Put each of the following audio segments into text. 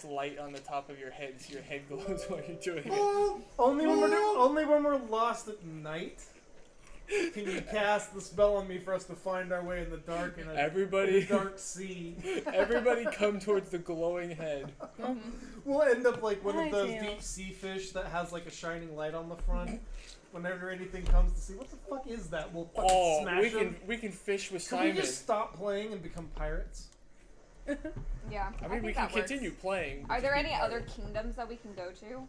light on the top of your head so your head glows while you're doing it. Only when we're lost at night can you cast the spell on me for us to find our way in the dark in a dark sea. Everybody come towards the glowing head. We'll end up like one of those deep sea fish that has like a shining light on the front. Whenever anything comes to see, what the fuck is that? We'll fucking smash them. We can fish with Can Simon. we just stop playing and become pirates? Yeah. I mean, we can continue playing. Are there any other kingdoms that we can go to?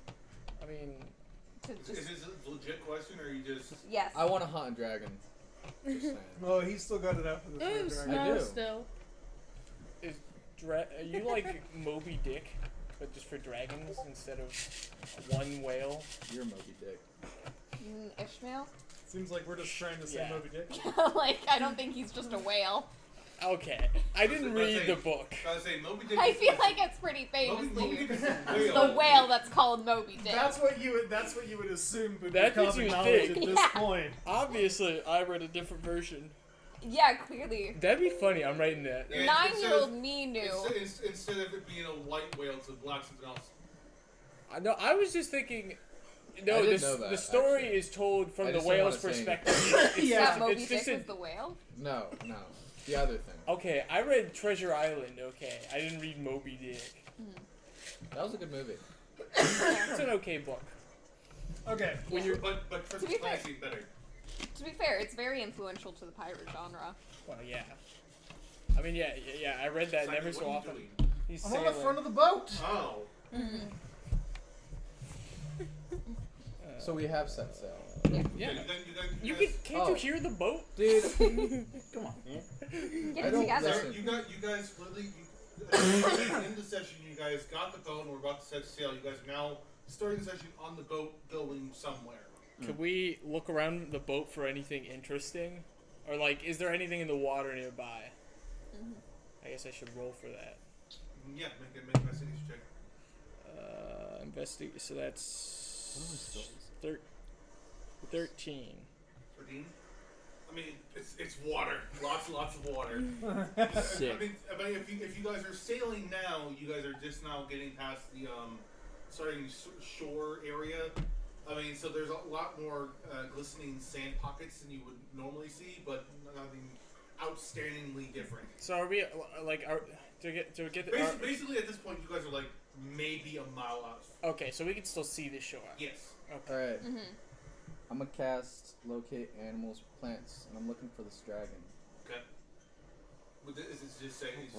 I mean, is this a legit question, or are you just? Yes. I want to hunt a dragon. Just saying. Oh, he's still got it out for this. I do. Still. Are you like Moby Dick, but just for dragons instead of one whale? You're Moby Dick. Ishmael? Seems like we're just trying to say Moby Dick. Like, I don't think he's just a whale. Okay, I didn't read the book. I was saying Moby Dick. I feel like it's pretty famously the whale that's called Moby Dick. That's what you would assume would be That's what common you knowledge think. at this point. Obviously, I read a different version. Yeah, clearly. That'd be funny. I'm writing that. Yeah, 9-year-old me knew. Instead of it being a white whale, it's a black something else. I know. I was just thinking. No, the story is told from the whale's perspective. Yeah, Moby Dick was the whale? No. The other thing. Okay, I read Treasure Island, okay. I didn't read Moby Dick. That was a good movie. It's an okay book. Okay. But Princess Leia seems better. To be fair, it's very influential to the pirate genre. Well, yeah. I mean, yeah, I read that Simon, never so what are often. you He's I'm sailing. on the front of the boat. Oh. So we have set sail. Yeah. You Can't you hear the boat? Dude. Come on, man. Get it together. You guys literally, in the session, you guys got the boat and we're about to set sail. You guys are now starting the session on the boat building somewhere. Could we look around the boat for anything interesting? Or, like, is there anything in the water nearby? I guess I should roll for that. Yeah, make an investigation check. Investigate. So that's 13. 13? I mean, it's water. Lots of water. Sick. I mean, if you guys are sailing now, you guys are just now getting past the starting shore area. I mean, so there's a lot more glistening sand pockets than you would normally see, but nothing outstandingly different. So are we Basically, at this point, you guys are like maybe a mile out. Okay, so we can still see the shore. Yes. Okay. Alright. I'm gonna cast Locate Animals, Plants, and I'm looking for this dragon. Okay. Is it just saying you just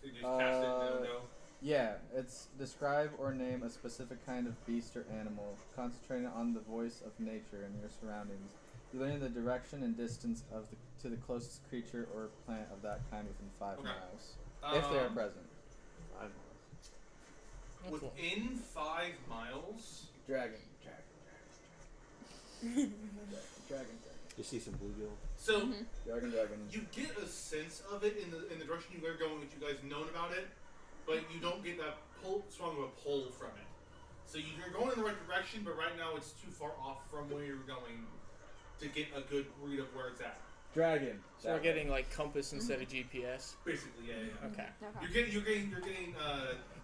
cast it? No. Yeah, it's describe or name a specific kind of beast or animal, concentrating on the voice of nature and your surroundings. You learn the direction and distance to the closest creature or plant of that kind within 5 miles, if they are present. 5 miles. Within 5 miles. Dragon. You see some bluegill. So dragon. You get a sense of it in the direction you are going, which you guys known about it, but you don't get that strong of a pull from it. So you're going in the right direction, but right now it's too far off from where you're going to get a good read of where it's at. Dragon. So we're getting like compass instead of GPS. Basically, yeah. Okay. You're getting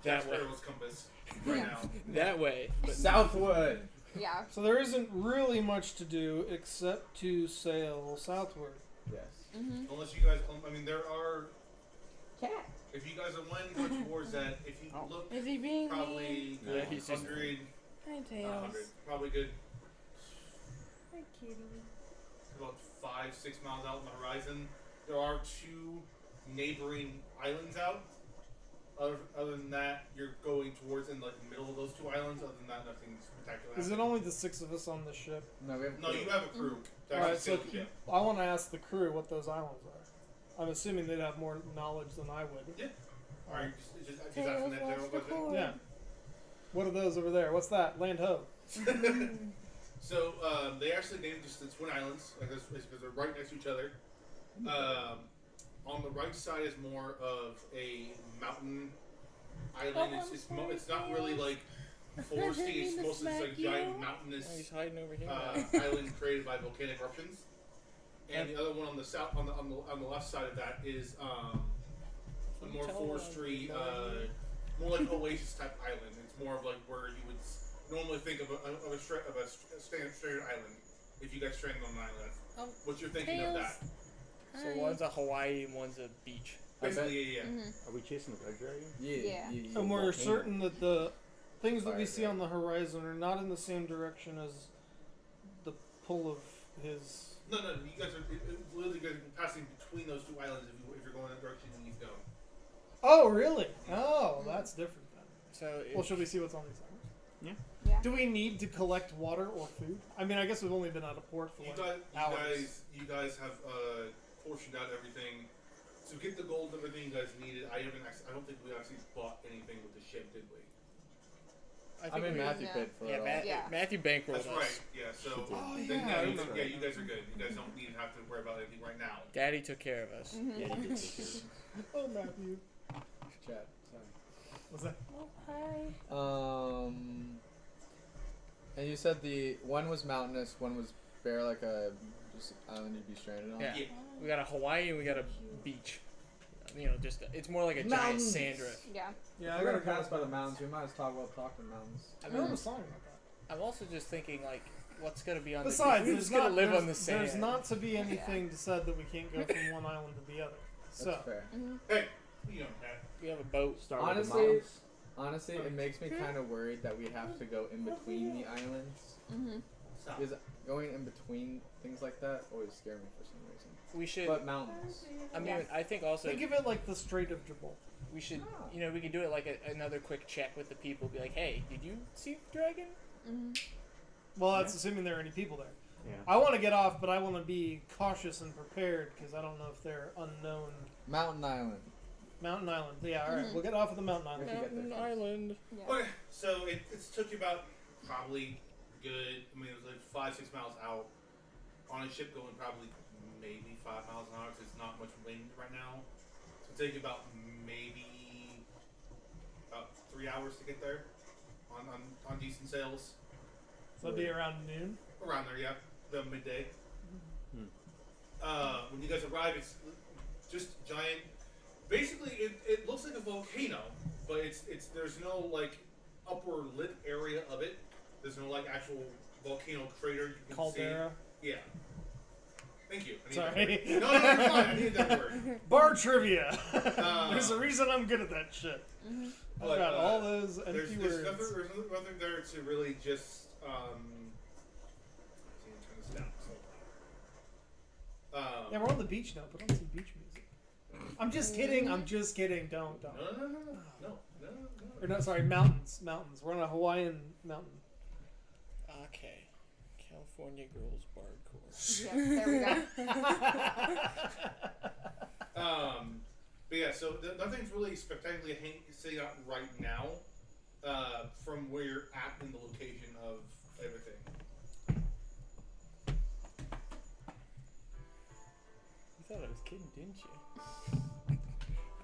Jack Sparrow's compass right now. That way. But Southwood. Yeah. So there isn't really much to do except to sail southward. Yes. Unless you guys, I mean, there are. Cat. If you guys are wanting to go towards that, if you look, is he being probably mean? Yeah, he's 100. Hi, Tails. Probably good. Hi, kitty. About 5-6 miles out on the horizon. There are 2 neighboring islands out. Other than that, you're going towards in like the middle of those 2 islands. Other than that, nothing's spectacular. Is it only the 6 of us on the ship? No, we have. No, you have a crew. Alright, so I want to ask the crew what those islands are. I'm assuming they'd have more knowledge than I would. Yeah. Alright, just Tails asking that general lost the question. cord. Yeah. What are those over there? What's that? Land ho. So they actually named just the twin islands, like this, because they're right next to each other. On the right side is more of a mountain island. It's not really like foresty. It's mostly like giant mountainous He's hiding over here. island created by volcanic eruptions. And the other one on the south, on the left side of that is a more forestry, more like Oasis type island. It's more of like where you would normally think of a stranded island. If you guys stranded on an island, what's your thinking of that? So one's a Hawaii and one's a beach. Basically, yeah. Are we chasing the red dragon? Yeah. And we're Volcano. certain that the things that we Fire see on the dragon. horizon are not in the same direction as the pull of his. No, you guys are literally going to be passing between those two islands if you're going in the direction you need to go. Oh, really? Oh, that's different then. So Well, should we see what's on these islands? Yeah. Do we need to collect water or food? I mean, I guess we've only been out of port for hours. You guys have portioned out everything. To get the gold and everything you guys needed, I don't think we actually bought anything with the ship, did we? I mean, Matthew paid for it all. Yeah. Matthew bankrolled That's us. right. Yeah. So Oh, then, yeah, I you remember. you guys are good. You guys don't need to have to worry about anything right now. Daddy took care of us. Yeah, he did take care of it. Oh, Matthew. Chat. Sorry. What's that? Oh, hi. And you said the one was mountainous, one was bare, like a just island you'd be stranded on. Yeah. Yeah. We got a Hawaii and we got a beach. You know, just it's more like a giant Mountains. sand drift. Yeah. Yeah, I gotta pass by the mountains. We might as well talk to the mountains. I I mean, was talking about that. I'm also just thinking like, what's gonna be on Besides, the beach? We're there's just gonna not, live there's, on the sand. there's not to be anything said that we can't go from one island to the other. That's So, fair. Hey, you know that. We have a boat. Start with the Honestly, mountains. Honestly, it makes me kind of worried that we have to go in between the islands. Stop. Because going in between things like that always scare me for some reason. We should. But mountains. I mean, Yeah. I think also think of it like the Strait of Gibraltar. we should. You know, we could do it like another quick check with the people. Be like, hey, did you see the dragon? Well, that's assuming there are any people there. Yeah. I want to get off, but I want to be cautious and prepared because I don't know if they're unknown. Mountain island. Mountain Island. Yeah, all right. We'll get off of the Mountain Island. If you get there Mountain first. Island. Yeah. Okay, so it took you about probably good. I mean, it was like 5-6 miles out on a ship going probably maybe 5 miles an hour because there's not much wind right now. So it'll take you about maybe about 3 hours to get there on decent sails. So it'd be around noon. Around there, yeah, the midday. When you guys arrive, it's just giant. Basically, it looks like a volcano, but it's there's no like upper lit area of it. There's no like actual volcano crater you can Caldera. see. Yeah. Thank you. I need Sorry. that word. No, you're fine. I needed that word. Bar trivia. There's a reason I'm good at that shit. I've But, got all those empty There's words. nothing there to really just. Turn this down. Yeah, we're on the beach now. Put on some beach music. I'm just kidding. I'm just kidding. Don't. No. Or no, sorry, mountains. Mountains. We're on a Hawaiian mountain. Okay. California girls bard course. Yeah, there we go. But yeah, so nothing's really spectacularly sitting out right now from where you're at in the location of everything. You thought I was kidding, didn't you?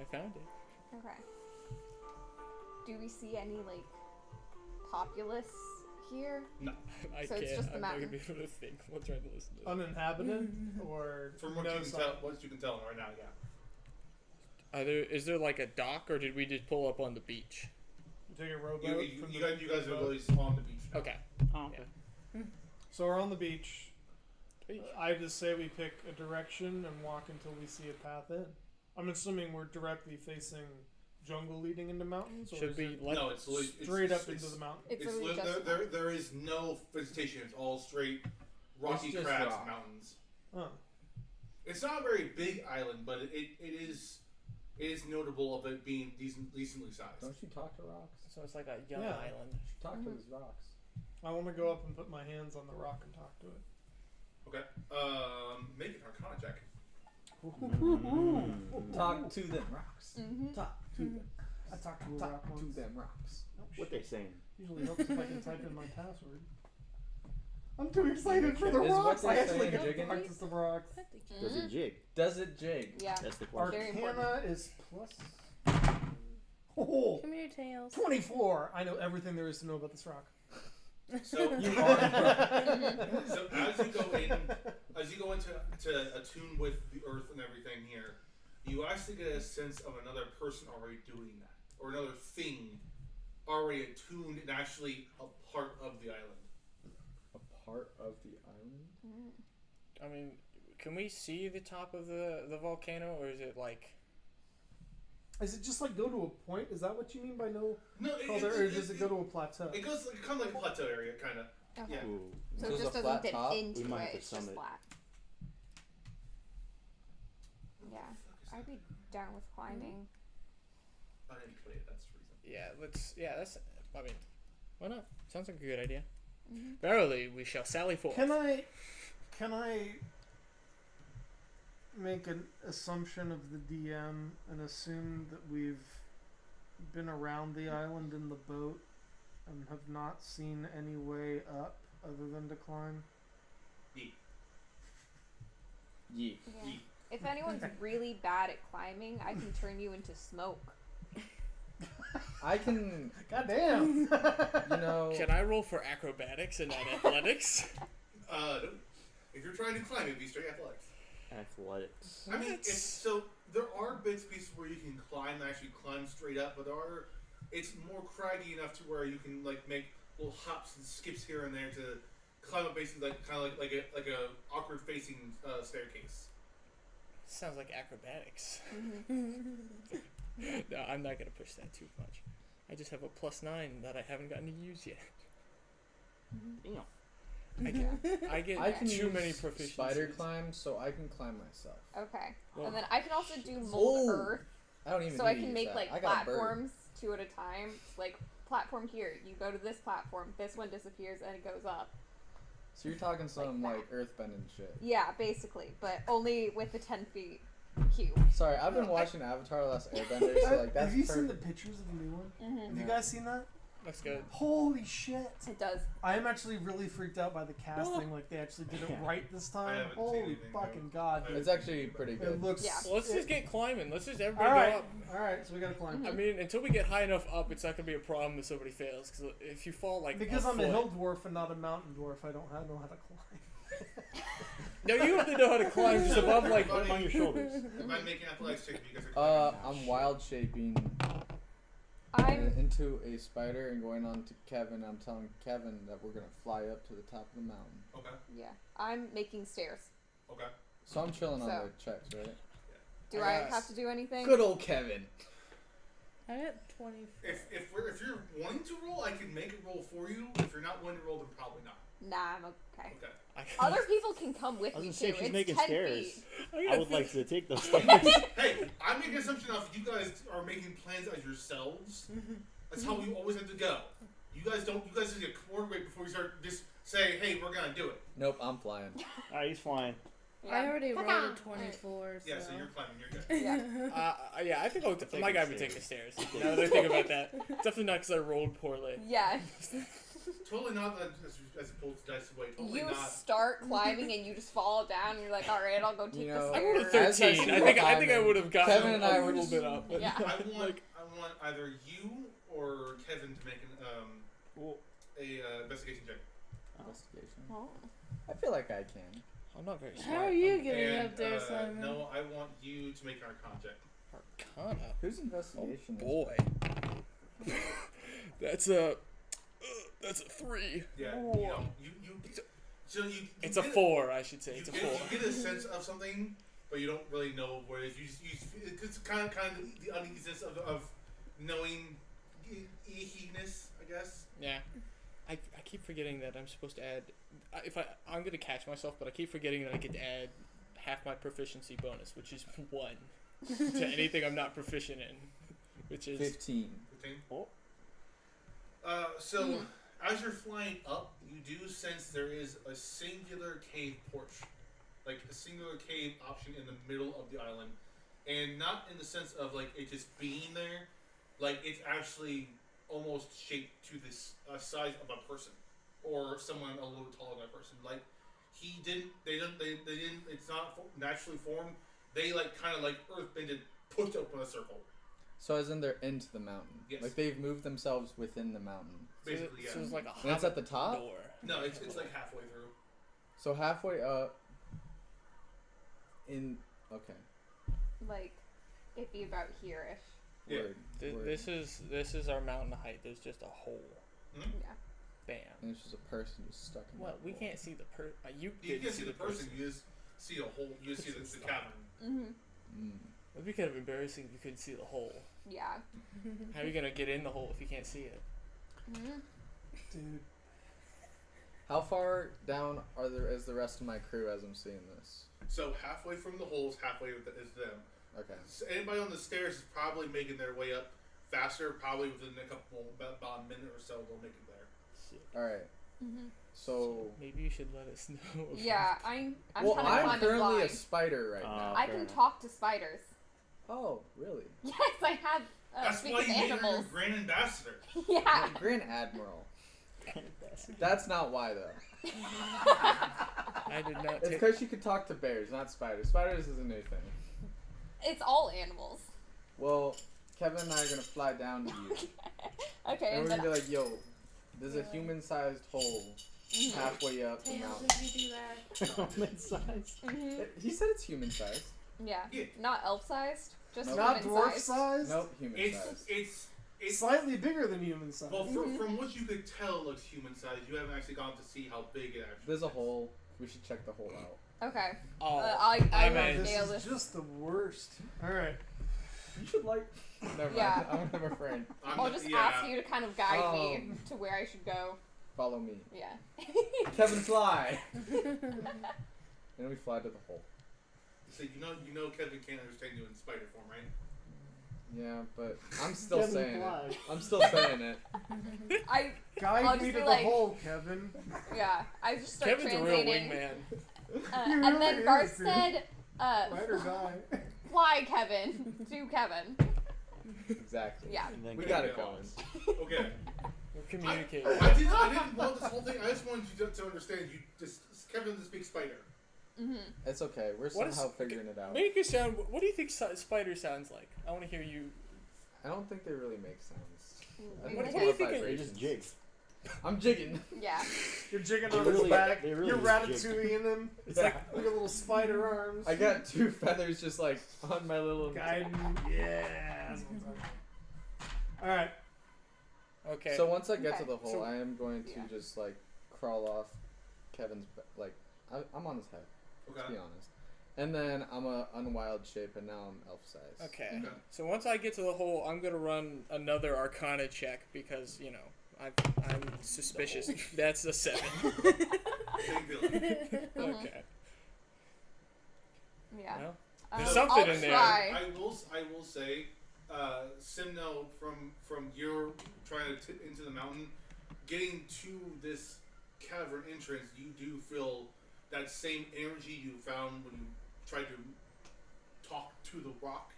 I found it. Okay. Do we see any like populace here? No. I So can't. it's just the I'm not gonna mountain. be able to think while trying to listen to it. Uninhabited or From what no you can sign? tell, what you can tell right now, yeah. Is there like a dock, or did we just pull up on the beach? Take a rowboat. You from the guys are boat. really on the beach now. Okay. Oh, okay. So we're on the beach. Beach. I just say we pick a direction and walk until we see a path in. I'm assuming we're directly facing jungle leading into mountains, or Should is we it let? No, it's straight up into the mountain? It's It's really just there is no vegetation. It's all straight rocky It's just crabs rock. mountains. Huh. It's not a very big island, but it is notable of it being decently sized. Don't you talk to rocks? So it's like a young Yeah. island. Talk to these rocks. I want to go up and put my hands on the rock and talk to it. Okay. Make an Arcana check. Talk to them rocks. Mm-hmm. Talk to them. I talked to a Talk rock to once. them rocks. What they saying? Usually helps if I can type in my password. I'm too excited for the Is what rocks. they're I actually saying get to jigging? practice the rocks. Does it jig? Does it jig? Yeah. That's the question. Very Arcana is plus. Oh, Come here, Tails. 24. I know everything there is to know about this rock. So You are. So as you go into attune with the earth and everything here, you actually get a sense of another person already doing that. or another thing already attuned and actually a part of the island. A part of the island? I mean, can we see the top of the volcano, or is it like... Is it just like go to a point? Is that what you mean by no? No, Or does it go to a plateau? It goes kind of like a plateau area, kind of. Okay. Yeah. Ooh. So So it it's just a doesn't flat dip top? into We might it. have to It's just summit. flat. Yeah, I'd be down with climbing. I didn't play it. That's the reason. Yeah, let's... Yeah, that's... I mean, why not? Sounds like a good idea. Mm-hmm. Verily, we shall sally forth. Can I make an assumption of the DM and assume that we've been around the island in the boat and have not seen any way up other than to climb? Yeah. Yeah. If anyone's really bad at climbing, I can turn you into smoke. I can, Goddamn! you know... Can I roll for acrobatics and not athletics? If you're trying to climb, it'd be straight athletics. Athletics. I mean, so there are bits and pieces where you can climb, actually climb straight up, but it's more craggy enough to where you can like make little hops and skips here and there to climb up, basically kind of like a awkward facing staircase. Sounds like acrobatics. Mm-hmm. No, I'm not gonna push that too much. I just have a +9 that I haven't gotten to use yet. Damn. I get I can too use many proficiencies. spider climb, so I can climb myself. Okay. Well- And then I can also do mold Oh, earth, I don't even so need I to can use make that. like I got a bird. platforms 2 at a time. Like platform here, you go to this platform, this one disappears and it goes up. So you're talking some Like like earthbending shit. Yeah, basically, but only with the 10 feet cube. Sorry, I've been watching Avatar: The Last Airbender, so like that's have you seen the perfect. pictures of the new one? Mm-hmm. Have you No. guys seen that? Looks good. Holy shit! It does. I am actually really freaked out by the casting. Like they actually did it right this I time. haven't seen Holy anything, fucking no. god! It's actually pretty It good. looks. Yeah. Well, let's just get climbing. Let's just everybody All right, go up. all right. So we gotta climb. I mean, until we get high enough up, it's not gonna be a problem if somebody fails. Because if you fall like Because a I'm foot, a hill dwarf and not a mountain dwarf, I don't know how to climb. No, you have to know how to climb just above like. Put them on your shoulders. Am I making athletics check because you're climbing? I'm wild shaping I'm into a spider and going on to Kevin. I'm telling Kevin that we're gonna fly up to the top of the mountain. Okay. yeah. I'm making stairs. Okay. So I'm chilling on So- the checks, right? Do I I guess. have to do anything? Good old Kevin. I got 24. If you're wanting to roll, I can make a roll for you. If you're not wanting to roll, then probably not. Nah, I'm okay. Okay. Other people can come with I was me gonna say, too. if she's It's making 10 stairs, feet. I would like to take those stairs. Hey, I'm making an assumption of you guys are making plans as yourselves. That's how we always have to go. You guys just get coordinate before we start just saying, hey, we're gonna do it. Nope, I'm flying. Alright, he's flying. I already rolled a Alright. 24. Yeah, so so you're climbing, you're good. Yeah. Yeah, I think I'll Taking my guy would take the stairs. Now that I think about that, definitely not because I rolled poorly. Yeah. Totally not as opposed to dice away. Totally You not. start climbing and you just fall down and you're like, alright, I'll go take You the know, I rolled a stairs. 13. I think I would have gotten Kevin and I a were little just- bit up. But Yeah. I want like, either you or Kevin to make Well, a investigation check. Investigation. Oh. I feel like I can. I'm not very smart. How are you getting And, up there, Simon? No, I want you to make an Arcana check. Arcana. Whose investigation? is Boy, that's a 3. Yeah, Ooh. you know, so you It's a get 4, I should say. You It's a get, 4. you get a sense of something, but you don't really know what it is. It's kind of the uneasiness of knowing ickiness, I guess. Yeah. I keep forgetting that I'm supposed to add. I'm gonna catch myself, but I keep forgetting that I get to add half my proficiency bonus, which is 1 to anything I'm not proficient in, which is 15. 15? Oh. So as you're flying up, you do sense there is a singular cave porch, like a singular cave option in the middle of the island, and not in the sense of like it just being there, like it's actually almost shaped to this size of a person or someone a little taller than a person. Like they didn't. It's not naturally formed. They like kind of like earth bended, pushed open a circle. So as in they're into the mountain. Yes. Like they've moved themselves within the mountain. Basically, yeah. So it's like a And it's at hobbit the top? door. No, it's like halfway through. So halfway up. Okay. Like, it'd be about here-ish. Yeah. Word. Word. This is our mountain height. There's just a hole. Yeah. Bam. And it's just a person just stuck in Well, that we hole. can't see the you You didn't can't see the person. You just see a hole. You just see the cavern. Mm-hmm. Mm. It'd be kind of embarrassing if you couldn't see the hole. Yeah. How are you gonna get in the hole if you can't see it? Mm-hmm. Dude, How far down is the rest of my crew as I'm seeing this? So halfway from the holes, halfway is them. Okay. So anybody on the stairs is probably making their way up faster. Probably within a couple, about a minute or so, they'll make it there. All right. Mm-hmm. So. Maybe you should let us know. Yeah, I'm Well, kind of I'm climbing currently blind. a spider right now. I fair can enough. talk to spiders. Oh, really? Yes, I have. That's Speak why of you made her animals. your grand ambassador. Yeah. Grand Admiral. That's not why though. I did not It's take. because you could talk to bears, not spiders. Spiders is a new thing. It's all animals. Well, Kevin and I are gonna fly down to you, Okay, and and we're then gonna be like, "Yo, there's a Yeah. human-sized hole halfway up the Tails, mountain." if you do that. Mid-size. hmm He said it's human-sized. yeah, Yeah. not elf-sized, just Nope. not human dwarf sized. sized. Nope, human-sized. It's Slightly bigger than human size. well from what you could tell, it looks human sized. You haven't actually gone to see how big it actually. There's a is. hole. We should check the hole out. Okay. Oh, I I will meant- nail This this. is just the worst. All right. You should like. Never Yeah. mind. I'm gonna have a friend. I'm I'll not- just yeah. ask you to kind of guide me Um, to where I should go. Follow me. Yeah. Kevin, fly. And we fly to the hole. So you know Kevin can't understand you in spider form, right? Yeah, but I'm still Kevin saying fly. it. I'm still saying it. I Guide I'll me just to be the like- hole, Kevin. yeah. I just start Kevin's a real translating. wingman. He And really then is, Garth dude. said, Ride or die. "Fly, Kevin." To Kevin. Exactly. Yeah. And then We Okay, got it yeah. going. Okay. We're communicating. I didn't want this whole thing. I just wanted you to understand. You just Kevin to speak spider. Mm-hmm. It's okay. We're What is- somehow figuring it out. Make a sound. What do you think spider sounds like? I want to hear you. I don't think they really make sounds. I think What- it's what do you more think it- They vibrations. just jig. I'm jigging. Yeah. You're jigging They on his really- back. they really You're is ratatouilleing him. It's Yeah. like little spider arms. I got 2 feathers just like on my little. Guiding. Yeah. That's what I'm talking about. All right. Okay. So once I get to Okay. the hole, So- I am going to Yeah. just like crawl off Kevin's like I'm on his head. To Okay. be honest. And then I'm a unwild shape, and now I'm elf size. Okay. Okay. So once I get to the hole, I'm gonna run another Arcana check because I'm suspicious. That's a 7. Same feeling. Okay. Yeah. Well, Um, there's something I'll in there. try. I will say, Simno, from your trying to into the mountain, getting to this cavern entrance, you do feel that same energy you found when you tried to talk to the rock.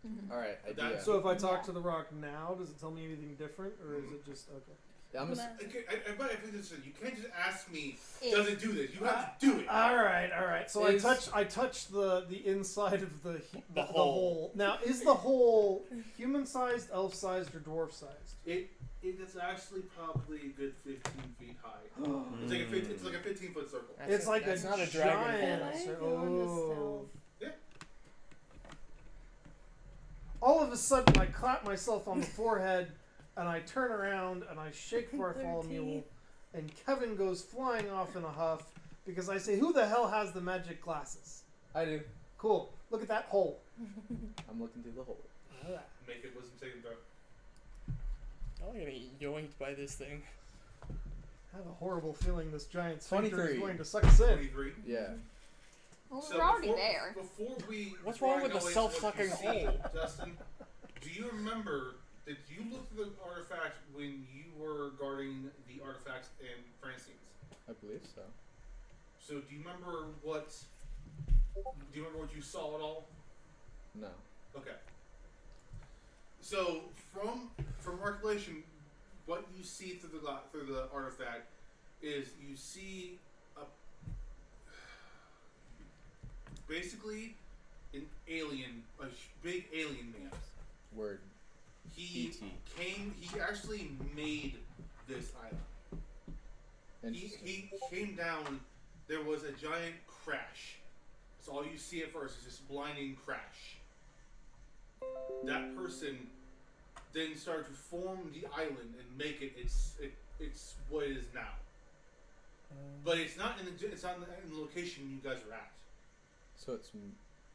Mhm. All right, idea. That's- So if I talk Yeah. to the rock now, does it tell me anything different, or is it just okay? I'm a, Okay, I think this is, you can't just ask me, It- does it do this? You have to do it. All right. So Is- I touch the inside of the hole. hole. Now, is the hole human-sized, elf-sized, or dwarf-sized? It is actually probably a good 15 feet high. It's like a 15-foot circle. That's It's like that's a not a giant. dragon. Can I so- go on this oh. stealth? All of a sudden, I clap myself on the forehead, and I turn around and I shake Bartholomew, 13. and Kevin goes flying off in a huff because I say, "Who the hell has the magic glasses?" I do. Cool. Look at that hole. I'm looking through the hole. All right. Make it wisdom saving throw. I'm gonna get yoinked by this thing. I have a horrible feeling this giant sphincter 23. is going to suck us in. 23. Yeah. Well, So we're already before, there. Before we. What's before wrong I with go the into what you self-sucking see, hole? Justin, do you remember? Did you look at the artifact when you were guarding the artifacts in Francine's? I believe so. So do you remember what? Do you remember what you saw at all? No. Okay. So from recollection, what you see through the artifact is you see a basically an alien, big alien man. Word. He E.T. came. He actually made this island. Interesting. He came down. There was a giant crash. So all you see at first is this blinding crash. that person then started to form the island and make it it's what it is now. But it's not in the location you guys are at. So it's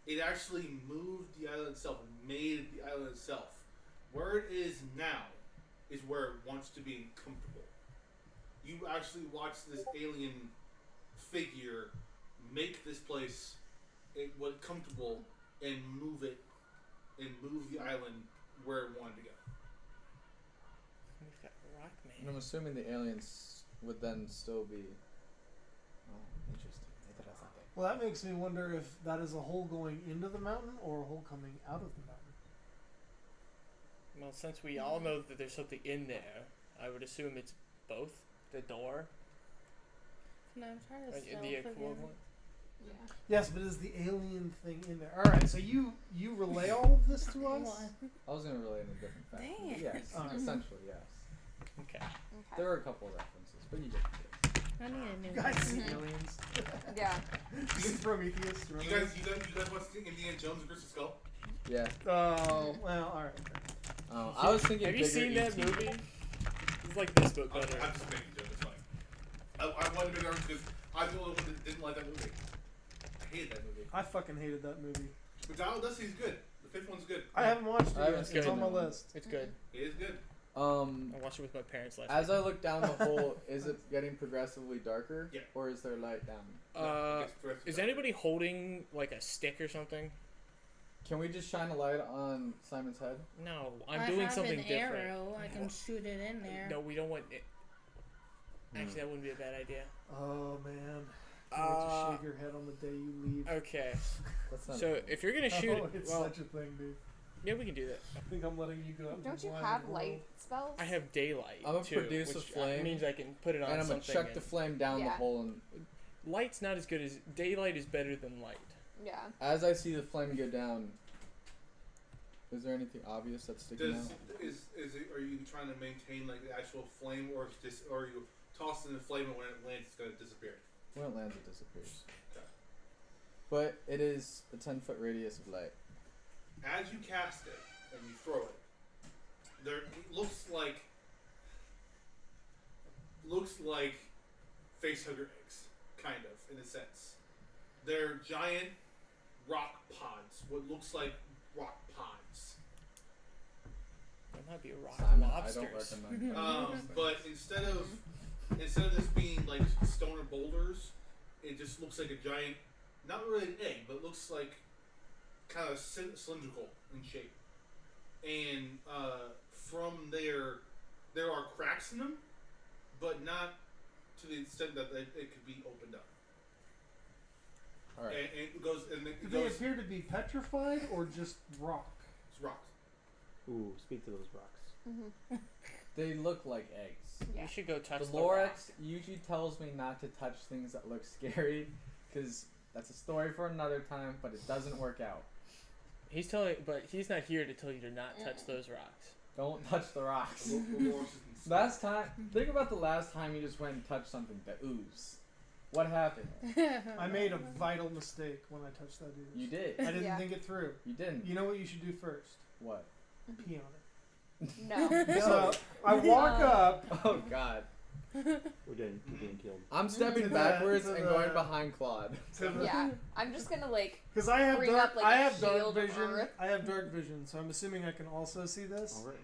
It actually moved the island itself and made the island itself. Where it is now is where it wants to be comfortable. You actually watch this alien figure make this place comfortable and move the island where it wanted to go. We've got Rock And I'm Man. assuming the aliens would then still be. Oh, interesting. I thought I thought that. Well, that makes me wonder if that is a hole going into the mountain or a hole coming out of the mountain. Well, since we all know that there's something in there, I would assume it's both. The door No, I'm trying to and stealth the again. equivalent. Yeah. Yes, but is the alien thing in there? All right, so you relay all of this to us? What? I was going to relate in a different fashion. Dang. Yes, Alright. essentially, yes. Okay. Okay. There were a couple of references, but you get the gist. I need a new You guys see Mhm. aliens? Yeah. You see Prometheus? You Remember? guys watch Indiana Jones and Crystal Skull? Yeah. Oh, well, all right. I was thinking. Have you bigger seen that ET. movie? It's like this book I'm better. just making a joke. It's fine. I wanted to make it because I'm the only one that didn't like that movie. I hated that movie. I fucking hated that movie. But Dial Dusty's good. The fifth one's good. I haven't watched it I yet. haven't It's seen on my that one. list. It's good. It is good. I watched it with my parents last As I look down the hole, is it getting progressively darker? Yeah. Or is there light down? night. Is anybody holding like a stick or something? Can we just shine a light on Simon's head? No, I'm I doing have something an different. arrow. I can shoot it in there. No, we don't want it. Actually, that wouldn't be a bad idea. Oh, man. Can't wait to shake your head on the day you leave. Okay. That's not. So if you're gonna shoot, Oh, it's well, such a thing, dude. yeah, we can do that. I think I'm letting you go out. Don't you blind have world. light spells? I have daylight. I'm gonna too, produce a which flame, means I can put it on and I'm gonna something. chuck the and- flame down the Yeah. hole, and Light's not as good as daylight is better than light. Yeah. as I see the flame go down, is there anything obvious that's sticking Does out? are you trying to maintain like the actual flame, or are you tossing the flame and when it lands it's gonna disappear? When it lands, it disappears. Okay. But it is a 10-foot radius of light. As you cast it and you throw it, it looks like facehugger eggs, kind of in a sense. They're giant rock pods. What looks like rock pods. There might be a rock Simon, lobsters. I don't recommend. But instead of this being like stone or boulders, it just looks like a giant, not really an egg, but it looks like kind of cylindrical in shape. And from there are cracks in them, but not to the extent that it could be opened up. All right. And it goes, and Do it they goes. appear to be petrified or just rock? It's rocks. Ooh, speak to those rocks. Mm-hmm. They look like eggs. Yeah. You should go touch The the rock. Lorax usually tells me not to touch things that look scary, because that's a story for another time, but it doesn't work out. He's telling, but he's not here to tell you to not touch those rocks. Don't touch the rocks. The Lorax is insane. Last time, think about the last time you just went and touched something, the ooze. What happened? I made a vital mistake when I touched that dude. You did. I didn't Yeah. think it through. You didn't. You know what you should do first? What? Pee on No. it. So I walk up. Oh God. We're getting killed. I'm stepping To the- backwards to and the- going behind Claude. Yeah. I'm just gonna like. Because I have Bring dark, up, like, I a have dark shield of vision. earth. I have dark vision, so I'm assuming I can also see this. All right.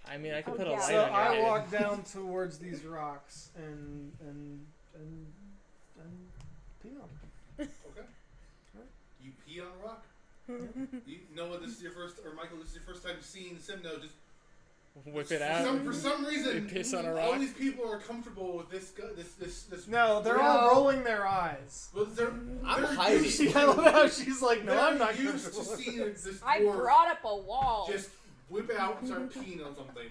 I mean, I could Oh, put a yeah. light So on your I head. walk down towards these rocks and pee on them. Okay. You pee on a rock. You know what? This is your first, or Michael, this is your first time seeing Simno. Just Whip it for out. for some reason, You piss on a all rock. these people are comfortable with this. This. No, they're No. all rolling their eyes. Well, they're hiding. used- I love how she's like, no, they're I'm not used to comfortable. seeing this I dwarf brought up a wall. just whip out and start peeing on something.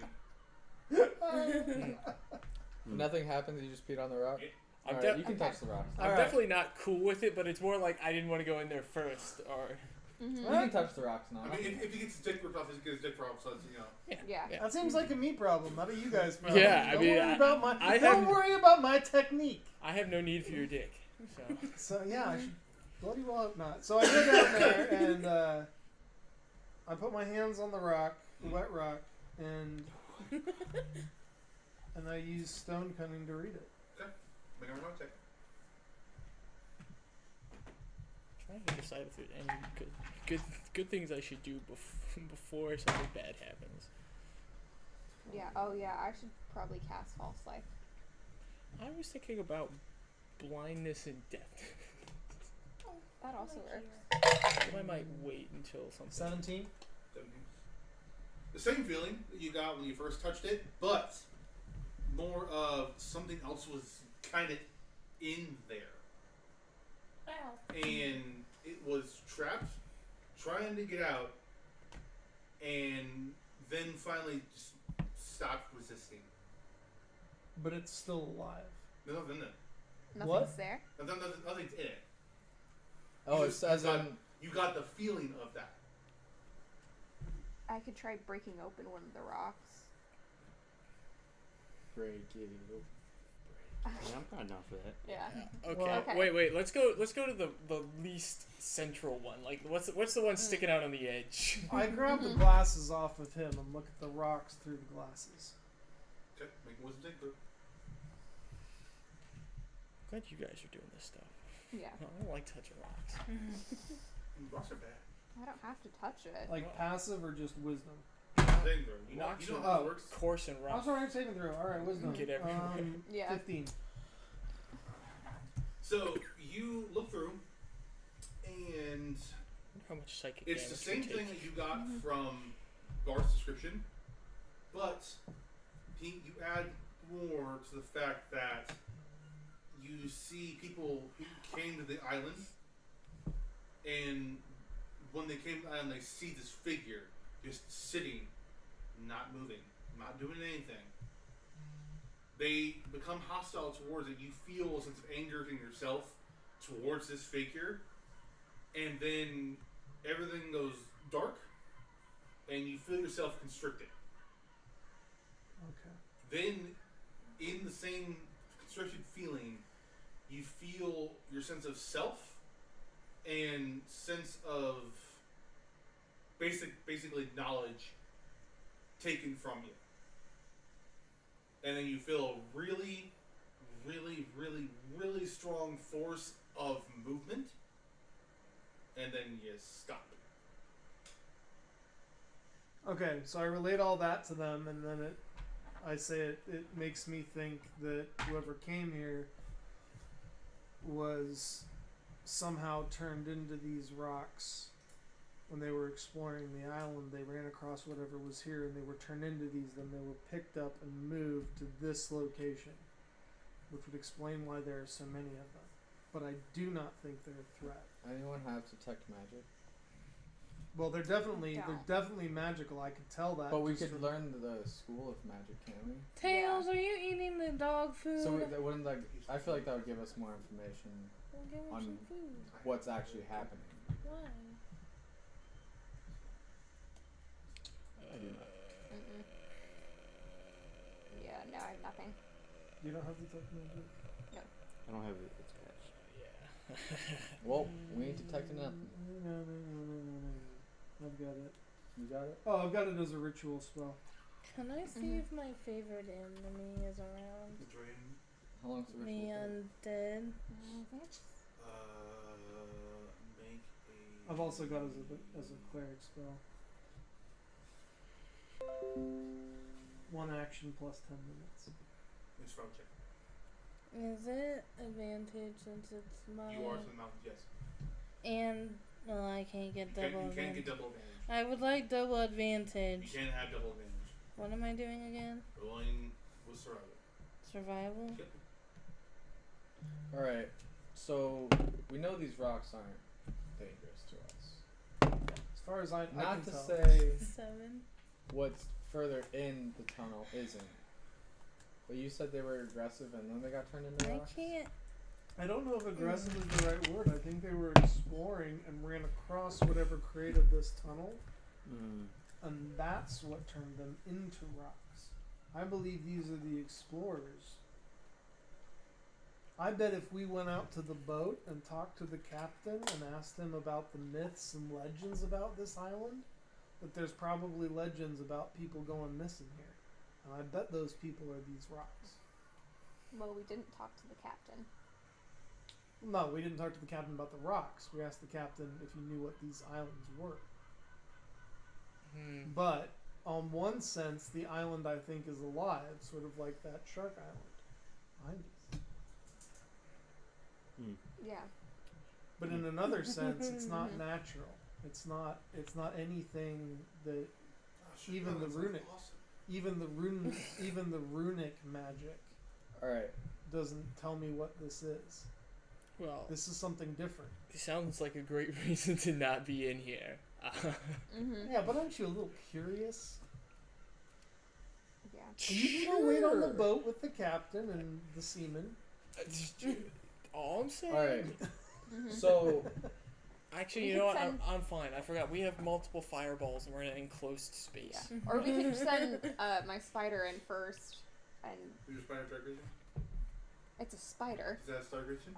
Nothing happens. You just peed on the rock. Yeah. I'm, Alright, de- you can Okay. touch the rocks. I'm Alright. definitely not cool with it, but it's more like I didn't want to go in there first, or Mhm. You can touch the rocks now. I mean, if he gets his dick ripped off, he gets his dick ripped off. So it's, you know. Yeah. Yeah. That seems like a me problem, not a you guys problem. Yeah, I Don't mean, worry about my. I don't have- worry about my technique. I have no need for your dick. So So yeah, I should bloody well not. So I go down there and I put my hands on the rock, the wet rock, and I use stone cunning to read it. Okay. Make a remote check. Trying to decide if there's any good things I should do before something bad happens. Yeah. Oh yeah. I should probably cast false life. I was thinking about blindness and death. That also works. But I might wait until something. 17. The same feeling that you got when you first touched it, but more of something else was kind of in there. Ow. And it was trapped, trying to get out, and then finally just stopped resisting. But it's still alive. There's nothing in it. Nothing's What? there. Nothing's in it. Oh, You it just- says you got, in. you got the feeling of that. I could try breaking open one of the rocks. Break it. Yeah, I'm kind of down for that. Yeah. Okay. Well- Okay. Wait. Let's go to the least central one. Like, what's the one sticking out on the edge? I grab the glasses off of him and look at the rocks through the glasses. Okay, make a wisdom save, bro. Glad you guys are doing this stuff. Yeah. I don't like touching rocks. Rocks are bad. I don't have to touch it. Like passive or just wisdom? Saving throw. You know Rocks how are- it works. Coarse and I rough. was already saving throw. All right, wisdom. Get everywhere. Yeah. 15. So you look through, and How much psychic it's the damage same you thing take. that you got from Bart's description, but you add more to the fact that you see people who came to the island, and when they came to the island, they see this figure just sitting, not moving, not doing anything. They become hostile towards it. You feel a sense of anger in yourself towards this figure, and then everything goes dark, and you feel yourself constricted. Okay. Then, in the same constricted feeling, you feel your sense of self and sense of basically knowledge taken from you. And then you feel a really, really, really, really strong force of movement, and then you stop. Okay, so I relate all that to them, and then I say it makes me think that whoever came here was somehow turned into these rocks when they were exploring the island. They ran across whatever was here, and they were turned into these. Then they were picked up and moved to this location, which would explain why there are so many of them. But I do not think they're a threat. Anyone have detect magic? Well, they're definitely Don't. magical. I could tell that. But we just could from- learn the school of magic, can't we? Tails, are you eating the dog food? So that wouldn't like. I feel like that would give us more information Well, give him on some food. what's actually happening. Why? I do not. Mm-mm. Yeah. No, I have nothing. You don't have detect magic. I don't have it. It's attached. Yeah. Well, we ain't detecting nothing. No. I've got it. You got it? Oh, I've got it as a ritual spell. Can I see if my favorite enemy is around? The drain. How long's the The ritual? undead. Make a. I've also got it as a cleric spell. 1 action plus 10 minutes. It's from check. Is it advantage since it's my... You are to the mountains, yes. And... No, I can't get You double can't advantage. get double advantage. I would like double You advantage. can't have double advantage. What am I doing again? Rolling with survival. Survival? Yep. Alright, so we know these rocks aren't dangerous to us. As far as I Not can to tell. say 7? what's further in the tunnel isn't. But you said they were aggressive and then they got turned into I rocks? can't... I don't know if aggressive is the right word. I think they were exploring and ran across whatever created this tunnel, and that's what turned them into rocks. I believe these are the explorers. I bet if we went out to the boat and talked to the captain and asked him about the myths and legends about this island, that there's probably legends about people going missing here. And I bet those people are these rocks. Well, we didn't talk to the captain. No, we didn't talk to the captain about the rocks. We asked the captain if he knew what these islands were. But, on one sense, the island, I think, is alive, sort of like that shark island behind us. Yeah. But in another sense, it's not natural. It's not anything that even the runic, even the runic magic All right. doesn't tell me what this is. Well, This is something different. it sounds like a great reason to not be in here. Yeah, but aren't you a little curious? Yeah. You still wait on the boat with the captain and the seaman. All I'm saying. All right. So, Actually, We you could know what? send- I'm fine. I forgot. We have multiple fireballs and we're in an enclosed space. Yeah. Or we could send my spider in first, and You just find a dark vision? it's a spider. Is that a star vision?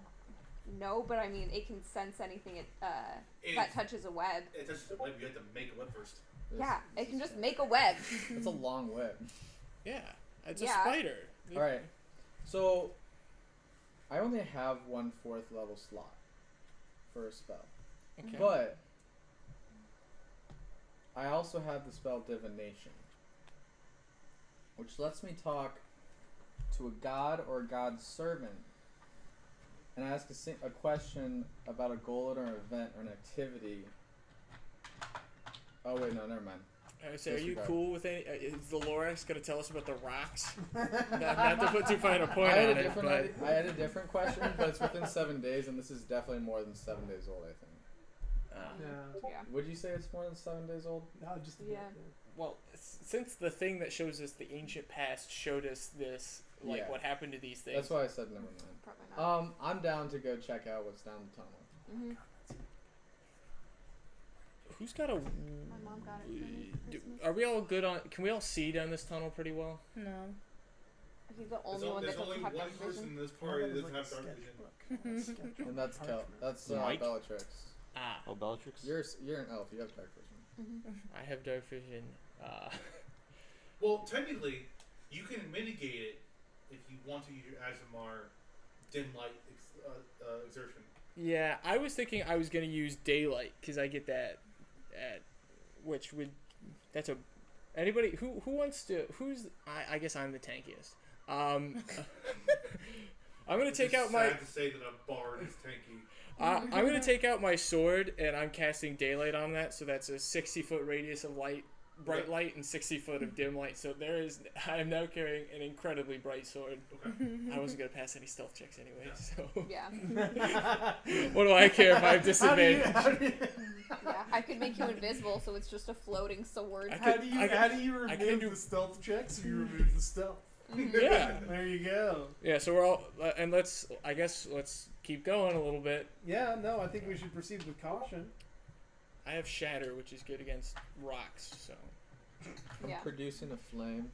No, but I mean, it can sense anything that It's- touches a web. It touches the web. You have to make a web first. Yeah, it can just make a web. it's a long web. Yeah, it's Yeah. a spider. All right. So, I only have 1/4 level slot for a spell. Okay. But I also have the spell Divination, which lets me talk to a god or a god's servant and ask a question about a goal or an event or an activity. Oh wait, no, never mind. So are you Disregard. cool with any? Is the Lorax gonna tell us about the rocks? not to put too fine a point I had on a it, different but idea, I had a different question, but it's within 7 days, and this is definitely more than 7 days old. I think. Yeah. Yeah. Would you say it's more than 7 days old? No, just a bit, Yeah. well, since the thing that shows us the ancient past showed us this, like Yeah. what happened to these things. That's why I said never mind. Probably not. I'm down to go check out what's down the tunnel. Mm-hmm. Who's got a? My mom got it for me for Christmas. Are we all good on? Can we all see down this tunnel pretty well? No. He's the only one that There's only doesn't have one dark person vision. in this party that doesn't have dark vision. And that's that's Mike? Bellatrix. Ah, Oh, Bellatrix? You're an elf. You have dark vision. Mm-hmm. I have dark vision. Well, technically, you can mitigate it if you want to use your Azamar dim light exertion. Yeah, I was thinking I was gonna use daylight because I get that, at, which would, that's a, anybody who wants to I guess I'm the tankiest. I'm gonna take out my. Sad to say that a bard is tanky. I'm gonna take out my sword and I'm casting daylight on that, so that's a 60-foot radius of light, bright light, and 60 foot of dim light. So I am now carrying an incredibly bright sword. Okay. I wasn't gonna pass any stealth checks anyway, so Yeah. what do I care if I have disadvantage? Yeah. I could make you invisible, so it's just a floating sword. How do you I can remove do- the stealth checks? You remove the stealth. Yeah, There you go. yeah. So we're all and let's keep going a little bit. Yeah, no, I think we should proceed with caution. I have shatter, which is good against rocks. So I'm Yeah. producing a flame,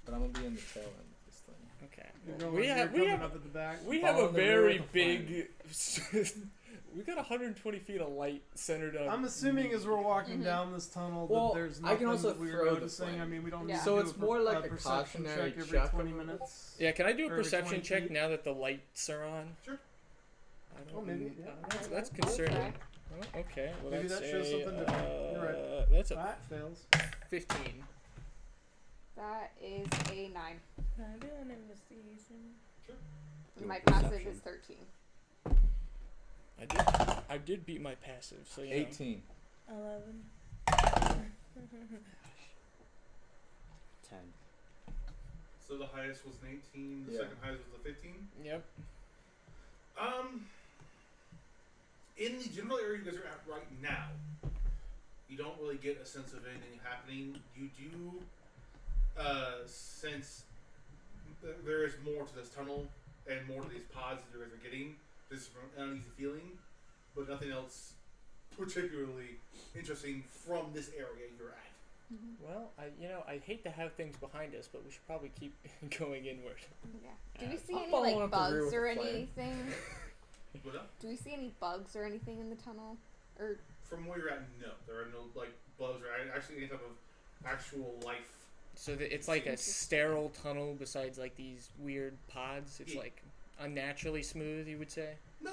but I'm gonna be in the tail end of this thing. okay. You're Well, going, we you're have coming up at the back. we have a Follow the rear very with the big. We got 120 feet of light centered on. I'm assuming as we're walking Mhm. down this tunnel Well, that there's I nothing can also that we're throw the noticing. flame. I mean, we don't Yeah. need So to do it's more like a perception cautionary check every check 20 of- minutes. Yeah, can I do a Every perception 20 check feet. now that the lights are on? Sure. I don't, Oh, maybe, yeah. That's Okay. concerning. Oh, okay, well Maybe that's that shows something different. You're right. That's a That fails. 15. That is a 9. Can I do an investigation? Do My a passive perception. is 13. I did beat my passive, so you know. 18. 11. 10. So the highest was an 18. The Yeah. second highest was a 15. Yep. In the general area you guys are at right now, you don't really get a sense of anything happening. You do sense there is more to this tunnel and more to these pods that you guys are getting. Just from an uneasy feeling, but nothing else particularly interesting from this area you're at. Well, I hate to have things behind us, but we should probably keep going inward. Yeah. Do we see I'm any following like up the rear bugs with or the flame. anything? What up? Do we see any bugs or anything in the tunnel? Or From where you're at, no. There are no like bugs or actually any type of actual life. So it's like a sterile tunnel besides like these weird pods. It's Yeah. like unnaturally smooth, you would say. No,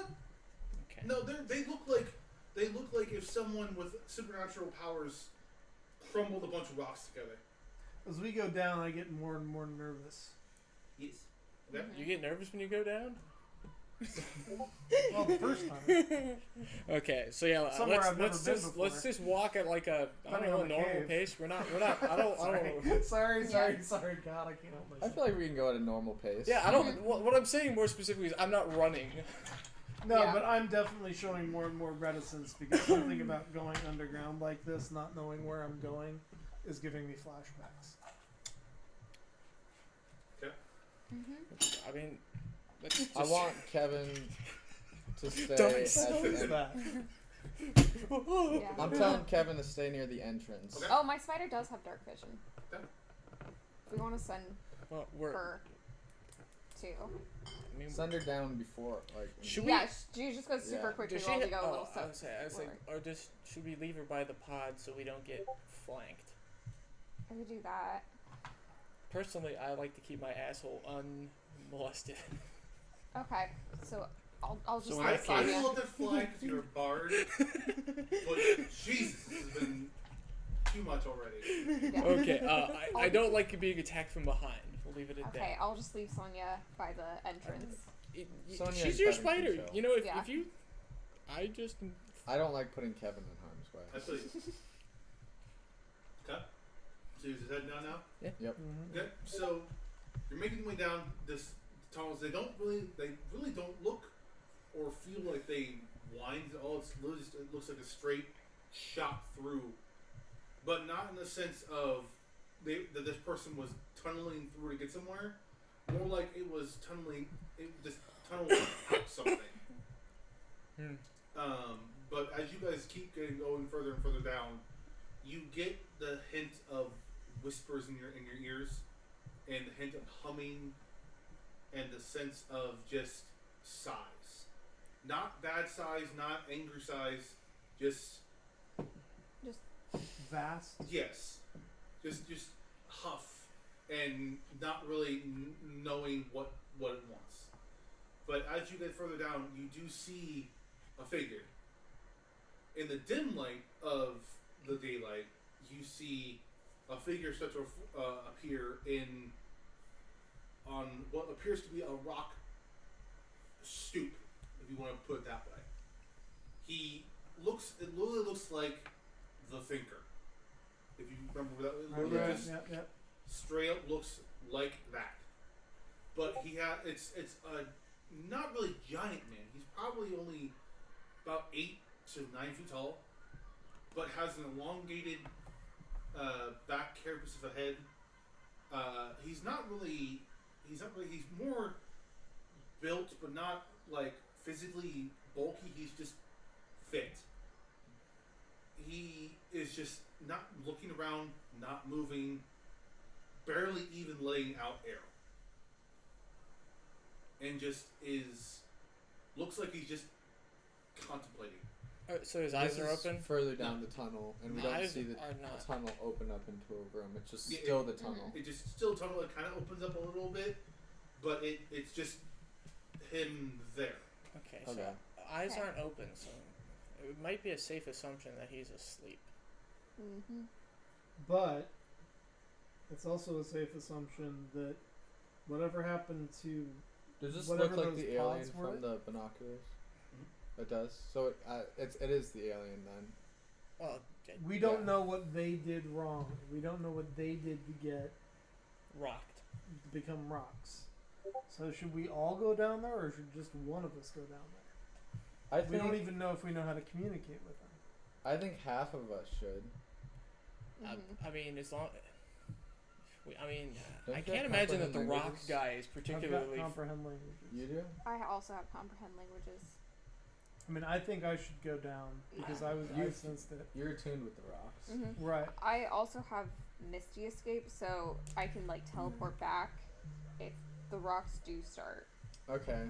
Okay. no, they look like if someone with supernatural powers crumbled a bunch of rocks together. As we go down, I get more and more nervous. Yes. Okay. You get nervous when you go down? Well, the first time. Okay, so yeah, Somewhere I've never been before. let's just walk at like a I don't Depending know, on the normal cave. pace. We're not I don't Sorry, Yeah. sorry, God, I can't help I myself. feel like we can go at a normal pace. Yeah, I don't what I'm saying more specifically is I'm not running. No, Yeah. but I'm definitely showing more and more reticence because something about going underground like this, not knowing where I'm going, is giving me flashbacks. Mm-hmm. I mean, let's just, I want Kevin to stay Don't at say the What's end. that? Yeah. I'm telling Kevin to stay near the entrance. Okay. Oh, my spider does have dark vision. Okay. We want to send well, we're her too. I mean, Send her down before, like. should we Yeah, she just goes super Yeah. quickly does while she we go a little I was step. saying, or just should we leave her by the pod so we don't get flanked? I could do that. Personally, I like to keep my asshole unmolested. Okay, so I'll just So in I that let case- will let that fly because you're a bard, but Jesus, this has been too much already. Yeah. Okay, I don't like being attacked from behind. We'll leave it at Okay, I'll just leave Sonia by the entrance. that. Sonya She's and your Kevin can spider. chill. You know, Yeah. if you, I just I don't like putting Kevin in harm's way. I feel you. Okay. So he's heading down now. Yep. Mhm. Okay. So you're making your way down this tunnels. They really don't look or feel like they wind at all. It's literally just, it looks like a straight shot through, but not in the sense of that this person was tunneling through to get somewhere. More like it was tunneling. It just tunneled out something. But as you guys keep going further and further down, you get the hint of whispers in your ears, and the hint of humming, and the sense of just sighs. Not bad sighs, not angry sighs, just Vast. yes, just huff, and not really knowing what it wants. But as you get further down, you do see a figure. In the dim light of the daylight, you see a figure start to appear on what appears to be a rock stoop, if you want to put it that way. It literally looks like the Thinker. If you remember that, it literally Right, just yep. straight up looks like that. But it's a not really giant man. He's probably only about 8 to 9 feet tall, but has an elongated back carapace of a head. He's more built, but not like physically bulky. He's just fit. He is just not looking around, not moving, barely even letting out air. And just looks like he's just contemplating. so his eyes This are is open. further down the tunnel, and we My don't eyes see the are not. tunnel open up into a room. It's just Yeah, still the tunnel. It just still tunnel. It kind of opens up a little bit, but it's just him there. Okay, so Okay. eyes Okay. aren't open, so it might be a safe assumption that he's asleep. Mm-hmm. But it's also a safe assumption that whatever happened to Does this whatever look like those the alien pods were? from the binoculars? It does. So it is the alien then. Well, we don't Yeah. know what they did wrong. We don't know what they did to get rocked. to become rocks. So should we all go down there, or should just one of us go down there? I We don't think even know if we know how to communicate with them. I think half of us should. Mm-hmm. I mean, as long. I mean, Don't I you can't have imagine that the comprehend rock languages? guy is I've particularly. got comprehend languages. You do? I also have comprehend languages. I mean, I think I should go down because I sensed it. You're attuned with the rocks. Mm-hmm. Right. I also have Misty Escape, so I can like teleport back if the rocks do start. Okay.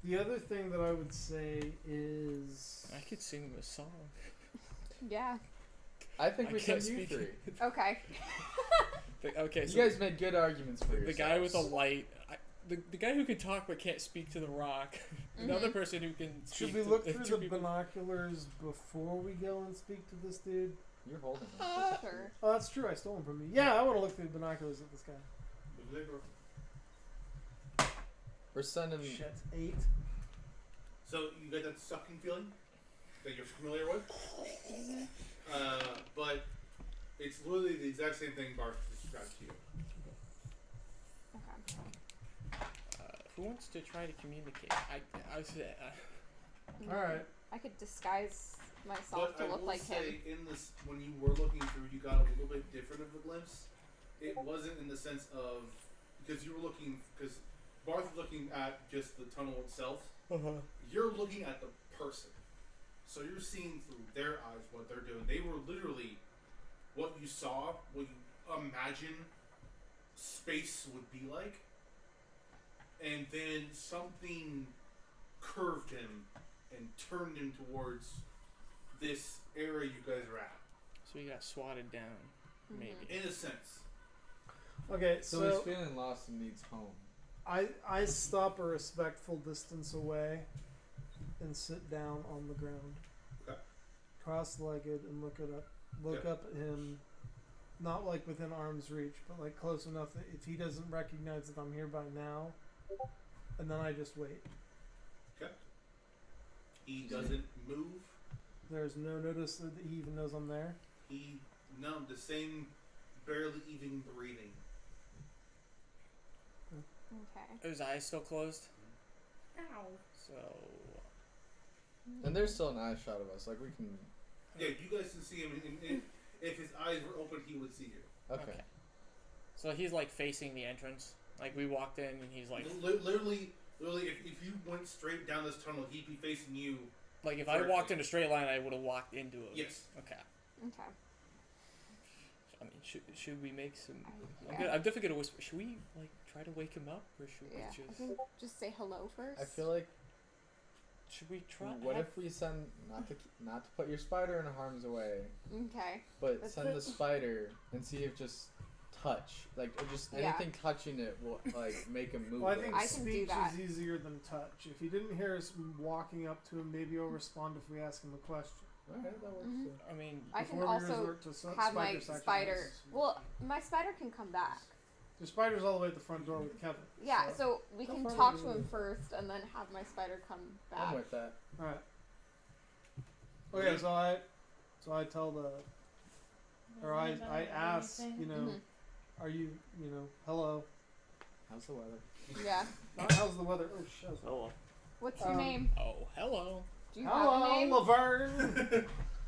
The other thing that I would say is I could sing him a song. Yeah. I think I we can't send you speak. 3. Okay. Okay, You so guys made good arguments for the guy with a yourselves. light, the guy who can talk but can't speak to the rock, another person who can speak Should we to look the through two the people. binoculars before we go and speak to this dude? You're holding them. Sure. Oh, that's true. I stole them from you. Yeah, I want to look through the binoculars at this guy. We're sending. Shit, 8. So you get that sucking feeling that you're familiar with, but it's literally the exact same thing Barth described to you. Okay. Who wants to try to communicate? I said, All right. I could disguise myself But to I look will like say, him. in this, when you were looking through, you got a little bit different of a glimpse. It wasn't in the sense of because you were looking because Barth was looking at just the tunnel itself. You're looking at the person, so you're seeing through their eyes what they're doing. They were literally what you saw, what you imagine space would be like, and then something curved him and turned him towards this area you guys are at. so he got swatted down, maybe. In a sense. Okay, So he's so feeling lost and needs home. I stop a respectful distance away and sit down on the ground, Okay. cross-legged, and look Yeah. up at him, not like within arm's reach, but like close enough that if he doesn't recognize that I'm here by now, and then I just wait. He doesn't move. There's no notice that he even knows I'm there. The same barely even breathing. Okay. Are his eyes still closed? Ow. So And there's still an eye shot of us. Like we can. Yeah, you guys can see him. And if his eyes were open, he would see you. Okay. So he's like facing the entrance. Like we walked in and he's like, Literally, if you went straight down this tunnel, he'd be facing you. like if I walked in a straight line, I would have walked into it. Yes. Okay. Okay. I mean, should we make some? Yeah. I'm definitely gonna whisper. Should we like try to wake him up, or should Yeah. we I just? think just say hello first. I feel like. Should we try? What if we send not to put your spider in harm's way, Okay. but That's send it. the spider and see if just touch, like or just Yeah. anything touching it will like make him move. Well, I think I can do speech that. is easier than touch. If he didn't hear us walking up to him, maybe he'll respond if we ask him a question. Alright, that works. Mhm. too. I mean, I can Before we also resort to have my sacrifices. spider. Well, my spider can come back. The spider's all the way at the front door with Kevin. Yeah, so we How can far talk would to you him go? first, and then have my spider come I'm back. with that. All right. Okay, so I tell the, or I ask, you know, Mhm. are you hello? How's the weather? Yeah. How's the weather? Oh shit. Oh, What's your Um, name? oh hello. Do you have a Hello, name? Laverne.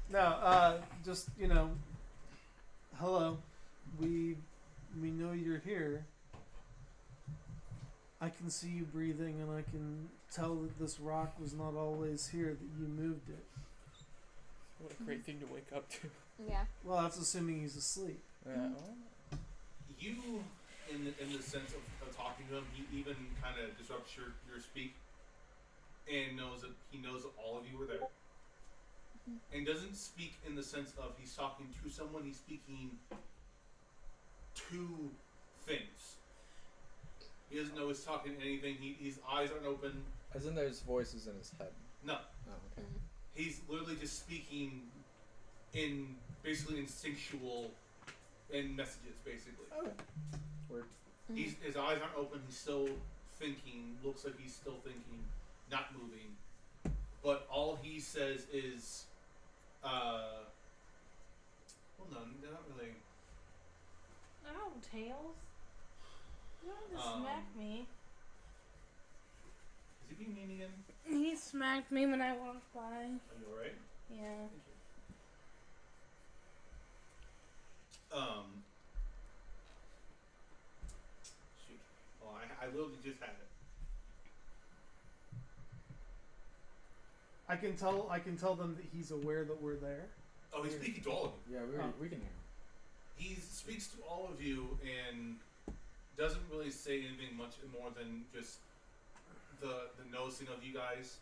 No, just hello. We know you're here. I can see you breathing, and I can tell that this rock was not always here. That you moved it. What a great thing to wake up to. Yeah. Well, that's assuming he's asleep. Yeah. You, in the sense of talking to him, he even kind of disrupts your speak, and knows that he knows that all of you were there, and doesn't speak in the sense of he's talking to someone. He's speaking to things. He doesn't know he's talking to anything. His eyes aren't open. As in, there's voices in his head. No, Oh, okay. he's literally just speaking in basically instinctual in messages, basically. Word. His eyes aren't open. He's still thinking. Looks like he's still thinking, not moving. But all he says is, well, no, they're not really. Ow, Tails. You wanted to Um, smack me. Is he being mean again? He smacked me when I walked by. Are you alright? Yeah. Shoot. Well, I literally just had it. I can tell them that he's aware that we're there. Oh, he's speaking to all of you. Yeah, we can hear. He speaks to all of you and doesn't really say anything much more than just the noticing of you guys,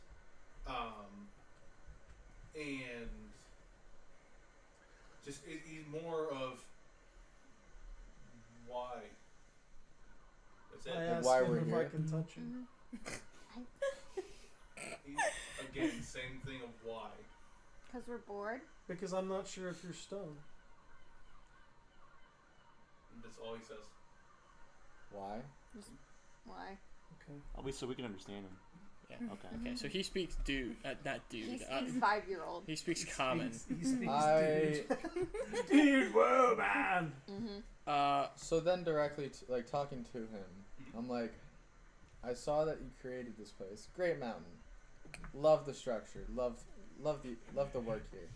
and Just he's more of why. That's it. I asked why him we're if here. I can touch him. Again, same thing of why. Because we're bored. Because I'm not sure if you're stoned. That's all he says. Why? Why? Okay. At least so we can understand him. Yeah. Okay. Okay. So he speaks dude, not dude. He speaks 5-year-old. He speaks common. He speaks I- dude. Dude, whoa, man. So then directly, like talking to him, I'm like, I saw that you created this place. Great mountain. Love the structure. Love the work here.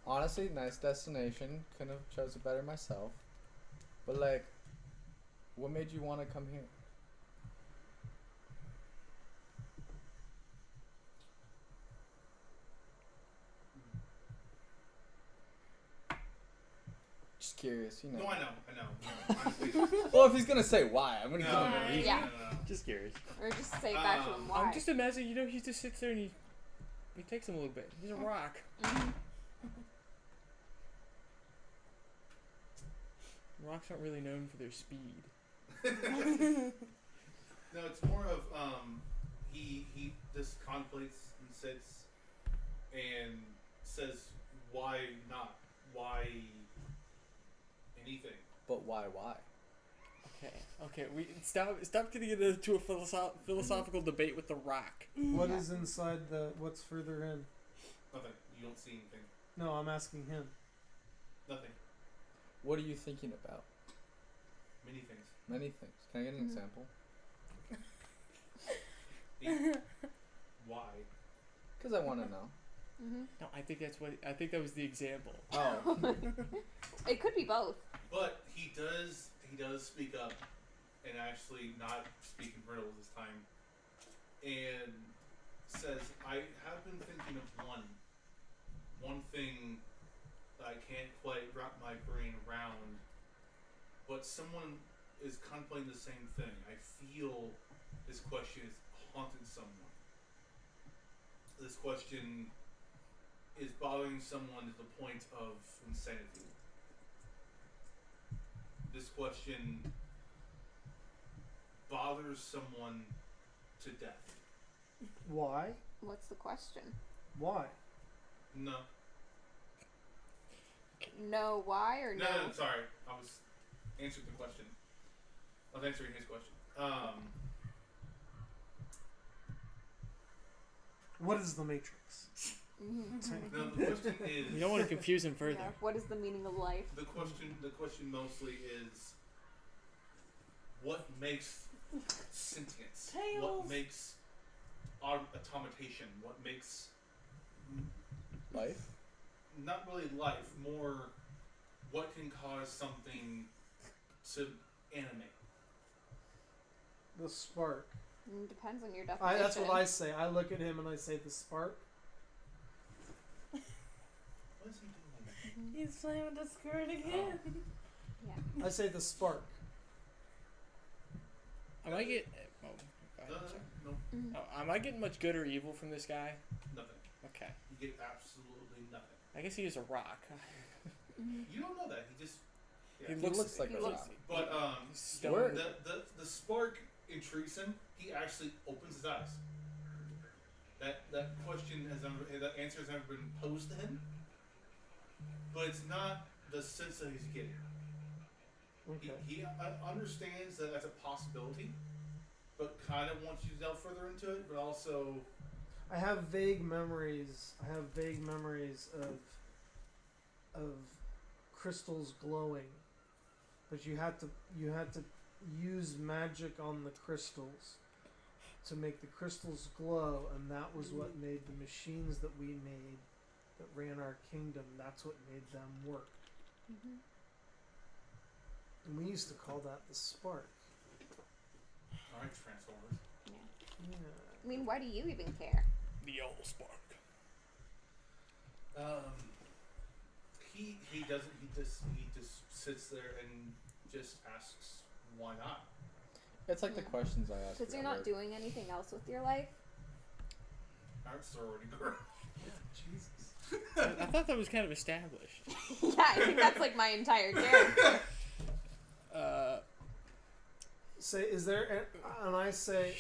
Honestly, nice destination. Couldn't have chose it better myself. But like, what made you want to come here? Just curious, you know. No, I know. Honestly, Well, if he's gonna say why, I'm gonna give him no, a reason. Yeah. no. Just curious. Or just say back to him why. I'm just imagining, he just sits there and he takes him a little bit. He's a rock. Rocks aren't really known for their speed. No, it's more of he just contemplates and sits and says why not, why anything. But why? Okay. We stop getting into a philosophical debate with the rock. What is inside what's further in? Nothing. You don't see anything. No, I'm asking him. Nothing. What are you thinking about? Many things. Many things. Can I get an example? Why? Because I want to know. No, I think that was the example. Oh. It could be both. But he does speak up and actually not speak in riddles this time, and says, I have been thinking of one thing that I can't quite wrap my brain around, but someone is contemplating the same thing. I feel this question is haunting someone. This question is bothering someone to the point of insanity. This question bothers someone to death. Why? What's the question? Why? No. No, why or no? No, sorry. I was answering the question. I was answering his question. What is the Matrix? No, the question is. You don't want to confuse him further. Yeah. What is the meaning of life? The question mostly is, what makes sentience? What makes automatation? What makes Life? not really life, more what can cause something to animate? The spark. Depends on your definition. That's what I say. I look at him and I say the spark. What is he doing? He's playing with the skirt again. Yeah. I say the spark. Am I get? Oh, go ahead, sorry. No, Am I getting much good or evil from this guy? nothing. Okay. You get absolutely nothing. I guess he is a rock. You don't know that. He just. He Yeah. looks like he a looks- rock. But Stone. the spark intrigues him. He actually opens his eyes. That question that answer has never been posed to him. But it's not the sense that he's getting. Okay. He understands that that's a possibility, but kind of wants you to delve further into it. But also, I have vague memories. Of crystals glowing, but you had to use magic on the crystals to make the crystals glow, and that was what made the machines that we made that ran our kingdom. That's what made them work. And we used to call that the spark. all right, Transformers. Yeah. I mean, why do you even care? The old spark. He doesn't. He just sits there and just asks why not. It's like the questions I ask. Because you're at not work. doing anything else with your life. Our sorority girl. Jesus. I thought that was kind of established. Yeah, I think that's like my entire character. Say, is there? And I say,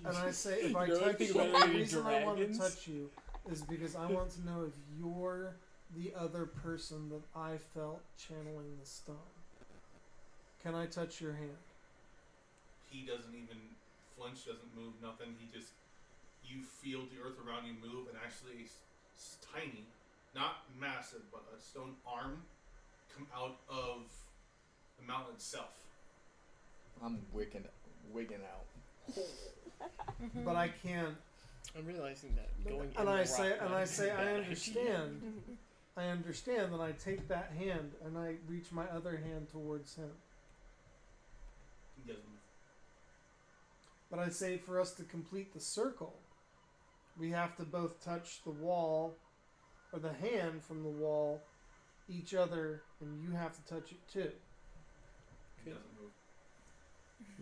if I You know touch anything you, about the any reason I want to dragons? touch you is because I want to know if you're the other person that I felt channeling the stone. Can I touch your hand? He doesn't even flinch, doesn't move, nothing. He just, you feel the earth around you move, and actually tiny, not massive, but a stone arm come out of the mountain itself. I'm wigging out. But I can't. I'm realizing that going And in I the say, rock and might I be say, a I bad idea. understand. I understand that I take that hand and I reach my other hand towards him. He doesn't move. But I say for us to complete the circle, we have to both touch the wall, or the hand from the wall, each other, and you have to touch it too. He doesn't move.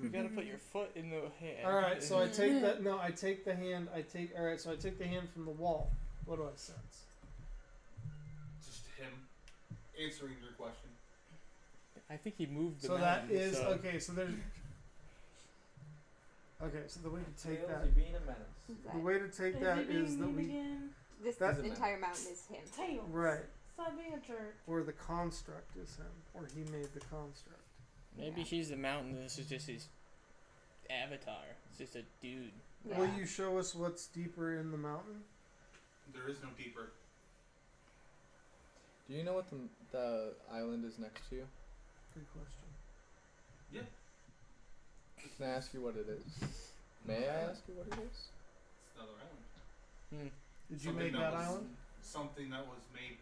You gotta put your foot in the hand. All right, so I take that. No, I take the hand. All right, so I take the hand from the wall. What do I sense? Just him answering your question. I think he moved the So that mountain, is so- okay. So there's. Okay, so the way to take that. Tails, you're being a menace. The way to take that is that we This That's- entire mountain is him. Tails. right, Stop being a jerk. or the construct is him, or he made the construct. Maybe Yeah. he's the mountain. This is just his avatar. It's just a dude. Yeah. Will you show us what's deeper in the mountain? There is no deeper. Do you know what the island is next to you? Good question. Yeah. Can I ask you what it is? May I ask you what it is? It's another island. Hmm. Did you Something make that that was- island? Something that was made.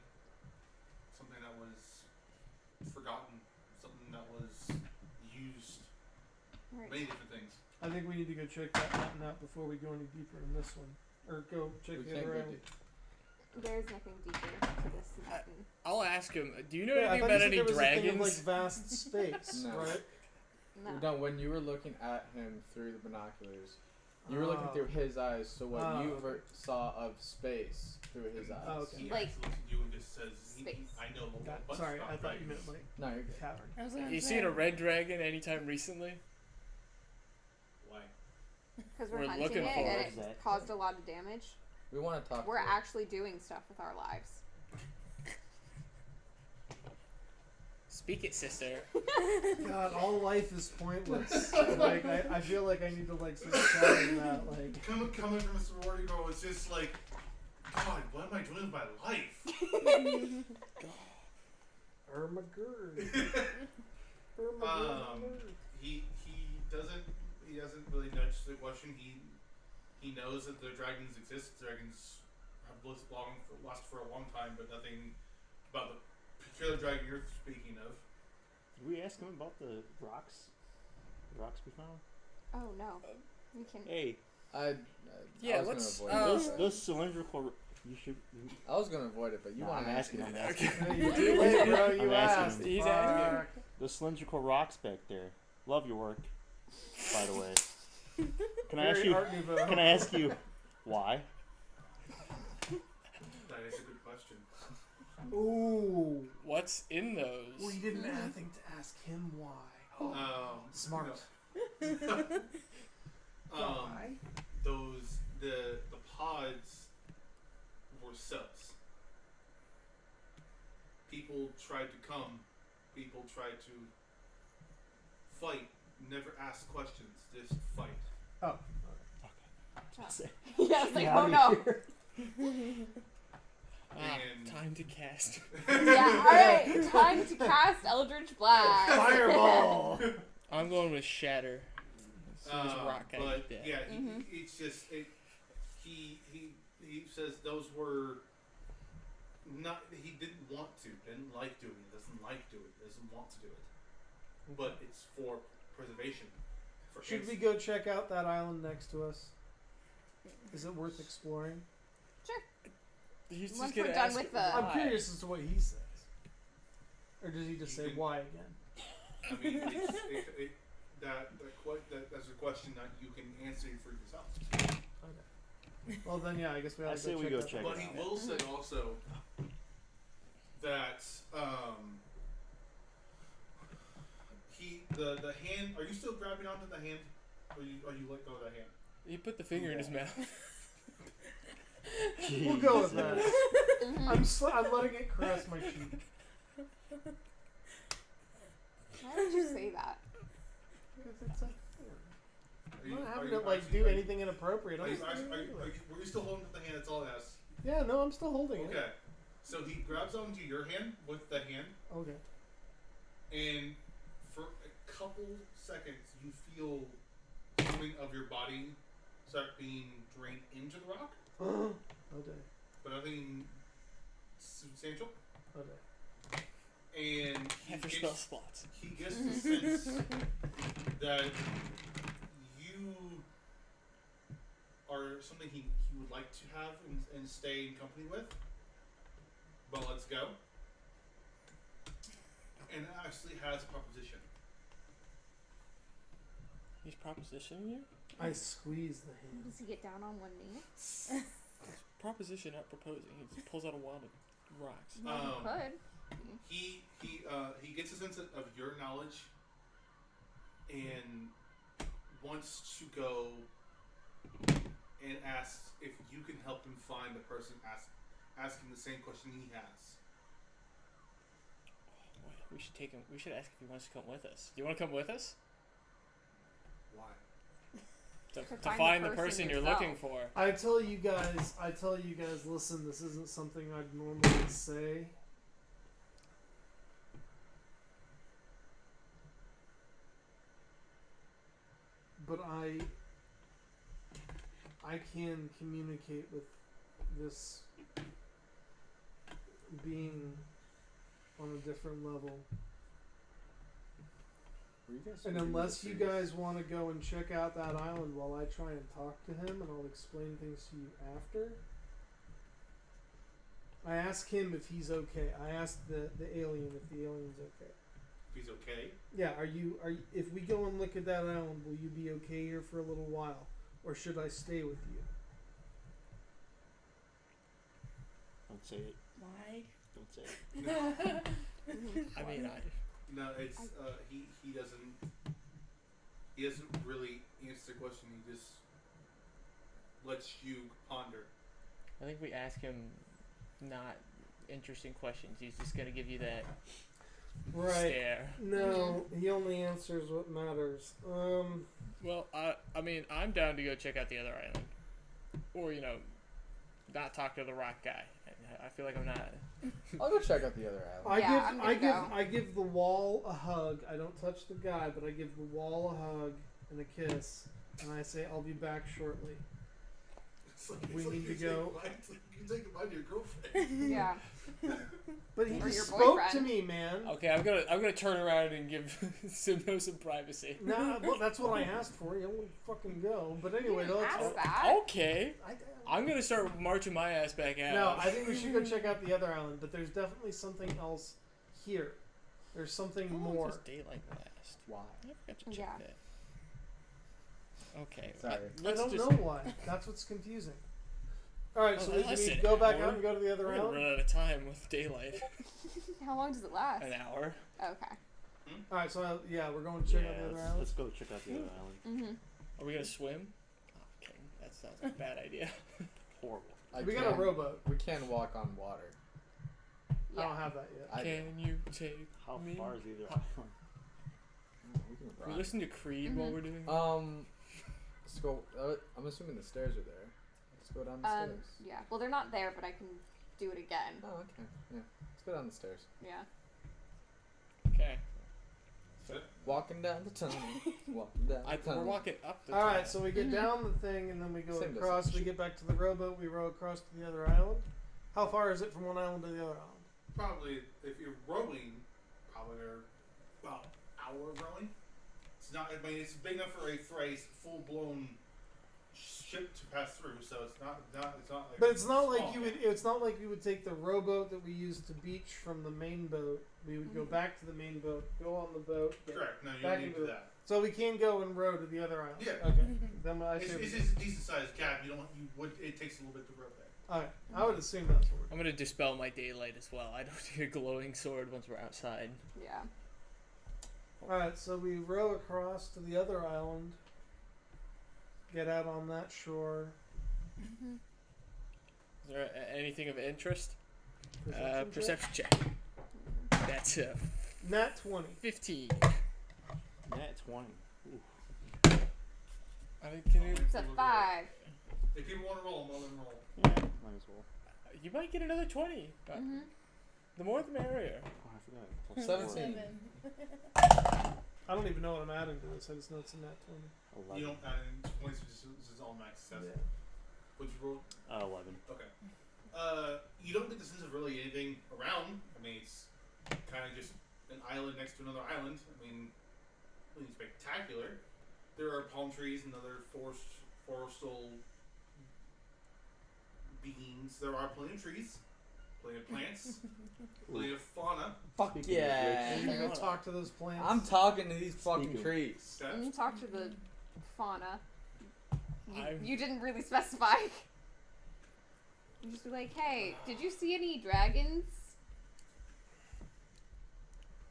Something that was forgotten. Something that was used. Right. Many different things. I think we need to go check that mountain out before we go any deeper in this one, or go check We the can't other go island. There's nothing deeper to this mountain. I'll ask him. Do you know Yeah, I anything thought about you said any there was a thing dragons? of, like vast space, No. right? No. When you were looking at him through the binoculars, you were looking Oh. through his eyes, so what Oh, you okay. saw of space through his eyes. Oh, okay. He Like, actually looks at you and just says, space. I know a bunch Sorry, about I thought you dragons." meant like No, you're good. cavern. I was gonna You say, seen a red dragon anytime recently? Why? Because we're We're hunting looking it for and it. it caused a lot of damage. We want to talk. We're to it. actually doing stuff with our lives. Speak it, sister. God, all life is pointless. Like I feel like I need to like start shouting that. Like Coming from a sorority girl, it's just like, God, what am I doing with my life? Ermagerd. He doesn't really nudge the question. He knows that the dragons exist. Dragons have lasted for a long time, but nothing about the particular dragon you're speaking of. Did we ask him about the rocks? The rocks we found? Oh no. We can. Hey, Yeah, I was let's, Gonna avoid those it. those cylindrical. You should. I was gonna avoid it, but you No, want I'm to asking. it. I'm asking. Hey, too late, bro. You I'm asked. asking He's Fuck. asking. Those cylindrical rocks back there. Love your work, by the way. Can I Very ask you? Art Nouveau. Can I ask you why? That is a good question. Ooh. What's in those? We didn't think to ask him why. Smart. Why? Those the pods were subs. People tried to come. People tried to fight. Never ask questions. Just fight. Oh. Yeah, I was like, Get oh outta no. here. And- Time to cast. Yeah, alright. Time to cast Eldritch Blast. Fireball. I'm going with Shatter. As soon as rock guy but did that. yeah, Mhm. it's just he says those were not. He didn't want to. Didn't like doing it. Doesn't like doing it. Doesn't want to do it. But it's for preservation. For Should we go check out that island next to us? Is it worth exploring? He's just Once gonna we're done ask with it the- I'm why. curious as to what he says. Or does he just You say can- why again? I mean, that's a question that you can answer for yourself. Okay. Well, then, yeah, I guess we I have to say we go that check out. But he will say also that the hand. Are you still grabbing onto the hand, or you let go of the hand? He put the finger in his mouth. We'll go with that. Jesus. I'm letting it caress my cheek. Why would you say that? Because it's a Are I'm you, not are having you to like actually- do are you- anything inappropriate. Are I'm you, just actually, doing it. were you still holding the hand? That's all I asked. Yeah, no, I'm still holding it. Okay. So he grabs onto your hand with the hand, Okay. and for a couple seconds, you feel something of your body start being drained into the rock, Okay. but nothing substantial. Okay. And After spell slots. he gets the sense that you are something he would like to have and stay in company with. But let's go. And actually has a proposition. He's propositioning you? I squeeze the hand. Does he get down on one knee? Proposition, not proposing. He just pulls out a wand of rocks. Well, he could. He gets a sense of your knowledge and wants to go and asks if you can help him find the person asking the same question he has. Oh, we should take him. We should ask if he wants to come with us. Do you want to come with us? Why? To find find the the person person you're yourself. looking for. I tell you guys, listen, this isn't something I'd normally say. But I can communicate with this being on a different level. Were you guys And really unless you serious? guys want to go and check out that island while I try and talk to him, and I'll explain things to you after. I asked him if he's okay. I asked the alien if the alien's okay. If he's okay. Yeah, are you if we go and look at that island, will you be okay here for a little while? Or should I stay with you? Don't say it. Why? Don't say it. I mean, No, it's he doesn't really answer the question. He just lets you ponder. I think we ask him not interesting questions. He's just gonna give you that Right. stare. No, he only answers what matters. Well, I mean, I'm down to go check out the other island, or not talk to the rock guy. I feel like I'm not. I'll go check out the other island. I give the wall a hug. I don't touch the guy, but I give the wall a hug and a kiss, and I say I'll be back shortly. We need to go. You take goodbye to your girlfriend. Yeah. But he Or just your spoke to boyfriend. me, man. Okay, I'm gonna turn around and give some privacy. No, well, that's what I asked for. You don't fucking go. But anyway, You didn't let's. ask that. Okay, I'm gonna start marching my ass back out. No, I think we should go check out the other island. But there's definitely something else here. There's something How long more. does daylight last? Why? I forgot to check Yeah. that. Okay. Sorry. I Let's don't just, know why. That's what's confusing. All right, so Oh, we can listen, go back Howard, out and go to the other We're gonna run island. out of time with daylight. How long does it last? An hour. Okay. All right, so we're going to check out the other island. let's go check out the other island. Mm-hmm. Are we gonna swim? Oh, okay, that sounds like a bad idea. Horrible. We got a rowboat. We can walk on water. I Yeah. don't have that yet. I do. Can you take How me? far is either island? We can We run. listen to Creed while we're doing. Let's go. I'm assuming the stairs are there. Let's go down the stairs. Yeah. Well, they're not there, but I can do it again. Oh, okay. Yeah. Let's go down the stairs. Yeah. Okay. Walking down the tunnel. Walking down the We're tunnel. walking up the. All right, tunnel. so we get down the thing, and then we go Same across. distance. We get back to the rowboat. We row across to the other island. How far is it from one island to the other island? Probably, if you're rowing, probably about hour of rowing. It's not. I mean, it's big enough for a full blown ship to pass through. So it's not. It's not like. But it's not like small. you would. It's not like we would take the rowboat that we used to beach from the main boat. We would go back to the main boat, go on the boat. Get Correct. No, you back don't need to into do that. So we can go and row to the other island. Yeah. Okay. Then I It's should. a decent sized cabin. It takes a little bit to row there. Okay. I would assume that's what I'm gonna dispel my daylight as well. I don't need a glowing sword once we're outside. Yeah. we're. All right. So we row across to the other island. Get out on that shore. Is there anything of interest? Perception check. Perception check. That's Nat 20. 15. Nat 20. I mean, can you? It's a 5. If people want to roll, let them roll. Yeah, might as well. You might get another 20. Mm-hmm. The more, the merrier. Oh, I forgot. Plus 17. I don't even know what I'm adding to this. I just know it's a nat 20. 11. You don't add in points. This is all max success. Yeah. What'd you roll? 11. Okay. You don't get the sense of really anything around. I mean, it's kind of just an island next to another island. I mean, nothing spectacular. There are palm trees and other forestal beings. There are plenty of trees, plenty of plants, plenty of fauna. Fuck Speaking yeah. Are you Fauna. gonna talk to those plants? I'm talking to these fucking Speaking. trees. Okay. And you talk to the fauna. I'm- You didn't really specify. You just be like, hey, did you see any dragons?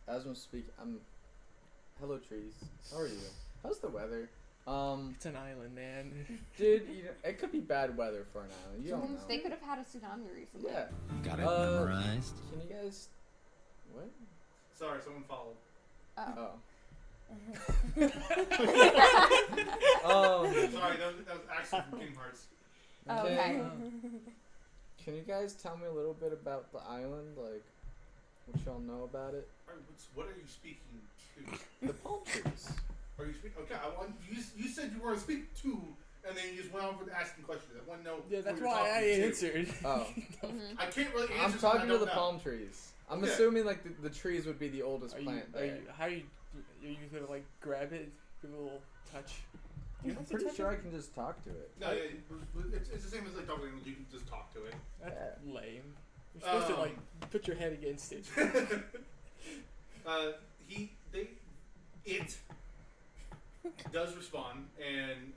As I'm speaking, hello trees. How are you? How's the weather? It's an island, man. Dude, it could be bad weather for an island. You don't know. They could have had a tsunami recently. Yeah. Got it memorized. Can you guys? What? Sorry, someone followed. Oh. Oh. Sorry, that was actually from Kingdom Hearts. Oh, okay. Can you guys tell me a little bit about the island? Like, what y'all know about it? Alright, what are you speaking to? The palm trees. Are you speaking? Okay, you said you were going to speak to, and then you just went on with asking questions. I want to know. Yeah, who that's you're why I talking to. answered. Oh. Mhm. I can't really answer. I'm something talking I to don't the know. palm trees. I'm Okay. assuming like the trees would be the oldest Are you, plant are there. you, how you gonna like grab it, give it a little touch? Do you I'm have to pretty touch sure I it? can just talk to it. No, yeah, it's the same as like talking. You can just talk to it. That's lame. You're supposed to like put your head against it. It does respond, and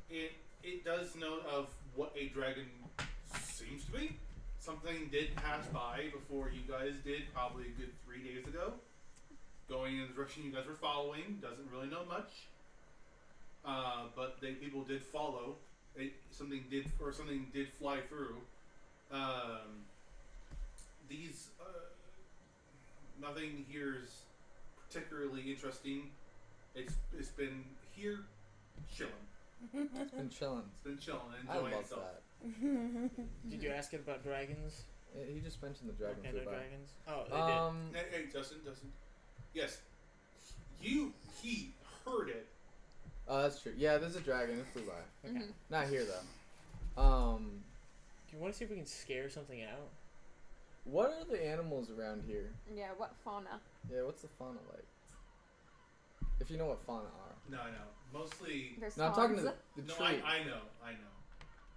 it does know of what a dragon seems to be. Something did pass by before you guys did, probably a good 3 days ago. Going in the direction you guys were following, doesn't really know much. But people did follow. Something did fly through. Nothing here is particularly interesting. It's been here chilling. It's been chilling. It's been chilling and I enjoying love itself. that. Did you ask it about dragons? He just mentioned the dragon What kind flew of by. dragons? Oh, they did. Hey, Justin. Yes. He heard it. Oh, that's true. Yeah, there's a dragon. It flew by. Mhm. Not here though. Do you want to see if we can scare something out? What are the animals around here? Yeah, what fauna? Yeah, what's the fauna like? If you know what fauna are. No, I know. Mostly. There's No, I'm talking to swans. the No, tree. I know.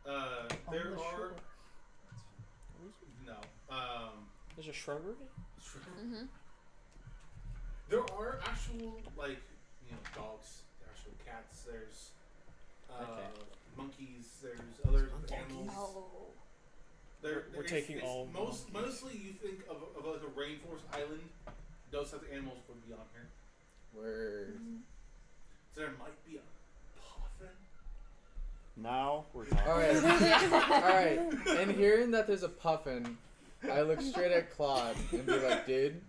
There On the are. shore. No. There's a shrubbery? Mhm. There are actual, dogs, actual cats, there's Okay. monkeys, there's other animals. Oh. We're taking all Mostly you think of like a rainforest island, those types of animals would be on here. Where So there might be a puffin. Now we're talking. Alright. And hearing that there's a puffin, I look straight at Claude and be like, dude,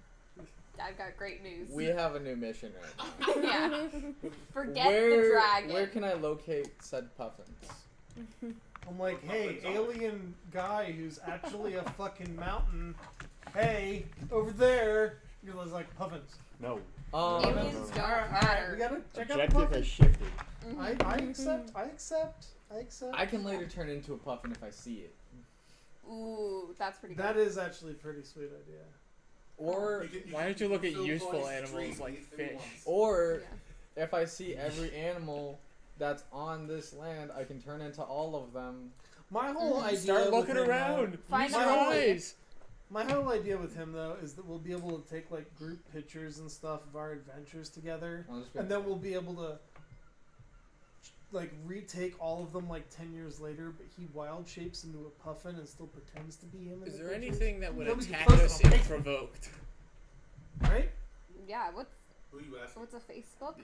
I've got great news. we have a new mission right now. Yeah. Forget the dragon. Where can I locate said puffins? I'm like, hey, alien guy who's actually a fucking mountain. Hey, over there. You're like puffins. No. Aliens no. don't Alright, matter. we gotta check out the Objective has puffins. shifted. Mhm. I accept. I can later turn into a puffin if I see it. Ooh, that's pretty good. That is actually a pretty sweet idea. Or Why don't you look at fill useful voice animals dreams like if fish? it wants. or Yeah. if I see every animal that's on this land, I can turn into all of them. My whole idea. Start looking within around. that- Find Use your a way. eyes. My whole idea with him though is that we'll be able to take like group pictures and stuff of our adventures together, and then we'll be able to like retake all of them like 10 years later. But he wild shapes into a puffin and still pretends to be him. Is the there pictures. anything that would Then we can attack post it us on if Facebook. provoked? Right? Yeah, Who are you asking? what's a Facebook?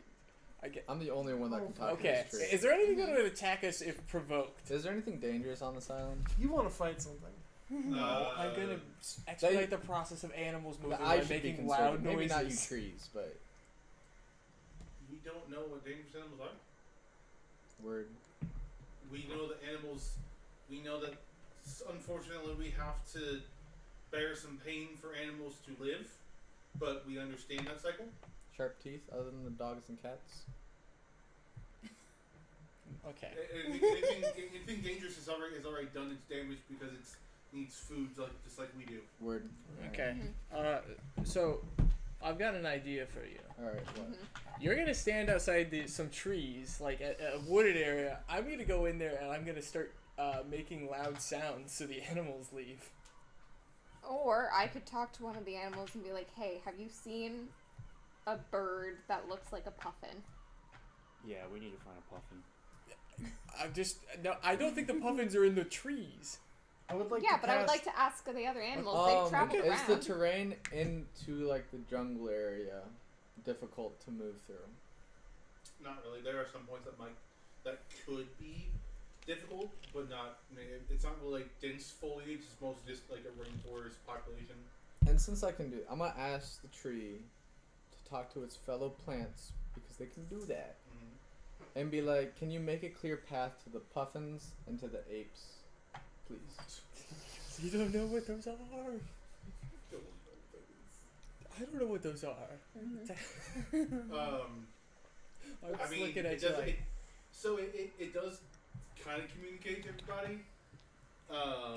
I'm the only one that can talk Okay. to this tree. Is there anything that would attack us if provoked? Is there anything dangerous on this island? You want to fight something? No, I'm gonna expedite the process of animals moving I by should be making concerned. loud Maybe noises. not you trees, but We don't know what dangerous animals are. word. We know that animals. We know that unfortunately we have to bear some pain for animals to live, but we understand that cycle. Sharp teeth, other than the dogs and cats. Okay. Anything dangerous is already done its damage because it needs food just like we do. Word. Okay. So I've got an idea for you. Alright, what? You're gonna stand outside some trees, like at a wooded area. I'm gonna go in there and I'm gonna start making loud sounds so the animals leave. Or I could talk to one of the animals and be like, "Hey, have you seen a bird that looks like a puffin?" Yeah, we need to find a puffin. I don't think the puffins are in the trees. I would like. Yeah, to but I would cast- like to ask the other animals. They've traveled is the around. terrain into like the jungle area difficult to move through? Not really. There are some points that could be difficult, but not. I mean, it's not really like dense foliage. It's mostly just like a rainforest population. And since I can do, I'm gonna ask the tree to talk to its fellow plants because they can do that, and be like, "Can you make a clear path to the puffins and to the apes, please?" You don't know what those are. I don't know what those are. I was I mean, looking at it you does. like, It does kind of communicate to everybody.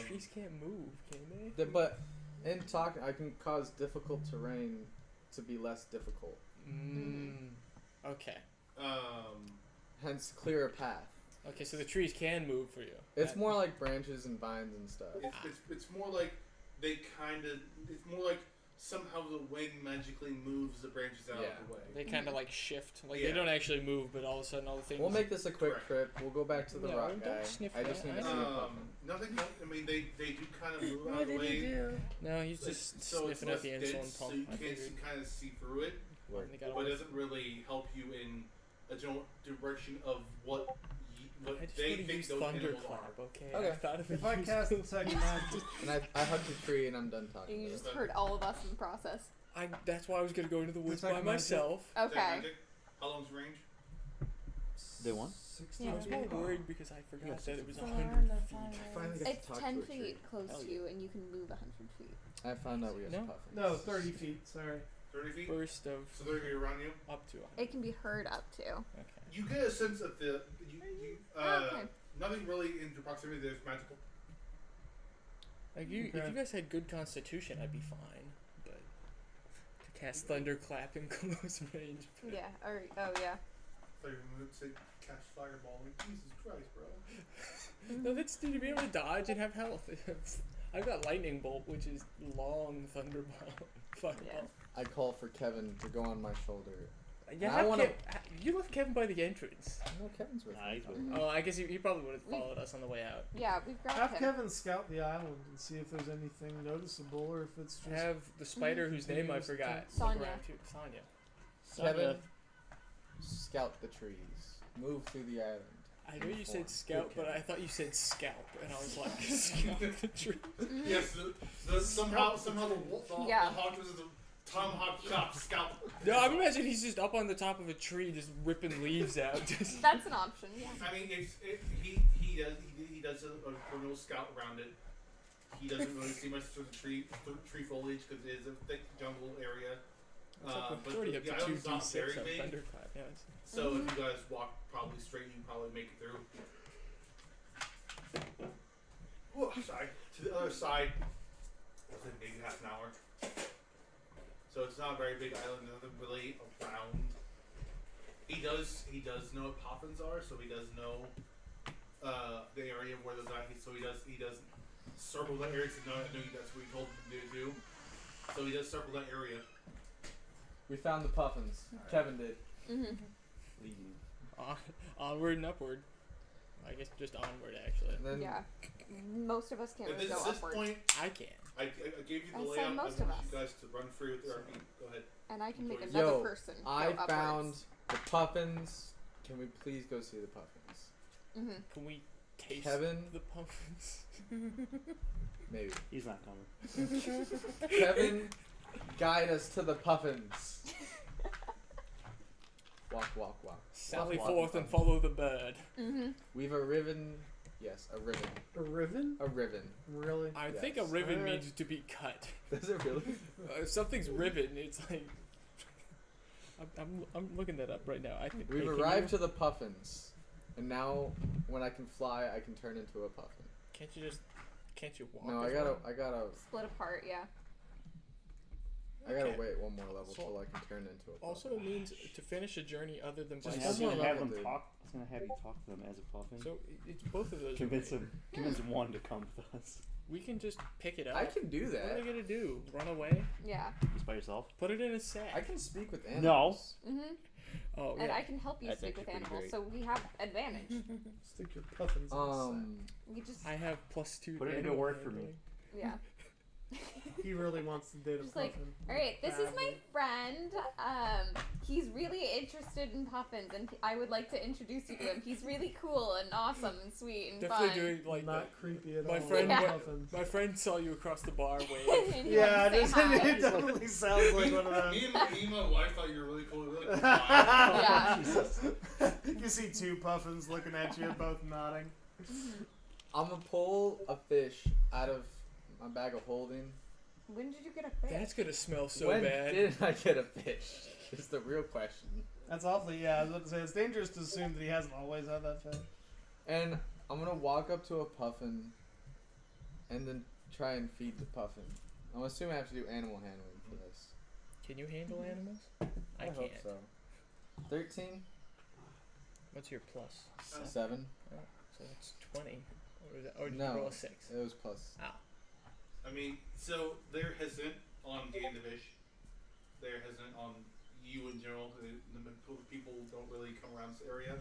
trees can't move, can they? But in talking, I can cause difficult terrain to be less difficult. Okay. Hence, clear a path. Okay, so the trees can move for you. It's more like branches and vines and stuff. It's more like they kind of. It's more like somehow the wind magically moves the branches out of the way. They kind of like shift. Like Yeah. they don't actually move, but all of a sudden all the things. We'll make this a quick Correct. trip. We'll go back to the No, rock don't guy. sniff I just that. need to see a puffin. Nothing. I mean, they do kind of move out What of the did he way. do? No, he's Like, just so it's sniffing out less the dense, insulin so pump. you I can figured. kind of see through it, Word. They got but all it those- doesn't really help you in a general direction of what I just they want to think use those animals thunderclap, are. okay? Okay. I thought of If I cast detect magic, And I hugged the tree and I'm done talking. You to just it. heard all of us in the process. That's why I was gonna go into the woods Detect by magic. myself. Detect Okay. magic? How long's the range? They won? 60 I was more feet. worried because I forgot that it was So 100 around the feet. time Finally is- got It's to talk 10 to a tree. feet close Hell to yeah. you, and you can move 100 feet. I found out we have No. puffins. No, 30 feet. Sorry. 30 feet? Burst of So they're going to be around you? up to 100. It can be heard up to. Okay. You get a sense of Okay. nothing really in your proximity that's magical. Like if Okay. you guys had good constitution, I'd be fine. But to cast thunderclap in close range. Yeah. Or oh yeah. So you're going to say cast fireball. Like, Jesus Christ, bro. No, that's to be able to dodge and have health. I've got lightning bolt, which is long thunderbolt. Fireball. Yeah. I call for Kevin to go on my shoulder. Yeah, I have wanna- you left Kevin by the entrance. No, Kevin's with Nah, me. he's with Mhm. Oh, I guess he probably would have followed us on the way out. Yeah, we've grabbed Have him. Kevin scout the island and see if there's anything noticeable or if it's just. Have the spider whose name I Continuous forgot. attack. look Sonya. around too. Sonya. Kevin, scout the trees. Move through the island. I know you Inform. said scout, but I thought you said scalp, and I was like, scalp the tree. Yes, somehow the Yeah. hawk was the tomahawk chop scalp. No, I'm imagining he's just up on the top of a tree, just ripping leaves out. Just That's an option. Yeah. I mean, he does a real scout around it. He doesn't really see much of the tree foliage because it is a thick jungle area. it's already up the to island's 2d6 not very on big, thunderclap. Yeah, it's- so if you guys walk probably straight, you probably make it through. Whoa, sorry. To the other side, it's like maybe half an hour. So it's not a very big island. Nothing really around. He does know what puffins are, so he does know the area where those are. So he does circle that area. I know that's what he told him to do. So he does circle that area. We found the puffins. Kevin did. Mm-hmm. Onward and upward. I guess just onward, actually. And then Yeah. Most of us can't At really go this upward. point, I can. I gave you the I said layout. I most want of us. you guys to run free with your RP. Go ahead. And I can make Yo, another person go I upwards. found the puffins. Can we please go see the puffins? Mm-hmm. Can we taste Kevin? the pumpkins? Maybe. He's not coming. Kevin, guide us to the puffins. Walk, walk, walk. Sally walk, forth walk. and follow the bird. Mm-hmm. We've a ribbon. Yes, a ribbon. A ribbon? A ribbon. Really? I Yes. think a ribbon Alright. means to be cut. Does it really? If something's ribbon, it's like. I'm looking that up right now. I think We've hey, can arrived you- to the puffins, and now when I can fly, I can turn into a puffin. Can't you walk? No, as I gotta Split apart, yeah. Okay. wait one more level So- till I can turn into a puffin. Also, it means to finish a journey other than by Just I was one gonna more have level, them dude. talk. I was gonna have you talk to them as a puffin. So it's both of those. convince right? them. Convince one to come with us. We can just pick it up. I can do What are that. they gonna do? Run away? Yeah. Just by yourself. Put it in a sack. I can speak with animals. Mm-hmm. Oh And yeah. I can help you That's speak with actually pretty animals, great. so we have advantage. Stick your puffins in the We just, I have +2. Put it into animal work for me. handling. yeah. sack. He really wants to date a Just puffin. like, all right, this is my Badly. friend. He's really interested in puffins, and I would like to introduce you to him. He's really cool and awesome and sweet and Definitely fun. doing like Not that. creepy at My all. friend Yeah. went- Puffins. My friend saw you across the bar wave. And he Yeah, wanted to say hi. it definitely sounds like one of them. Me and my wife thought you were really cool. We were like, Yeah. You see two puffins looking at you, both nodding. I'm gonna pull a fish out of my bag of holding. When did you get a fish? That's gonna smell so when bad. did I get a fish? Is the real question. That's awfully, yeah, I was about to say, it's dangerous to assume that he hasn't always had that fish. And I'm gonna walk up to a puffin and then try and feed the puffin. I'm assuming I have to do animal handling for this. Can you handle animals? I hope can't. so. 13? What's your plus? 7? So that's 20. Or, is that, or did No. you roll a 6? It was plus. I mean, so they're hesitant on getting the fish. They're hesitant on you in general. The people don't really come around this area.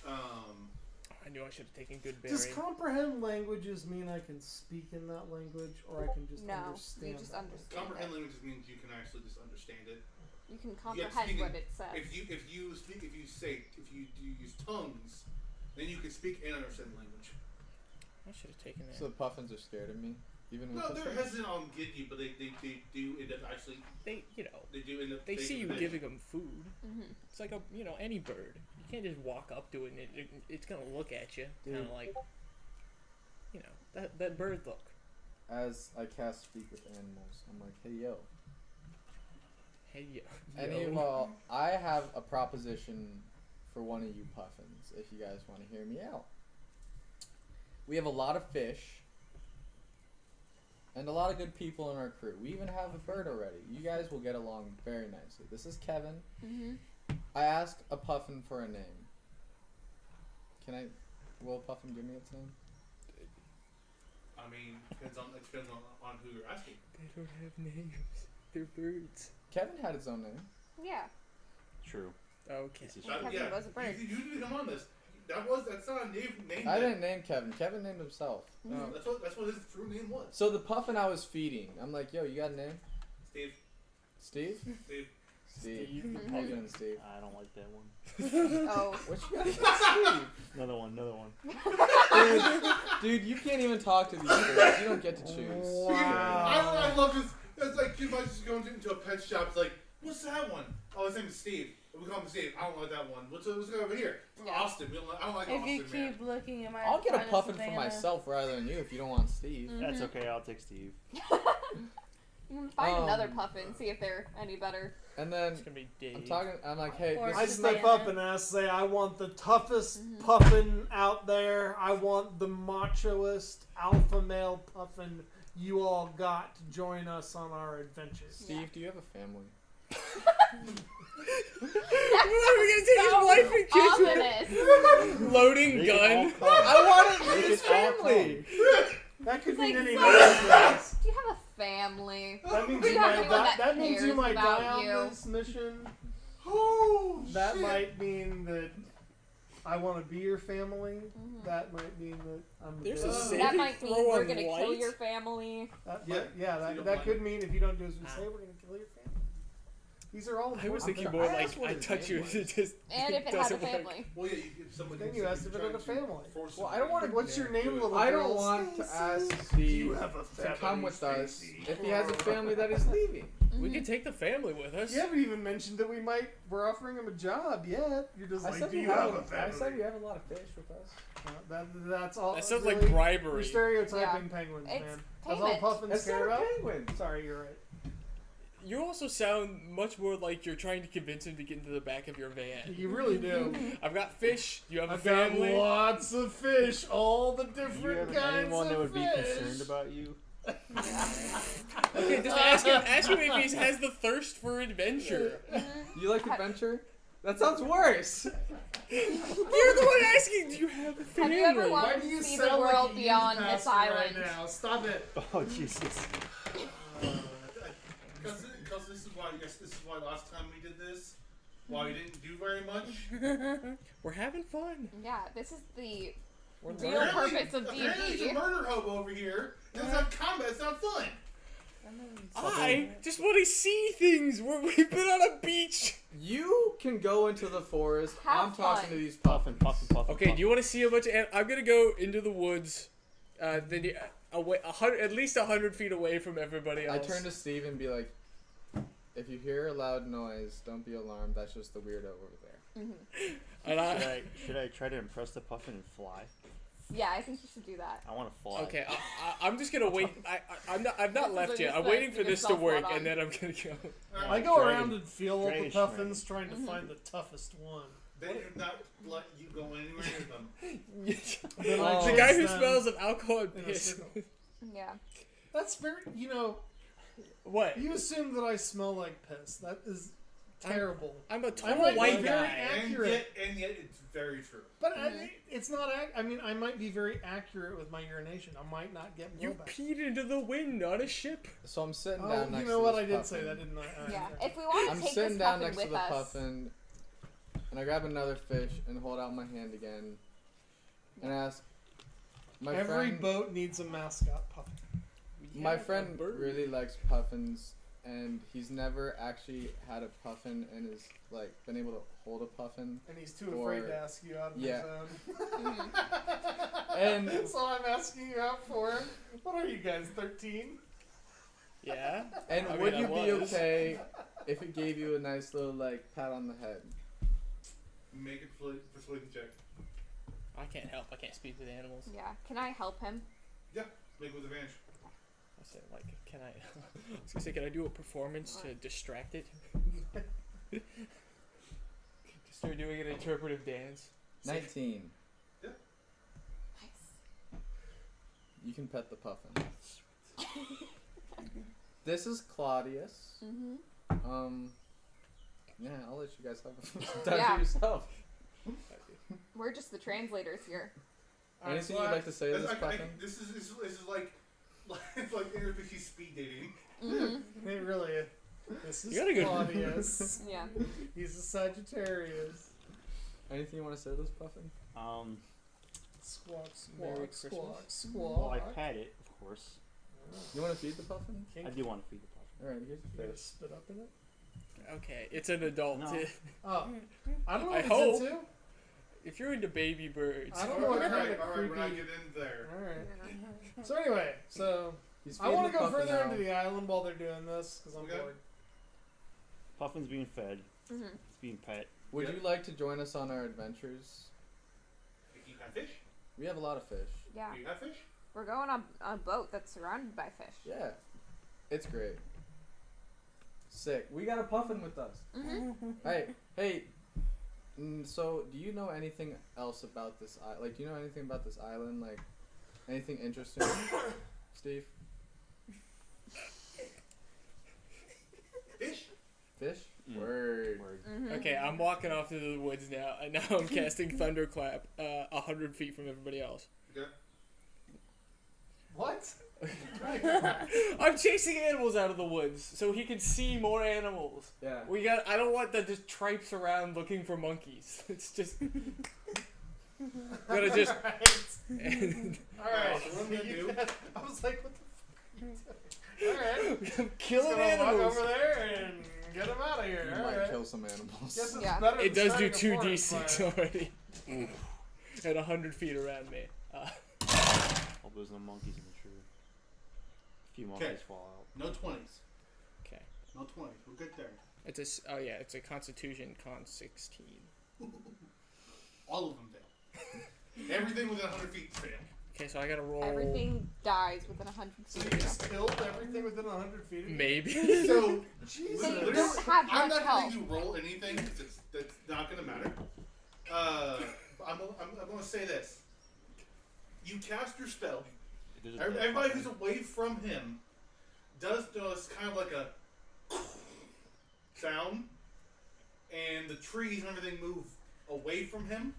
I knew I should have taken good Does berry. comprehend languages mean I can speak in that language, or I can just No, understand you just that understand comprehend it. languages means you can actually just understand it. You can You have to comprehend speak what in- it says. If you use tongues, then you can speak and understand language. I should have taken that. So the puffins are scared of me? Even with No, the they're fish? hesitant on getting you, but they do end up actually. they They do end up. they taking see you the fish. giving them food. Mm-hmm. It's like any bird. You can't just walk up to it and it's gonna look at you, kind Dude. of like, that bird look. As I cast speak with animals, I'm like, hey yo. Hey yo. Any of all, I have a proposition for one of you puffins, if you guys want to hear me out. We have a lot of fish, and a lot of good people in our crew. We even have a bird already. You guys will get along very nicely. This is Kevin. Mm-hmm. I asked a puffin for a name. Will a puffin give me its name? I mean, it depends on who you're asking. They don't have names. They're birds. Kevin had his own name. Yeah. True. Okay. This is Well, true. Kevin was a bird. You didn't come on this. That's not a name. I didn't name Kevin. Kevin named himself. Oh. That's what his true name was. So the puffin I was feeding, I'm like, yo, you got a name? Steve. Steve? Steve. Steve. Steve. How you doing, Steve? I don't like that one. Oh. What you got against Steve? Another one. Another one. Dude, you can't even talk to these birds. You don't get to choose. Wow. I love this. It's like you might just go into a pet shop. It's like, what's that one? Oh, his name is Steve. We call him Steve. I don't like that one. What's guy over here? Yeah. Austin. I don't like If Austin, you man. keep looking at my I'll get a honest puffin for Savannah. myself rather than you if you don't want Steve. That's okay. I'll take Steve. You can find another Um, puffin, see if they're any better. And then It's gonna be Dave. I'm like, hey, Or this I is Savannah. step up and say, I want the toughest Mhm. puffin out there. I want the machoest alpha male puffin you all got to join us on our adventures. Steve, do you have a family? What are we gonna take his wife and kids? Ominous. Loading Make gun. it all I want to Make meet his it all family. That could It's mean like, any so- number of things. Do you have a family? That means Do you you have might anyone die. that That means you cares might about die on you? this mission. Oh, That shit. might mean that I want to be your family. Mhm. That might mean that I'm. There's dead. a That saving might mean throw we're on gonna kill light? your family. Yeah, So you don't that mind could it? mean if you don't do as we say, we're gonna kill your family. These are all. I was important thinking things. more I like asked what I his touch you name and it was. just And if it had a doesn't work. family. Well, yeah, if somebody Then you asked if it had a family. Well, I don't want to. What's your name, little I girl? don't want to ask Do Steve you have a to family, come with us Stacy? if he has a family that is leaving. We can take the family with us. You haven't even mentioned that we're offering him a job yet. You're just I like, said do you you have a have. I family? said you have a lot of fish with us. That's all. That sounds really, like bribery. You're stereotyping penguins, It's man. That's all payment. puffins That's care not a about. penguin. Sorry, you're right. You also sound much more like you're trying to convince him to get into the back of your van. You really do. I've got fish. You have a I've got family. lots of fish, all the Do you different have kinds anyone of that would be fish. concerned about you? Okay, just ask him if he has the thirst for adventure. You like adventure? That sounds worse. You're the one asking. Do you have a Have family? you ever Why wanted do to you see the sound like world a beyond youth this pastor island? right now? Stop it. Oh Jesus! Because this is why last time we did this, why we didn't do very much. We're having fun. Yeah, this is the We're real learning. purpose of Apparently he's D&D. a murder hobo over here. It doesn't have combat. It's not fun. I just want to see things. We've been on a beach. You can go into the forest. Have I'm talking fun. to these Puffin, puffins. puffin, puffin. Okay, do you want to see a bunch of? I'm gonna go into the woods. Then away, at least 100 feet away from everybody I else. turn to Steve and be like, if you hear a loud noise, don't be alarmed. That's just the weirdo over there. And Should I try to impress the puffin and fly? Yeah, I think you should do that. I want to fly. Okay, I'm just gonna wait. I've not This left is yet. I'm like waiting for give this to yourself work, one on. and then I'm gonna go. I go Dragon- around and feel all the Dragon puffins, trying to find the toughest one. They do not let you go anywhere near them. Then I The Oh. guy chase who them smells of alcohol and in a piss. circle. Yeah. That's very, What? you assume that I smell like piss. That is terrible. I'm a I total might be white very guy. accurate. And yet it's very true. But it's not. I mean, I might be very accurate with my urination. I might not get You blowback. peed into the wind on a ship. So I'm sitting Oh, down next you know to what? this I did say puffin. that, didn't I? Yeah. Okay. If we want I'm to take sitting this down puffin next to with the us, puffin, and I grab another fish and hold out my hand again, and ask, my Every friend, boat needs a mascot puppy. my Yeah, friend a bird. really likes puffins, and he's never actually had a puffin and is like been able to hold a puffin. And he's too afraid Or- to ask you out of yeah. his own. And- so I'm asking you out for him. What are you guys, 13? Yeah. And I would mean, you I be was. okay if it gave you a nice little like pat on the head? Make it persuasion check. I can't help. I can't speak with animals. yeah. Can I help him? Yeah, make it with advantage. I said, like, can I? I was gonna say, can I do a performance to distract it? Just start doing an interpretive dance. 19. Nice. You can pet the puffin. This is Claudius. Mhm. Yeah, I'll let you guys have time Yeah. to yourself. We're just the translators here. Anything you'd like to say to this puffin? This is like it's like interspecies speed dating. Mm-hmm. It really is. This is You got a good- Claudius. Yeah. He's a Sagittarius. Anything you want to say to this puffin? Squawk, Merry squawk, Christmas. squawk, Well, I squawk. pat it, of course. You want to feed the puffin? I do want to feed the puffin. Alright, here's You the gonna fish. spit up in it? Okay, it's an adult. No. Oh. I don't know I what hope. it's into. If you're into baby birds, I don't know what kind Alright, of we're not creepy... getting in there. Alright. So anyway, He's I feeding want the to go puffin further now. into the island while they're doing this, because I'm Okay. bored. Puffin's being fed. Mhm. It's being pet. Would Yep. you like to join us on our adventures? You have fish? We have a lot of fish. Yeah. Do you have fish? We're going on a boat that's surrounded by fish. Yeah. It's great. Sick. We got a puffin with us. Mm-hmm. Hey. So, do you know anything else about this island? Like, do you know anything about this island? Like, anything interesting? Steve? Fish? Fish? Word. Okay, I'm walking off into the woods now, and now I'm casting Thunderclap 100 feet from everybody else. Okay. What? I'm chasing animals out of the woods so he can see more animals. Yeah. I don't want that just tripes around looking for monkeys. It's just gotta just. Alright. So what I'm gonna do? I was like, what the fuck are you doing? Alright. I'm killing Walk animals. over there and get him out of here. You might Alright. kill some animals. Guess it's Yeah. better It than does do starting a forest 2d6 fire. already. At 100 feet around me. Hope there's no monkeys in the tree. A few monkeys fall out. No 20s. Okay. No 20s. We're good there. It's a Constitution con 16. All of them fail. Everything within 100 feet fail. Okay, so I gotta roll. Everything dies within 100 So feet. you just killed everything within 100 feet of you? Maybe. So, Jesus. So you literally, don't have I'm much not health. letting you roll anything because that's not going to matter. I'm going to say this. You cast your spell. There's a dead Everybody puppy. who's away from him does kind of like a sound, and the trees and everything move away from him.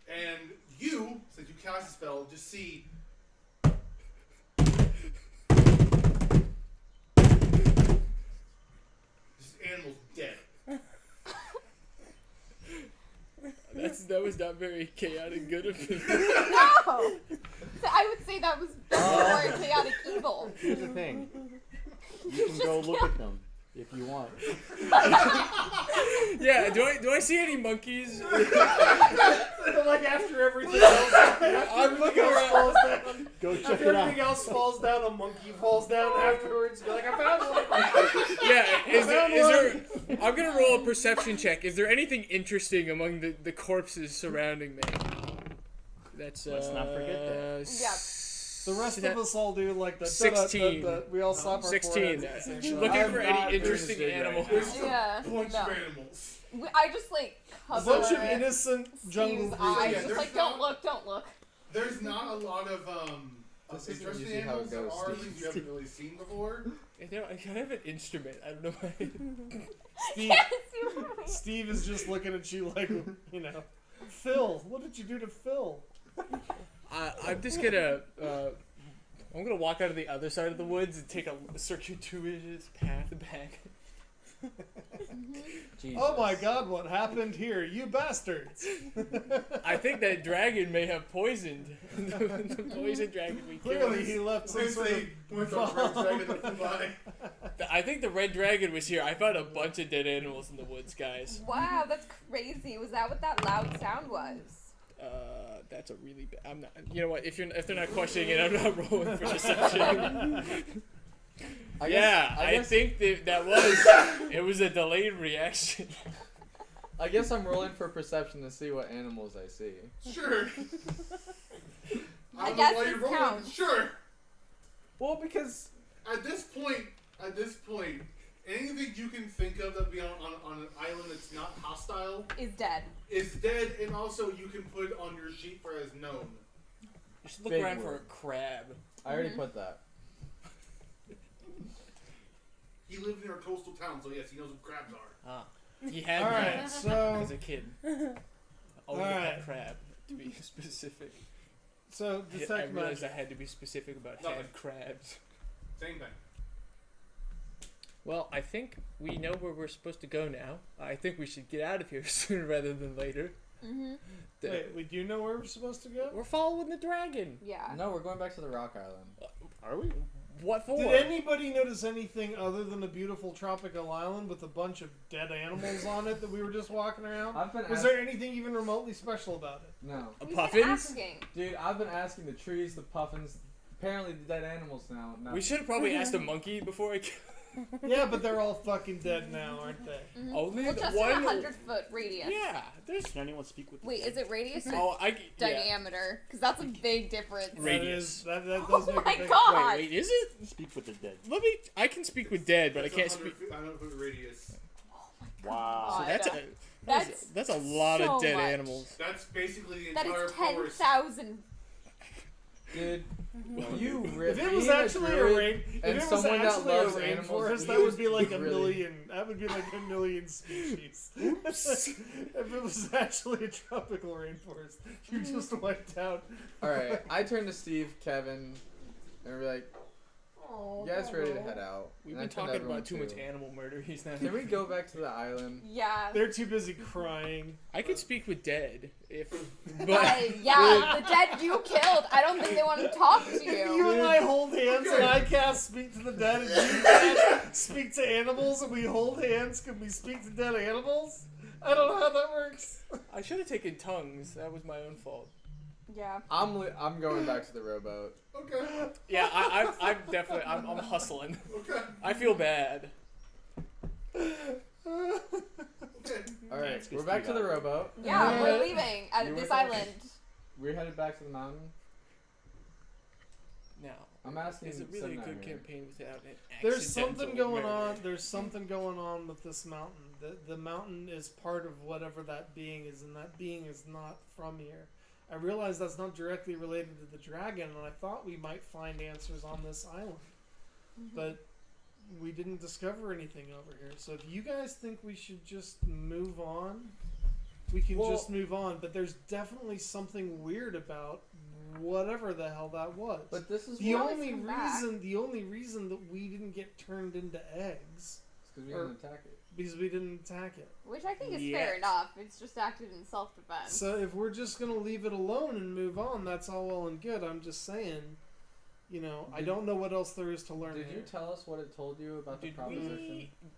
And you, since you cast a spell, just see just animals dead. That was not very chaotic good of me. No! I would say that was more chaotic evil. Here's the thing. You can go look at them if you want. Yeah, do I see any monkeys? Like after everything else, I'm looking around. falls down. Go check After it out. everything else falls down, a monkey falls down afterwards. You're like, I found one. Yeah, is there? I'm gonna roll a perception check. Is there anything interesting among the corpses surrounding me? That's Let's not forget that. The rest of us all do like the 16. We all slap our 16. foreheads at the same time. Looking I'm for not any doing interesting this right animals. now. Yeah. Bunch No. of animals. I just like A cover bunch of innocent jungle Steve's eyes. Yeah, creatures. Just there's like, not- don't look. There's not a lot of This isn't interesting usually how it animals. There goes, are Steve. things you haven't really seen before. I have an instrument. I don't know why. Steve, Yes, you Steve is just looking at you like, you know, Phil, what did you do to Phil? I'm just gonna. I'm gonna walk out of the other side of the woods and take a circuitous path back. Jesus. Oh my God, what happened here, you bastards! I think that dragon may have poisoned the poison dragon we killed. Clearly, he left some sort of. Went the red dragon that flew by. I think the red dragon was here. I found a bunch of dead animals in the woods, guys. Wow, that's crazy. Was that what that loud sound was? That's a really bad. I'm not. You know what? If they're not questioning it, I'm not rolling for deception. I think that was. It was a delayed reaction. I guess I'm rolling for perception to see what animals I see. Sure. I don't guess know why this you're rolling. counts. Sure. Well, because At this point, anything you can think of that be on an island that's not hostile Is dead. is dead, and also you can put on your sheet for as known. You should look Big around for a word. crab. I already put that. He lived near a coastal town, so yes, he knows what crabs are. Ah, he had Alright, crabs so. as a kid. Owned a Alright. pet crab, to be specific. So, I detect realized I magic. had to be specific about Nothing. had crabs. Same thing. Well, I think we know where we're supposed to go now. I think we should get out of here sooner rather than later. Mm-hmm. Wait, we do know where we're supposed to go? We're following the dragon. Yeah. No, we're going back to the Rock Island. Are we? What for? Did anybody notice anything other than a beautiful tropical island with a bunch of dead animals on it that we were just walking around? I've been Was there anything even remotely special about it? No. A We've been puffins? asking. Dude, I've been asking the trees, the puffins, apparently the dead animals now. We should have probably asked a monkey before I. Yeah, but they're all fucking dead now, aren't they? Mm-hmm. Only Well, the just one. in a 100-foot radius. Yeah, there's. Can anyone speak with? Wait, is it radius or Oh, yeah. diameter? Because that's a big difference. Radius. That does Oh make a my big God. Wait, is it? Speak with the dead. Let me. I can speak with dead, but I It's can't 100 speak. feet- I don't know the radius. Wow. So that's a. That's That's a lot so of dead much. animals. That's basically the That entire is forest. 10,000 Dude, you If it was being actually a druid rain, and if it was someone that actually a loves animals, rainforest, that you would be like a really- million. That would be like a million species. If it was actually a tropical rainforest, you just wiped out. Alright, I turn to Steve, Kevin, and we're like, you guys ready to head out? We've And I been turn to talking everyone about too much too. animal murder. He's not. Can we go back to the island? Yeah. They're too busy crying. I could speak with dead if, but Yeah, the dead you killed. I don't think they want to talk to You you. and I hold hands, and I cast Speak to the Dead, and you cast Speak to Animals, and we hold hands. Can we speak to dead animals? I don't know how that works. I should have taken tongues. That was my own fault. Yeah. I'm going back to the rowboat. Okay. Yeah, I'm definitely I'm hustling. Okay. I feel bad. Okay. Alright, Let's get we're back to Steve the out. rowboat. Yeah, we're leaving You this were- island. We're headed back to the mountain. Now, I'm asking is it really a Sedna good here. campaign without an There's something accidental going murder? on. There's something going on with this mountain. The mountain is part of whatever that being is, and that being is not from here. I realize that's not directly related to the dragon, and I thought we might find answers on this island, but we didn't discover anything over here. So if you guys think we should just move on, we can Well- just move on. But there's definitely something weird about whatever the hell that was. But this is The what always only come back. reason that we didn't get turned into eggs because we or- didn't attack it. because we didn't attack it. Which I think is Yet. fair enough. It's just acted in self-defense. So if we're just gonna leave it alone and move on, that's all well and good. I'm just saying, you know, I Did- don't know what else there is to learn Did here. you tell us what it told you about the Did proposition? we? I'm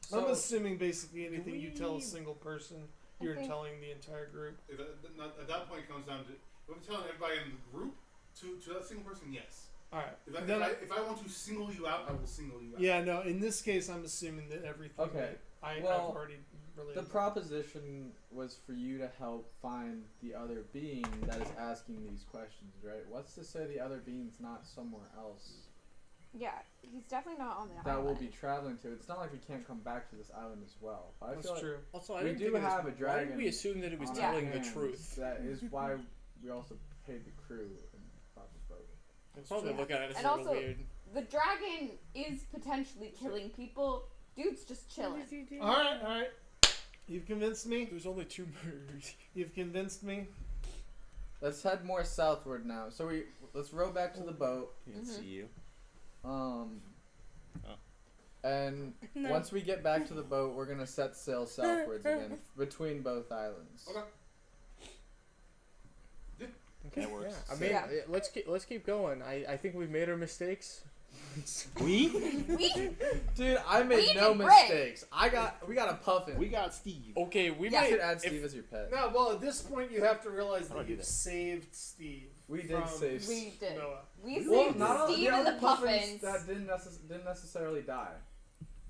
So, assuming basically anything you tell a we- single person, I you're think- telling the entire group. If at that point it comes down to, if I'm telling everybody in the group to that single person, yes. All right. If I, Then if I want to single you out, I will single you out. yeah, no. In this case, I'm assuming that everything Okay, that I've well, already the related. proposition was for you to help find the other being that is asking these questions, right? What's to say the other being's not somewhere else Yeah, he's definitely not on the that island. we'll be traveling to? It's not like we can't come back to this island as well. I That's feel like true. Also, I We didn't do think of this. have a Why did dragon we assume that it was on Yeah. our telling the hands. truth? That is why we also paid the crew and bought the boat. Probably true. look at it as And a little also- weird. The dragon is potentially killing people. Dude's just What chilling. did you do? All right, all right. You've convinced me. There's only 2 murders. You've convinced me. Let's head more southward now. So let's row back to the boat. I can see you. And No. once we get back to the boat, we're gonna set sail southwards again between both islands. Okay. Okay, That works. yeah. I mean, Yeah. let's keep going. I think we've made our mistakes. We? We Dude, I We made no did great. mistakes. We got a puffin. We got Steve. Okay, we Yeah. You should might. add Steve if- as your pet. No, well, at this point, you have to realize How do I that do you've that? saved Steve. We did from save we did. Noah. We Well, saved not all Steve the and the other puffins puffins. that didn't necessarily die.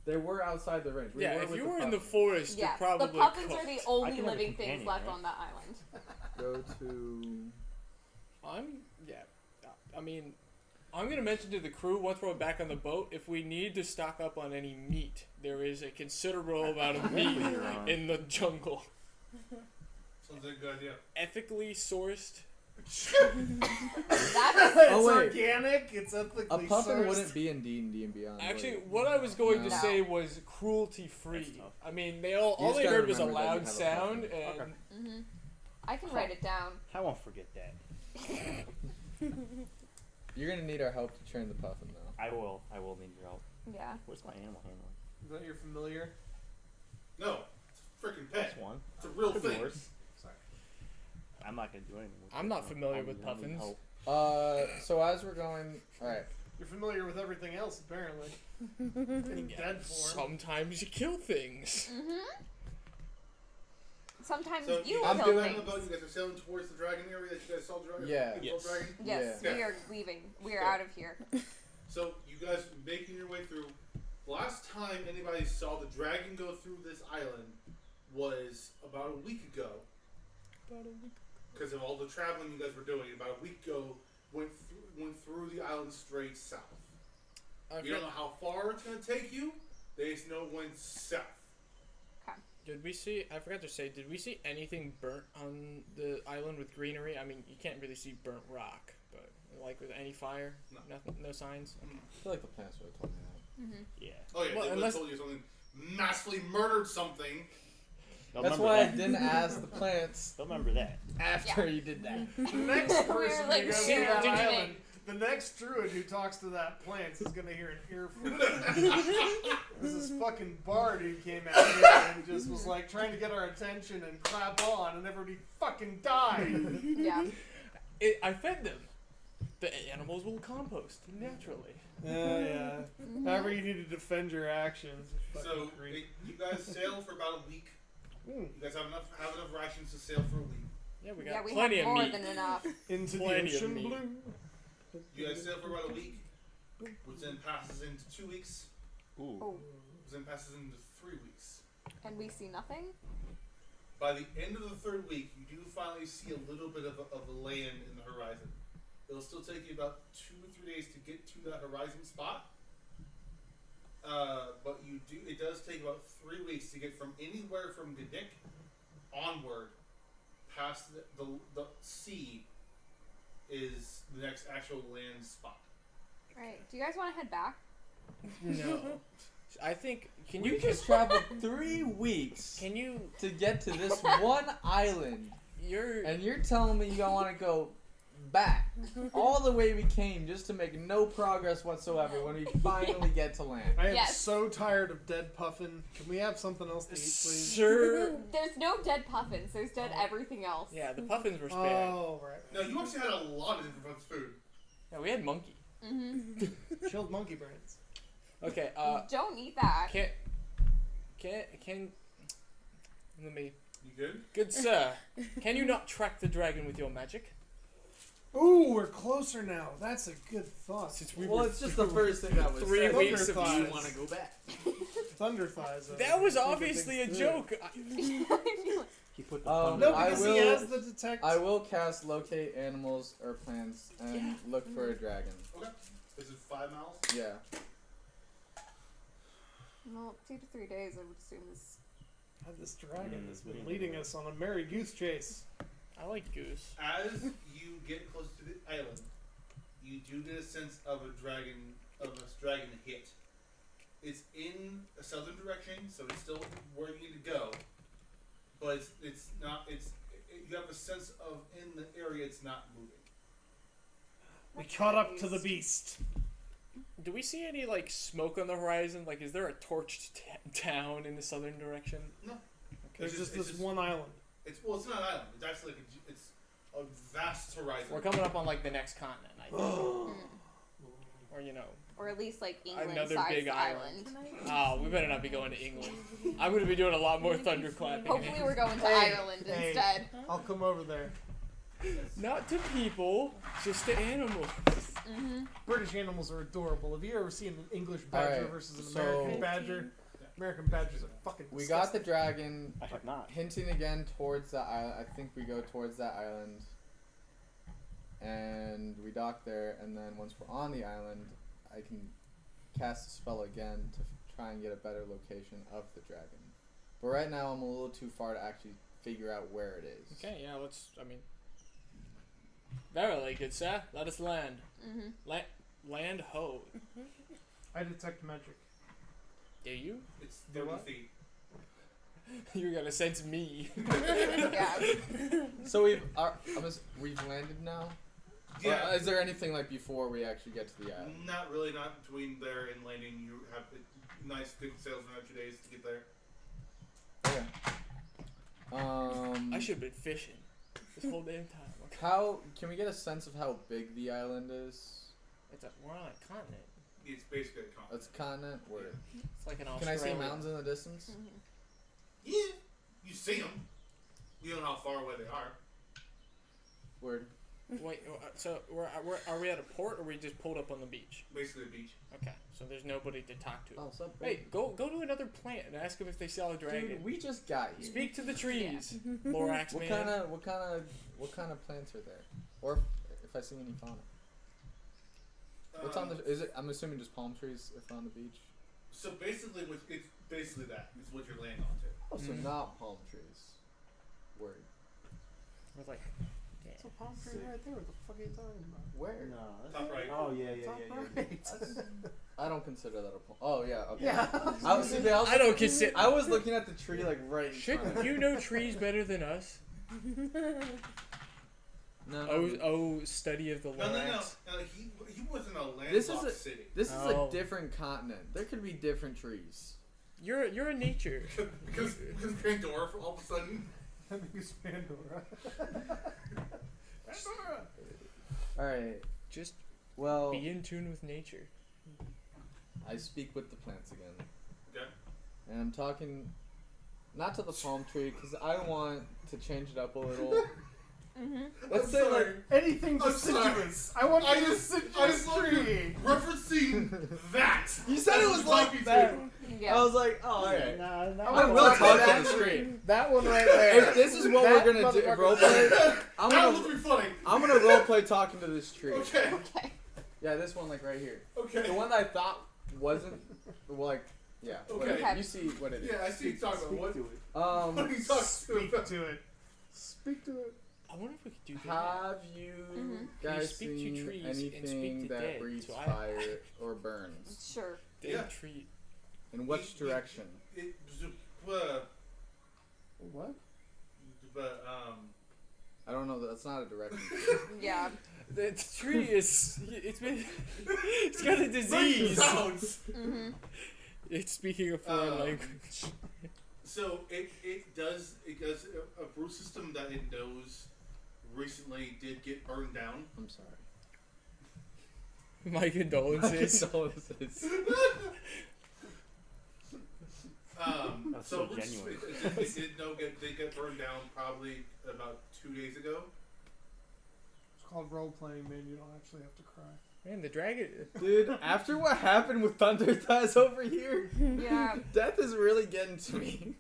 They were outside the range. We Yeah, were if with you were in the puffins. forest, Yeah, you're probably the puffins cooked. are the I only can have a living things companion, left right? on the island. Go to. I mean, I'm gonna mention to the crew once we're back on the boat, if we need to stock up on any meat, there is a considerable amount of meat Later on. in the jungle, Sounds like a good idea. ethically sourced. That's It's Oh, wait. organic. It's ethically A puffin sourced. wouldn't be in D&D and Beyond. Actually, would it? what I was going to No. say was cruelty free. That's tough. I mean, all just they gotta heard was a remember that you loud have a sound, puffin. and Okay. I can write it down. I won't forget that. You're gonna need our help to train the puffin, though. I will need your help. Yeah. Where's my animal handler? Is that your familiar? No, it's a freaking That's pet. one. It's a real Could be thing. worse. Sorry. I'm not gonna do anything with I'm it. not familiar I with need puffins. help. So as we're going, all right. You're familiar with everything else, apparently. In dead form. Sometimes you kill things. Mm-hmm. Sometimes So you I'm guys kill are on the things. boat. You guys are sailing towards the dragon area that you guys saw dragon. Yeah. you Yes. saw dragon. Yes, Yeah. we are leaving. We are Yeah. out of here. So you guys making your way through. Last time anybody saw the dragon go through this island was about a week ago. Because of all the traveling you guys were doing, about a week ago, went through the island straight south. You don't know how far it's gonna take you. They just know it went south. Did we see? I forgot to say. Did we see anything burnt on the island with greenery? I mean, you can't really see burnt rock, but Like with any fire? No. Nothing. No signs. Mm. I feel like the plants would have told me that. Mm-hmm. Yeah. Oh yeah, Well, they would unless- have told you something massively murdered something. They'll That's remember why I that. didn't ask the plants They'll remember that. after you did that. The next person like, who goes to "Here, that did you island, the next druid who talks to that plant is gonna hear an earful. There's this fucking bard who came out here and just was like trying to get our attention and clap on, and everybody fucking died. Yeah. I fed them. The animals will compost naturally. Yeah. However, you need to defend your actions. you fucking So creep. you guys sail for about a week. Mm. You guys have enough rations to sail for a week. Yeah, we got Yeah, we plenty have of more meat. than enough. Into the Plenty of ocean meat. blue. You guys sail for about a week, which then passes into 2 weeks, Ooh. Oh, which then passes into 3 weeks. and we see nothing? By the end of the 3rd week, you do finally see a little bit of a land in the horizon. It'll still take you about 2 or 3 days to get to that horizon spot. But it does take about 3 weeks to get from anywhere from Gdick onward past the sea is the next actual land spot. Right. Do you guys want to head back? No. I think. Can We you just traveled 3 weeks Can you? to get to this one island, You're. and you're telling me you don't want to go back all the way we came just to make no progress whatsoever when we finally get to land. I am Yes. so tired of dead puffin. Can we have something else to eat, please? Sure. There's no dead puffins. There's dead everything else. Yeah, the puffins were spared. Oh, right. No, you actually had a lot of different food. Yeah, we had monkey. Mm-hmm. Chilled monkey brains. Okay. Don't eat that. Can. Let me. You good? Good sir, can you not track the dragon with your magic? Ooh, we're closer now. That's a good thought. Since we Well, were it's just the first thing that was 3 said. weeks of Thunder you thighs. want to go back. Thunder thighs. That was obviously a joke. He put the Um, No, I because he will- has the detect. I will cast locate animals or plants and look for a dragon. Okay. Is it 5 miles? Yeah. Well, 2 to 3 days, I would assume this. Have this dragon that's been leading us on a merry goose chase. I like goose. As you get close to the island, you do get a sense of a dragon hit. It's in a southern direction, so it's still where you need to go. But it's not. You have a sense of in the area it's not moving. We caught up to the beast. Do we see any like smoke on the horizon? Like, is there a torched town in the southern direction? No. There's It's just it's this one island. It's not an island. It's actually like it's a vast horizon. We're coming up on like the next continent, I think. Or Or at least like England Another sized big island. oh, we better not be going to England. I'm gonna be doing a lot more thunderclapping. Hopefully we're going to Hey, Ireland hey. instead. I'll come over there. Not to people, just to animals. Mm-hmm. British animals are adorable. Have you ever seen an English badger Alright, versus an so- American badger? American badgers are fucking We got the disgusting. dragon, I have not. hinting again towards that island. I think we go towards that island. And we dock there, and then once we're on the island, I can cast a spell again to try and get a better location of the dragon. But right now, I'm a little too far to actually figure out where it is. Okay, yeah, verily, good sir, let us land. Mm-hmm. Land ho. I detect magic. Do you? It's Do 30 what? feet. You're gonna sense me. Yeah. So we've landed now. Yeah. Or is there anything like before we actually get to the island? Not really. Not between there and landing. You have a nice, good sails around 2 days to get there. Okay. I should have been fishing this whole damn time. How can we get a sense of how big the island is? We're on a continent. It's basically a continent. It's a continent. Where It's like an can I Australia. see mountains in the distance? Mm-hmm. Yeah, you see them. You don't know how far away they are. Word. Wait, so are we at a port or we just pulled up on the beach? Basically, a beach. Okay, so there's nobody to talk to. Oh, sup? Hey, go to another plant and ask them if they saw a dragon. Dude, we just got here. Speak to the trees, Lorax What man. what kind of plants are there? Or if I see any fauna. What's on the? Is it? I'm assuming just palm trees if we're on the beach. So basically, it's basically that. It's what you're laying onto. Oh, so not palm trees. Word. We're like, It's a palm tree right there. What the fuck are you talking about? Where? No. That's Top right. Oh yeah, yeah, Top yeah, yeah. right. I don't consider that a palm. Oh yeah. Okay. Yeah. I don't consider. I was looking at the tree like right in Shit, front of me. you know trees better than us. No. Study of the No. Lorax. He was in a This is landlocked a- city. This is Oh. a different continent. There could be different trees. You're a nature. because Pandora all of a sudden. I think it's Pandora. Pandora. All right. Just Well, be in tune with nature. I speak with the plants again, Okay. and I'm talking not to the palm tree because I want to change it up a little. Let's I'm say sorry. like Anything I'm sorry. deciduous. I want I you to just deciduous love tree. referencing that. you said, it was That's like talking that. to. Yeah. I was like, oh, all right. Nah, nah, I I'm will talking talk that to the tree. tree. That one right there. If this is what That we're gonna do, motherfucker. roleplay, I'm That gonna would be funny. roleplay talking to this tree. Okay. Okay. Yeah, this one like right here. Okay. The one that I thought wasn't like, yeah. Okay. whatever. You see what it is. Yeah, I see you talking about what. to it. What are you talking Speak about? to it. Speak to it. I wonder if we could do that. Have you guys speak to seen trees and speak anything to that dead, breathes so I- fire or burns? Sure. Dead Yeah. tree. In which direction? What? But I don't know. That's not a direction. Yeah. The tree is. It's got a disease. sounds. It's speaking a foreign language. So it does a root system that it knows recently did get burned down. I'm sorry. My condolences. Condolences. That's So so genuine. it did know they get burned down probably about 2 days ago. It's called role playing, man. You don't actually have to cry. Man, the dragon. Dude, after what happened with Thunder Thighs over here, Yeah. death is really getting to me.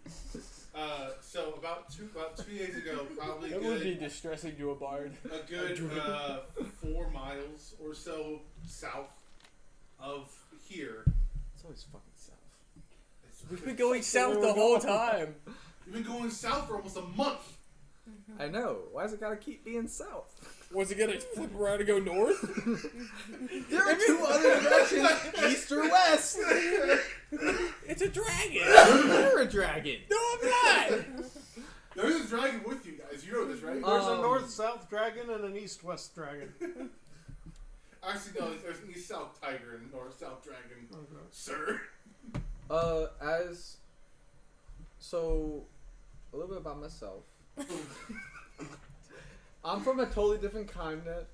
So about two days ago, probably That would be distressing to a bard. a good 4 miles or so south of here. It's always fucking south. We've been going south the whole time. You've been going south for almost a month. I know. Why does it gotta keep being south? Was it gonna flip around and go north? There are two other directions, east or west. It's a dragon. You're a dragon. No, I'm not. There's a dragon with you guys. You know this, right? There's a Um, north-south dragon and an east-west dragon. Actually, no. There's an east-south tiger and north-south dragon, Okay. sir. So, a little bit about myself. I'm from a totally different continent.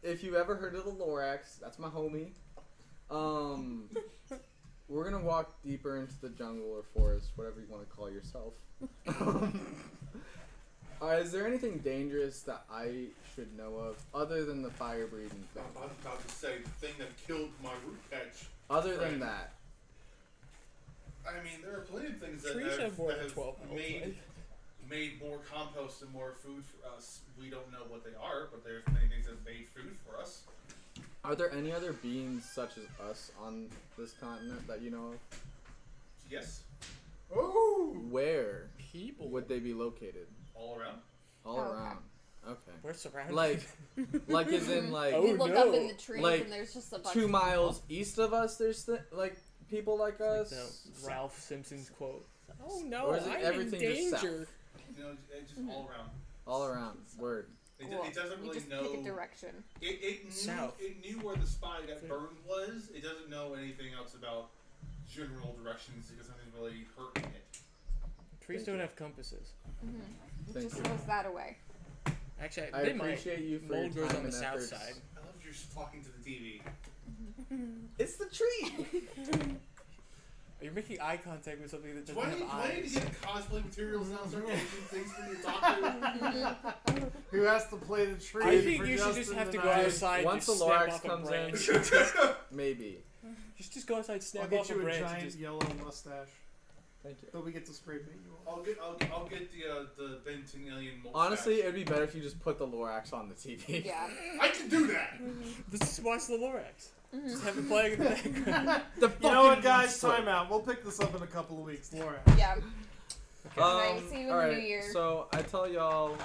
If you ever heard of the Lorax, that's my homie. We're gonna walk deeper into the jungle or forest, whatever you want to call yourself. Is there anything dangerous that I should know of, other than the fire-breathing thing? I was about to say the thing that killed my root patch. Other than Friend. that, I mean, there are plenty of things that Trees have more than 12 health, made more compost and more food for us. We don't know what they are, but there's many things that made food for us. are there any other beings such as us on this continent that you know of? Yes, Oh! Where People. would they be located? all around. All Oh, okay. around. Okay. We're surrounded. Like as in like Oh, You look no. up in the trees Like, and there's just a bunch 2 of miles east of us. There's like people like Like us. the Ralph Simpson's quote. Oh no, Or is it I'm everything in just south? danger. You know, it's just all around. All around. Word. Well, It doesn't you really just know. pick a direction. It knew South. it knew where the spy got burned was. It doesn't know anything else about general directions because nothing's really hurting it. Trees Thank don't you. have compasses. It Thank just you. knows that away. Actually, I they might. appreciate you for your Mold grows time on the and south efforts. side. I love you just talking to the TV. It's the tree. You're making eye contact with something that Do doesn't I need have to eyes. get cosplay materials now? Start making things for you to talk to. Who has to play the tree? I think for you should Justin just have to and go I? outside. Once and the snap Lorax off a comes branch. in, maybe. just go outside, I'll snap get off a you a branch. And giant just... yellow mustache. Thank you. So we get to spray paint you all. I'll get the Benton alien. Mustache. Honestly, it'd be better if you just put the Lorax on the TV. Yeah. I can do that. Let's just watch the Lorax. Just have it playing in the background. The You know what, fucking guys? monster. Time out. We'll pick this up in a couple of weeks. Laura. Yeah. Alright, see you in the alright, new year. So I tell y'all,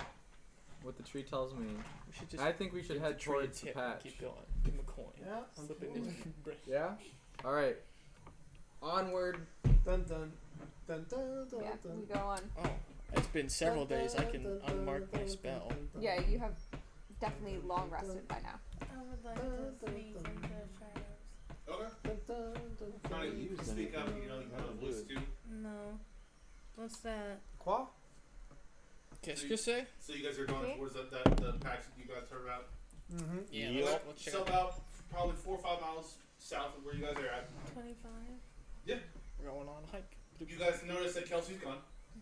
what the tree tells me. We should just I think we should give head the tree a towards the tip and patch. keep going. Give him a coin. Yeah, Slip it in absolutely. his brain. Yeah? Alright. Onward. Dun dun dun dun dun Yeah, dun. we go on. Oh, it's been several days. I can unmark my spell. Yeah, you have definitely long rested by now. I would like to sneeze into shadows. Okay. Connie, you can speak up. You know a voice too. No. What's that? Quoi? Qu'est-ce que c'est? So you guys are going Okay. towards the patch that you guys heard about. Mm-hmm. Yeah, Yep. let's check So it out. about probably 4 or 5 miles south of where you guys are at. 25? We're going on a hike. You guys notice that Kelsey's gone,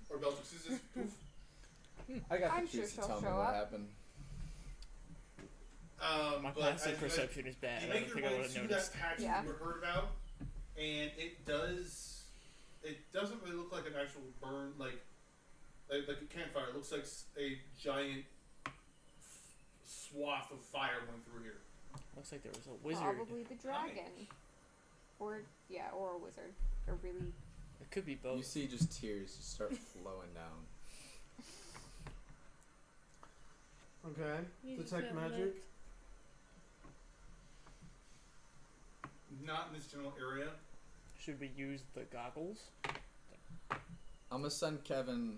or Beltrix is just poof. I got I'm the sure keys to she'll tell me show what up. happened. My But passive as perception is bad. you I make don't your think I way would have to noticed. that patch Yeah. you were heard about, and it doesn't really look like an actual burn, like a campfire. It looks like a giant swath of fire went through here. Looks like there was a wizard. Probably the dragon. Or a wizard. Or really. It could be both. You see just tears just start flowing down. Okay. You just Detect got magic. licked. Not in this general area. Should we use the goggles? I'm gonna send Kevin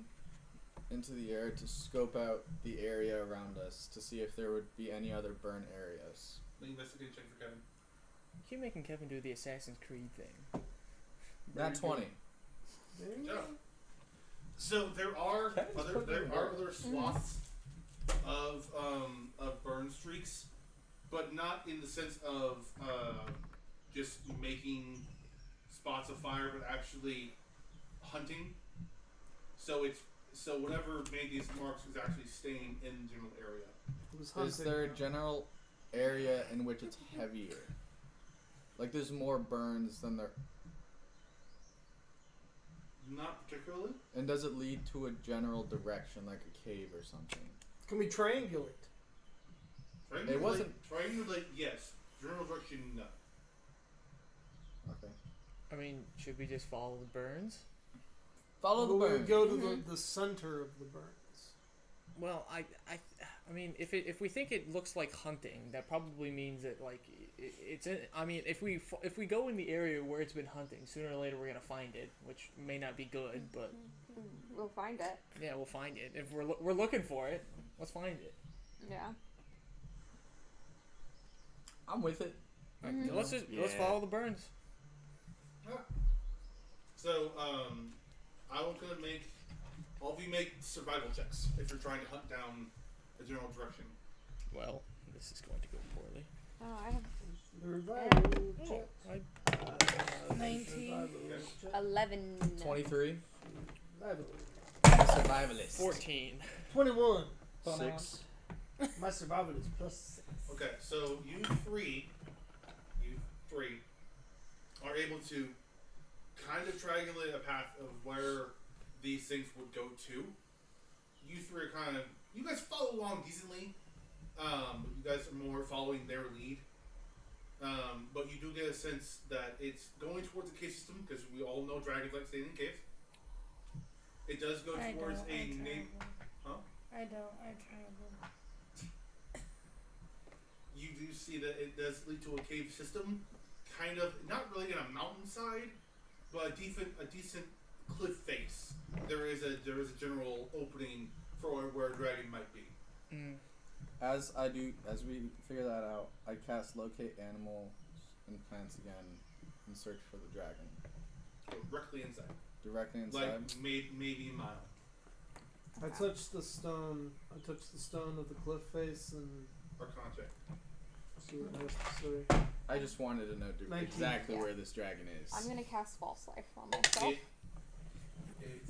into the air to scope out the area around us to see if there would be any other burn areas. Make an investigation check for Kevin. You keep making Kevin do the Assassin's Creed thing. Nat 20. There you Good go. job. So there are Kevin's other putting in work. swaths of burn streaks, but not in the sense of just making spots of fire, but actually hunting. So whatever made these marks is actually staying in the general area. It was Is hunting. there a general area in which it's heavier? Like there's more burns than there. Not particularly. And does it lead to a general direction, like a cave or something? Can we triangulate? It wasn't- Triangulate, yes. General direction, no. Okay. I mean, should we just follow the burns? Follow the Well, we burn. would go to the center of the burns. Well, I mean, if we think it looks like hunting, that probably means that like it's. I mean, if we go in the area where it's been hunting, sooner or later we're gonna find it, which may not be good, but We'll find it. yeah, we'll find it. If we're looking for it, let's find it. Yeah. I'm with it. Mhm. Let's Yeah. follow the burns. So, I will go and make all of you make survival checks if you're trying to hunt down a general direction. Well, this is going to go poorly. Oh, I have The revival Oh, check. I 19. Revival check. 11. 23. Revival. Survivalist. 14. 21. 6. My survival is +6. Okay, so you three are able to kind of triangulate a path of where these things would go to. You three are you guys follow along decently, but you guys are more following their lead. But you do get a sense that it's going towards the cave system because we all know dragons like staying in caves. It does go I towards don't. a I name. travel. Huh? I don't. I travel. You do see that it does lead to a cave system, kind of not really in a mountainside, but a decent cliff face. There is a general opening for where a dragon might be. Mm. As we figure that out, I cast locate animals and plants again and search for the dragon. Directly inside. Directly inside. Like maybe a mile. I touched the stone. I touched the stone of the cliff face and Or contact. see what it has to say. I just wanted to know 19. exactly Yeah. where this dragon is. I'm gonna cast False Life on myself. It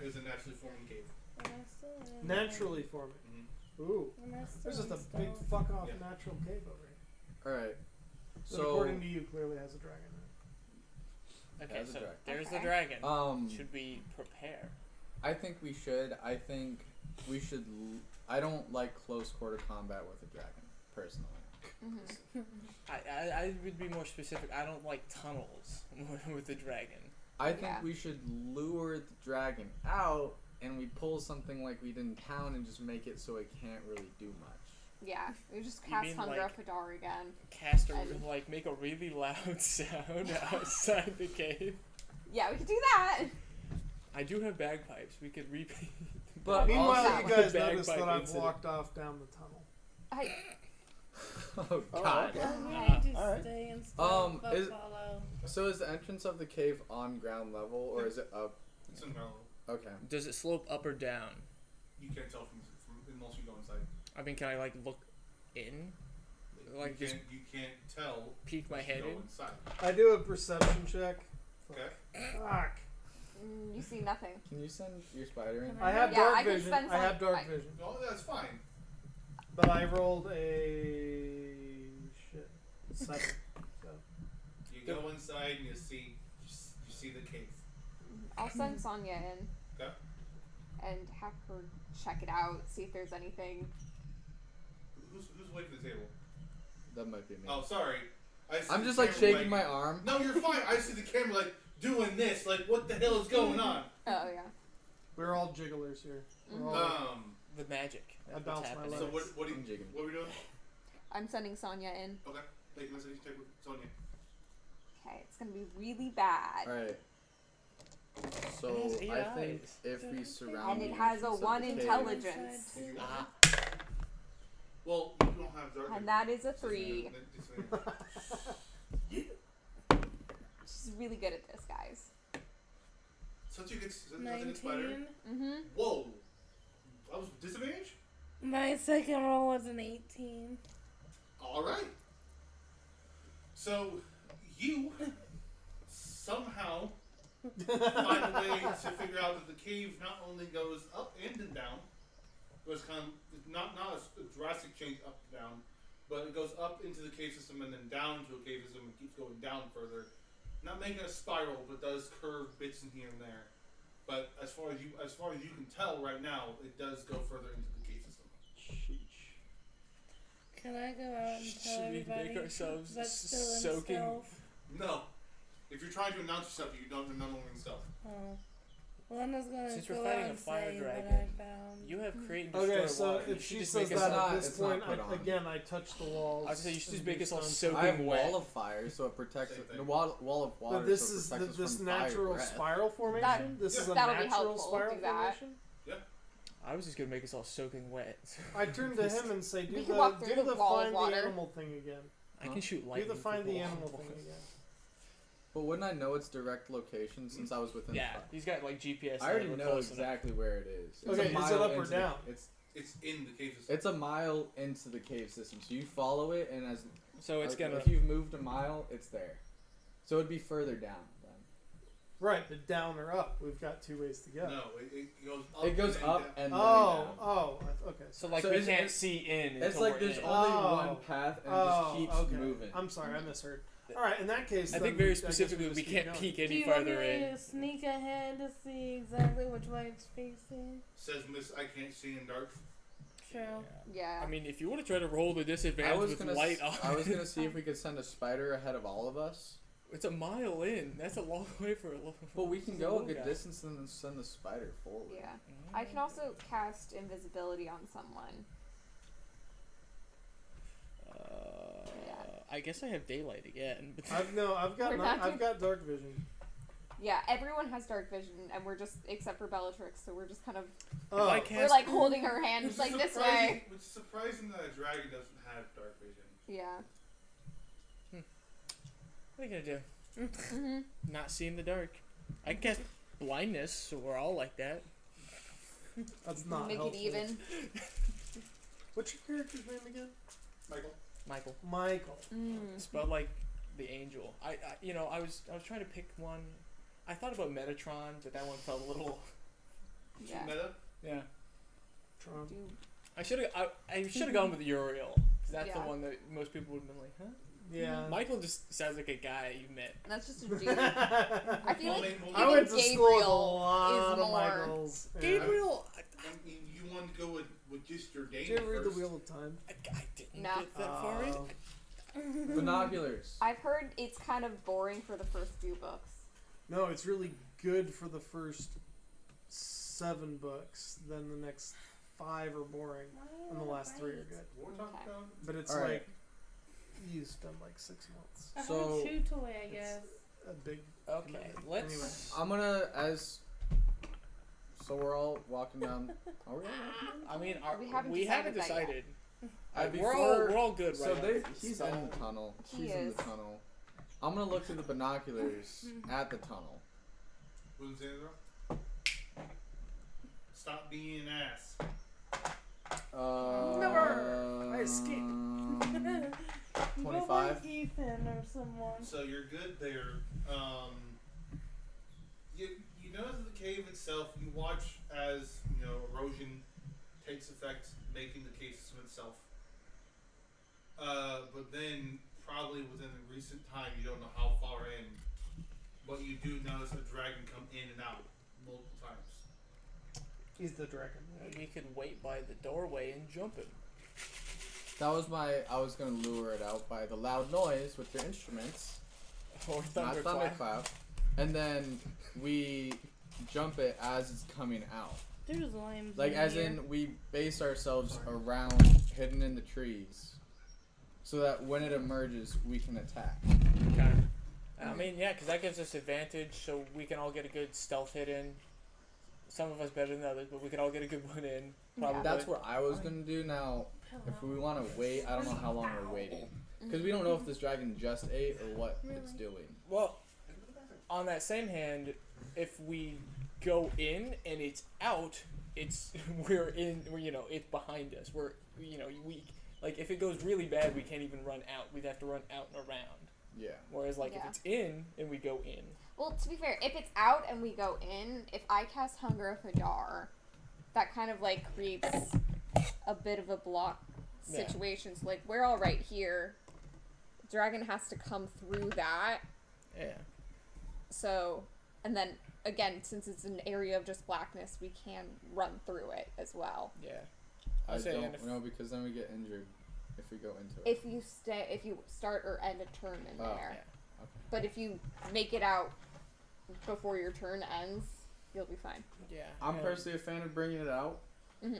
is a naturally forming cave. Am I still in? Naturally forming. Ooh. Am I still There's just in a big stealth? fuck off Yeah. natural cave over here. Alright. That So according to you clearly has a dragon in it. Okay, There's a so dragon. there's the Okay. dragon. Should we prepare? I think we should. I think we should. I don't like close quarter combat with a dragon, personally. Mm-hmm. I would be more specific. I don't like tunnels with the dragon. I think Yeah. we should lure the dragon out and we pull something like we did in town and just make it so it can't really do much. Yeah, we just You cast mean, Hunger like- of Hadar again. Cast a And- like make a really loud sound outside the cave. Yeah, we could do that. I do have bagpipes. We could repeat. But Meanwhile, also- you guys The notice that bagpipe I've incident. walked off down the tunnel. I, Oh God. I'm Ah, going to alright. stay and stuff, but is- follow. So is the entrance of the cave on ground level or is it up? It's in ground level. Okay. Does it slope up or down? You can't tell from unless you go inside. I mean, can I like look in? Like, you just can't tell. peek my unless you head go in? inside. I do a perception check. Okay. Fuck. you see nothing. Can you send your spider in? Can I have Yeah, dark I can vision. spend I have some- dark I- vision. Oh, that's fine. But I rolled a 7. So. You go inside and you see the cave. I'll send Sonya in. Okay. And have her check it out, see if there's anything. Who's awake at the table? That might be me. Oh, sorry. I see I'm the just like camera, shaking my arm. No, you're fine. I see the camera like doing this. Like, what the hell is going on? Oh yeah. We're all jigglers here. We're all, The magic. I That's bounce what's my happening. So legs. what are I'm jigging. we doing? I'm sending Sonya in. Okay. Take a message. Take with Sonya. Okay, it's gonna be really bad. Alright. So It has 8 I think eyes. if we surround And it the has a entrance of 1 the cave- intelligence. Ah, Well, you don't have dark. And that is a vision. 3. It's She's really good at this, guys. Such a good spider. 19. Mm-hmm. Whoa. I was disadvantage? My second roll was an 18. Alright. So, you somehow find a way to figure out that the cave not only goes up and then down, but it's kind of not a drastic change up and down, but it goes up into the cave system and then down to a cave system and keeps going down further. Not making a spiral, but does curve bits in here and there. But as far as you can tell right now, it does go further into the cave system. Can I go out and tell should we everybody make ourselves that's still in soaking? stealth? No. If you're trying to announce yourself, you don't know in stealth. Oh. Well, I'm just gonna Since we're go fighting out a and fire say what dragon, I found. You have create and destroy Okay, so water. You if should she just says make us that all- at this it's not point, put on. again, I touch the walls. I would say you should just and make do us all stone. soaking I have wet. wall of fire, so it protects Same it. thing. The wall of water. But this so it is protects us this from fire natural breath. spiral formation. This is a that'll be natural helpful. spiral Do that. formation. I was just gonna make us all soaking wet. I turn to him and say, We can walk through the wall of find water. the animal thing again. I can shoot Do lightning. the find through the wall. animal thing again. But wouldn't I know its direct location since I was within? Yeah, fire? he's got like GPS. I already that we're know close enough. exactly where it is. It's Okay, a is it mile up or into the- down? It's in the cave system. It's a mile into the cave system, so you follow it, and as So it's gonna. if you've moved a mile, it's there. So it'd be further down then. Right, but down or up? We've got 2 ways to go. No, it goes up. It goes and up down. and then Oh, down. oh, okay. So like So we it's- can't it's- see in. It's until like we're there's in. only Oh. one path, and it just keeps okay. moving. I'm sorry, I misheard. All right, in that case, I then think very guess specifically just we keep can't going. peek Do any you want me farther in. to sneak ahead to see exactly which way it's facing? Says Miss I can't see in dark. True. Yeah. I mean, if you want to try to roll the I disadvantage was with gonna light on, I was gonna see if we could send a spider ahead of all of us. it's a mile in. That's a long way for a little. But we can for go a little good guy. distance and then send the spider forward. Yeah. I can also cast invisibility on someone. Yeah. I guess I have daylight again. But I've got We're not I've got dark vision. Yeah, everyone has dark vision, and we're just, except for Bellatrix, so we're just kind of, Oh, I we're cast, like holding her hand, Which just like is this surprising- way. Which is surprising that a dragon doesn't have dark vision. Yeah. what are you gonna do? Mm-hmm. Not see in the dark. I can cast blindness, so we're all like that. that's not Make helpful. it even. What's your character's name again? Michael. Michael, Michael. spelled like the angel. I was trying to pick one. I thought about Metatron, but that one felt a little. Yeah. Meta. Yeah. Tron. Dude. I should have gone with Uriel, because that's the Yeah. one that most people would have been like, huh? Yeah. Michael just sounds like a guy you met. And that's just a dude. I feel like I went to school with a Gabriel lot is of more- Michaels. Yeah. Gabriel, You want to go with just your name Did you ever read the first? Wheel of Time? I didn't Nah. get that far in. Binoculars. I've heard it's kind of boring for the first few books. No, it's really good for the first 7 books, then the next 5 are boring, and the last 3 are good. What we're talking Okay. about? But it's All right. like you spend like 6 months. A So- whole chew toy, I It's guess. a big. Okay, commitment. let's. Anyway. I'm gonna so we're all walking down. Are we all walking down? I mean, We haven't decided that yet. decided. Before- We're all good So right now. he's in the tunnel. He She's in is. the tunnel. I'm gonna look through the binoculars at the tunnel. Wouldn't say that. Stop being an ass. Never! I escaped. Go 25. like Ethan or someone. So you're good there. You notice the cave itself. You watch as erosion takes effect, making the cave system itself. But then, probably within the recent time, you don't know how far in, but you do notice a dragon come in and out multiple times. He's the dragon. We could wait by the doorway and jump him. That was I was gonna lure it out by the loud noise with your instruments, Or not thunderclap. thunderclap, and then we jump it as it's coming out. There's limes. Like, in as here. in, we base ourselves around, hidden in the trees, so that when it emerges, we can attack. Okay. I mean, yeah, because that gives us advantage, so we can all get a good stealth hit in. Some of us better than others, but we can all get a good one in. Probably. That's what I was gonna do. Now, if we want to wait, I don't know how long we're waiting, because we don't know if this dragon just ate or what it's doing. Well, on that same hand, if we go in and it's out, it's it's behind us. We like if it goes really bad, we can't even run out. We'd have to run out and around. Yeah. Whereas if Yeah. it's in and we go in, Well, to be fair, if it's out and we go in, if I cast Hunger of Hadar, that kind of like creates a bit of a block Yeah. situation. So like we're all right here. Dragon has to come through that. yeah. So, and then again, since it's an area of just blackness, we can run through it as well. Yeah. I say, and don't if- know, because then we get injured if we go into it. If you start or end a turn in Oh, there. yeah. Okay. But if you make it out before your turn ends, you'll be fine. Yeah. I'm and personally a fan of bringing it out. hmm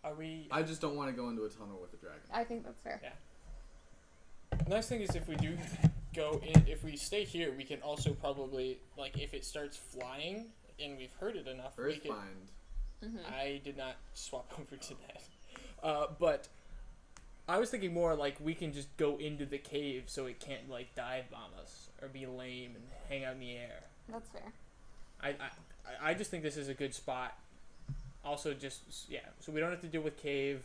Are we? I just don't want to go into a tunnel with a dragon. I think that's fair. Yeah. The nice thing is if we do go in, if we stay here, we can also probably like if it starts flying and we've heard it enough, we can. Earthbind. hmm I did not swap over to that. But I was thinking more like we can just go into the cave so it can't like dive bomb us or be lame and hang out in the air. That's fair. I just think this is a good spot. Also, so we don't have to deal with cave.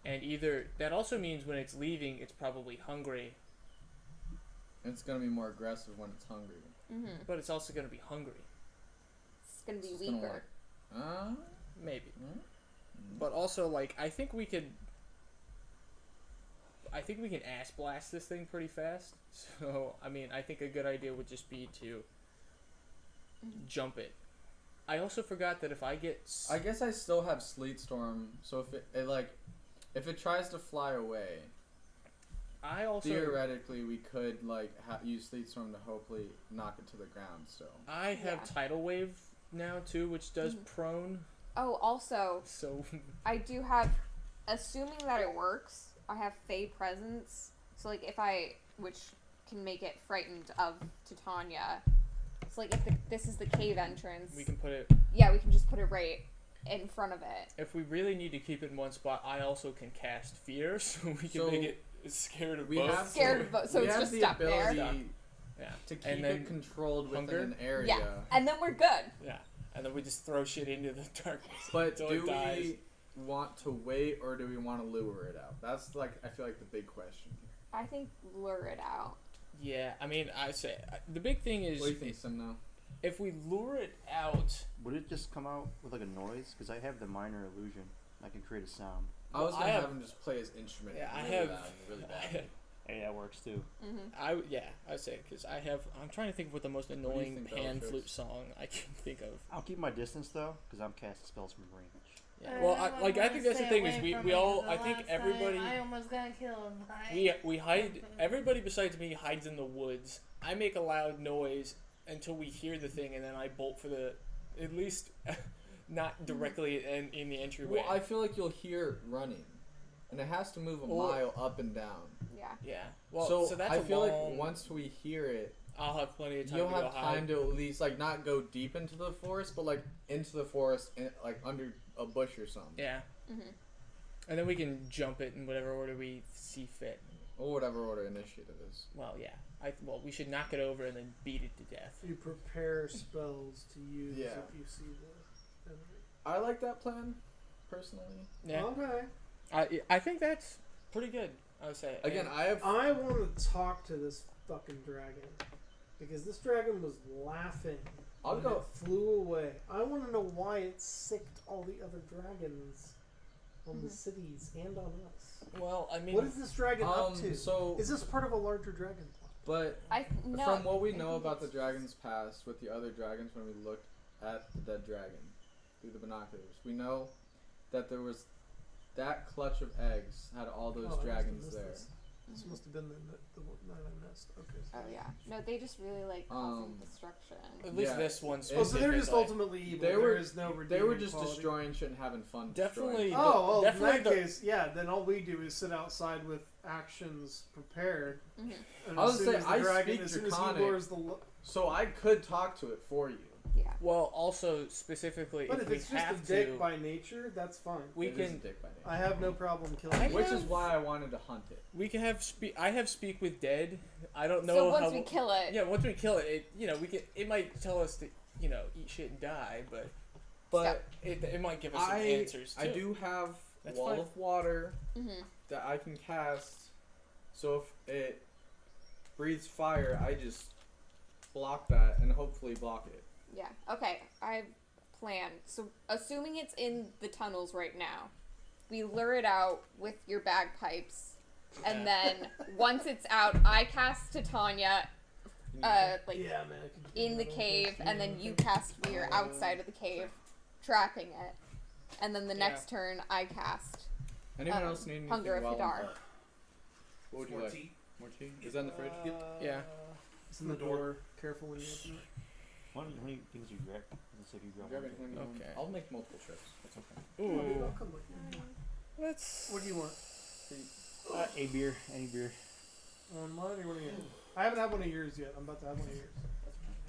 And either that also means when it's leaving, it's probably hungry, It's gonna be more aggressive when it's hungry. hmm but it's also going to be hungry, It's gonna be It's gonna weaker. maybe. Hmm? But also, like, I think we can ass blast this thing pretty fast. So, I mean, I think a good idea would just be to jump it. I also forgot that if I get... I guess I still have Sleet Storm, so if it tries to fly away, I also... theoretically we could use Sleet Storm to hopefully knock it to the ground still. I have Yeah. Tidal Wave now, too, which does Mhm. prone. Oh, also, So, I do have, assuming that it works, I have Fey Presence. So, like, which can make it frightened of Titania. So, like, if this is the cave entrance, we can put it... yeah, we can just put it right in front of it. If we really need to keep it in one spot, I also can cast Fear, so we can So make it scared of we both. have Scared of both, so we it's have just the stuck ability there. Yeah. to keep And then it controlled within hunger? an area. Yeah, and then we're good. Yeah. And then we just throw shit into the darkness But until do it dies. we want to wait or do we want to lure it out? That's I feel like the big question. I think lure it out. Yeah, I mean, the big thing is What do you think, Sim? Now? if we lure it out. Would it just come out with like a noise? Because I have the minor illusion. I can create a sound. I was Well, gonna I have have- him just play his instrument. Yeah, I really have. loud and really bad. Hey, that works too. Mm-hmm. I'd say because I'm trying to think of what the most do you annoying think, pan Bellatrix? flute song I can think of. I'll keep my distance though, because I'm casting spells from range. Yeah. Well, I think that's the thing is we all I think everybody I almost got killed by. we hide. Everybody besides me hides in the woods. I make a loud noise until we hear the thing, and then I bolt for the At least not directly in the entryway. Well, I feel like you'll hear it running, and it has to move a Or- mile up and down. Yeah. Yeah. Well, so that's I a feel long, like once we hear it, I'll have plenty of time you'll to have go time hide. to at least like not go deep into the forest, but like into the forest and like under a bush or something, Yeah. Mhm. And then we can jump it in whatever order we see fit. or whatever order initiative is. Well, yeah. Well, we should knock it over and then beat it to death. You prepare spells to use Yeah. if you see the enemy. I like that plan, personally. Yeah. Okay. I think that's pretty good. I would say. Again, And- I want to talk to this fucking dragon because this dragon was laughing. I'll when go- It flew away. I want to know why it sicked all the other dragons on the cities and on us. well, I mean, What is this dragon up to? So, Is this part of a larger dragon plot? but No. from what we know think about the it's- dragon's past with the other dragons, when we looked at the dead dragon through the binoculars, we know that there was that clutch of eggs had all those Oh, I must have dragons missed there. This must have been the night I missed. Okay. Oh yeah. No, they just really like causing Um, destruction. at least Yeah. this one's. Oh, so they're just specifically. ultimately evil. They There were- is no redeeming They were just quality. destroying shit and having fun. Definitely. destroying. Oh, well, in Definitely that the- case, yeah, then all we do is sit outside with actions prepared. Mhm. And I was as soon saying, as the I dragon, speak as soon as he Draconic. lures the... So I could talk to it for you. Yeah. Well, also specifically, But if if we it's just a have dick to, by nature, that's fine. we It is a can dick by name. I have no problem killing I it. Which have- is why I wanted to hunt it. we can have I have speak with dead. I don't know So how. once we kill it, Yeah, once we kill it, we can. It might tell us to eat shit and die, but But it might give us some answers too. I do have That's wall fine. of water Mhm. that I can cast. So if it breathes fire, I just block that and hopefully block it. Yeah. Okay. I plan. So assuming it's in the tunnels right now, we lure it out with your bagpipes, and then once it's out, I cast Titania, like Yeah, man. I could do in the that. cave, and then you cast Fear outside of the cave, trapping it, and then the Yeah. next turn I cast. Anyone Um, else need anything Hunger of while I'm Hadar. up? What would you More like? tea. More tea? Is that in the fridge? Yeah. It's in the door. Careful when you open it. How many things you grab? Let's see if you grab Grab one. it, hand me one. Okay. I'll make multiple trips. That's okay. Come on, dude, Ooh. I'll come with you. Let's. What do you want? A beer, any beer. Mine or one of yours? I haven't had one of yours yet. I'm about to have one of yours.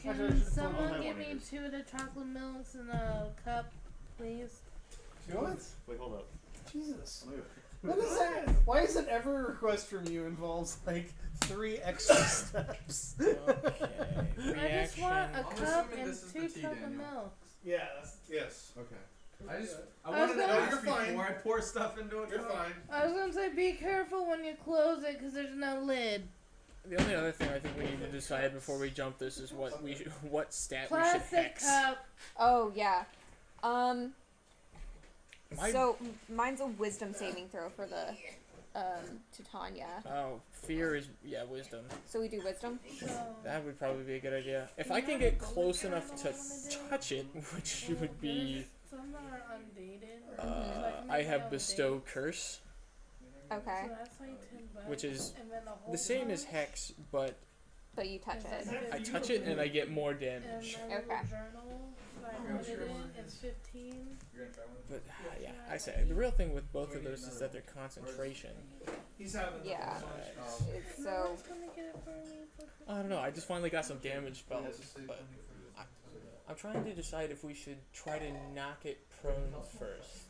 Actually, I Can should- I'll someone have give one of me yours. 2 of the chocolate milks in a cup, please? What? Wait, hold up. Jesus. What is that? Why is it every request from you involves like 3 extra steps? Okay. I just want a I'm cup assuming and this is the 2 tea, chocolate Daniel. milks. Yeah, that's Yes. Okay. I just I was wanted to gonna- ask You're fine. before I pour stuff into it. You're fine. I was gonna say be careful when you close it because there's no lid. The only other thing I think we need to decide before we jump this is what stat we should Plastic hex. cup. Oh yeah. My- So mine's a wisdom saving throw for the Titania. Oh, fear is wisdom. So we do wisdom. So That would probably be a good idea. If I can get close enough to touch it, which would be, some that are undated. So I can I make have my own bestow dates. curse, Okay. So that's like 10 bucks. which is And then whole the same as bunch hex, but But you touch is it. I touch it and I get more And damage. my little Okay. journal that I put it in is 15. You're gonna try one? But yeah, I say the real thing with both of those is that they're concentration. He's having Yeah. It's No so one's gonna get it for me. For I don't know. I just finally got some damage spells, but I'm trying to decide if we should try to knock it prone first,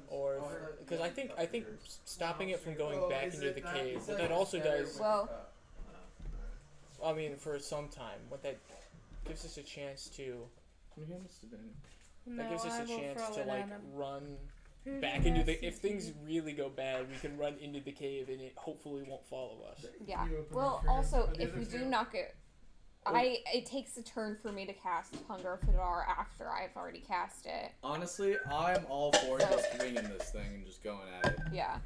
or because I think stopping it from going back into the cave. What that also does, well. I mean, for some time, what that gives us a chance to. Can you hand this to Daniel? no, That gives us I a will chance throw to it like at him. run Who's back into the. nasty If things to you? really go bad, we can run into the cave and it hopefully won't follow us. Yeah. You open Well, up for him. also, I did if we it do too. knock it, it takes a turn for me to cast Hunger of Hadar after I've already cast it. Honestly, I'm all for So- just winging this thing and just going at it. Yeah.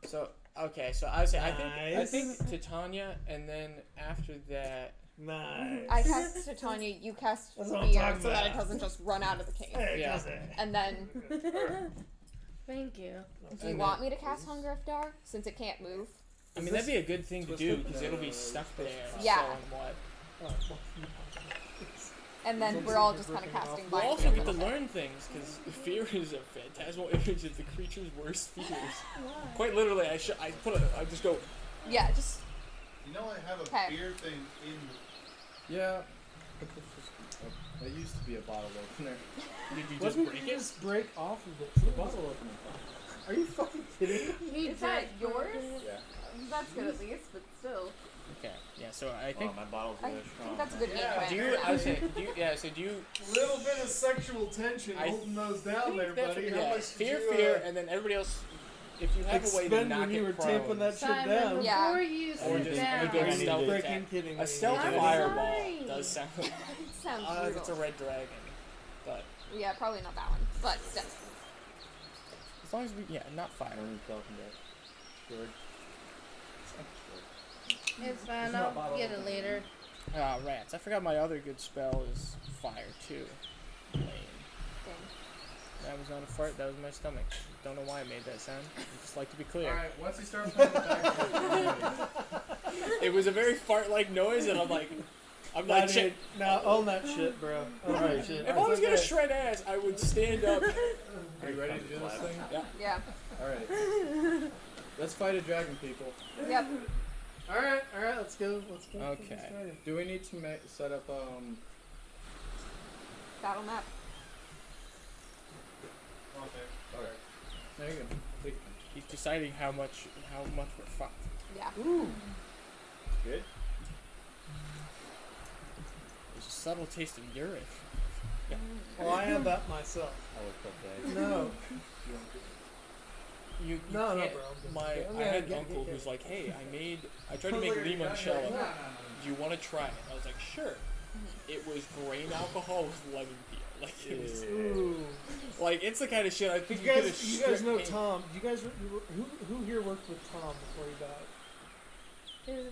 So okay, so I say I Nice. think Titania, and then after that, Nice. I cast Titania, you cast That's what I'm Fear, talking so that it about. doesn't just run out of the cave. Hey, Yeah. does it? And then, Thank you. do you And want me to cast Hunger of Hadar since it can't move? I mean that'd be a good thing to do twisted? because it'll be stuck there. Yeah. So and what? and then we're all just kind of casting We'll mind also field get to with it. learn things because fear is a phantasmal image of the creature's worst fears. Quite literally, I just go. Yeah, just You know, I have a Okay. beer thing in the. Yeah. But this is, it used to be a bottle opener. Did you just Wasn't break you it? just break off of it? The too? bottle opener. Are you fucking kidding me? is that yours? Yeah. That's good at least, but still. Okay. Yeah. So I think. my bottle's I really think strong. that's a good game Yeah. plan. Do you? I was saying. Do you? Yeah. So do you? Little bit of sexual tension I holding those down think there, that's buddy. what- How yeah, much fear, did you, fear, and then everybody else. If you have a way to expend knock when you it were prone, tamping that shit Simon, down? before Yeah. you or sit just down. a Are you stealth freaking attack. kidding A me? stealth I'm fireball sorry. does sound. It sounds That's brutal. a red dragon, but Yeah, probably not that one, but still. as long as we, yeah, not fire. One fell from death. George. It's fine. It's not I'll bottle get it opener. later. Ah, rats. I forgot my other good spell is fire too. Lame. Dang. That was not a fart. That was my stomach. Don't know why I made that sound. I just like to be clear. Alright, once you start playing the back, It was a very fart-like noise, and I'm like, Nah, shit. dude, nah, own that shit, bro. Own that Alright. shit. If I was gonna shred ass, I would stand up. are you ready to do this thing? Yeah. Yeah. Alright. Let's fight a dragon, people. Yep. Alright, let's go. Let's go. Okay. Do we need to set up, Battle map. Okay. alright. There you go. Take it. He's deciding how much we're fucked. Yeah. Ooh. Good? There's a subtle taste of urine. Well, I have that myself. I looked up that. No. You No, can't, bro. I Okay, had an get- uncle get- who's like, hey, I tried to make limoncello. Do you want to try it? I was like, sure. It was grain alcohol with lemon peel. Like, it was, Ooh. like it's the kind of shit I think You you could guys, have you guys know Tom. You guys, who here worked with Tom before he died?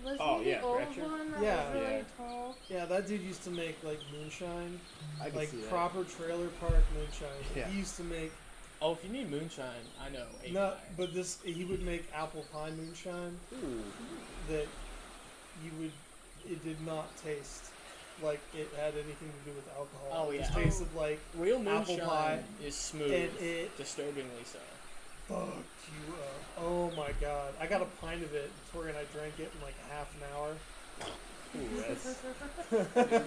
Was Oh, he yeah, the old Gretchen. one that Yeah. was really Yeah. tall? Yeah, that dude used to make like moonshine, I can like see that. proper trailer park moonshine. Yeah. He used to make Oh, if you need moonshine, I know. a no, guy. but this he would make apple pie moonshine Ooh. that you would. It did not taste like it had anything to do with alcohol. Oh, It yeah. just tasted like Real apple moonshine pie, is smooth, and it disturbingly so. fucked you up. Oh my god! I got a pint of it, Tori, and I drank it in like half an hour. Ooh, that's.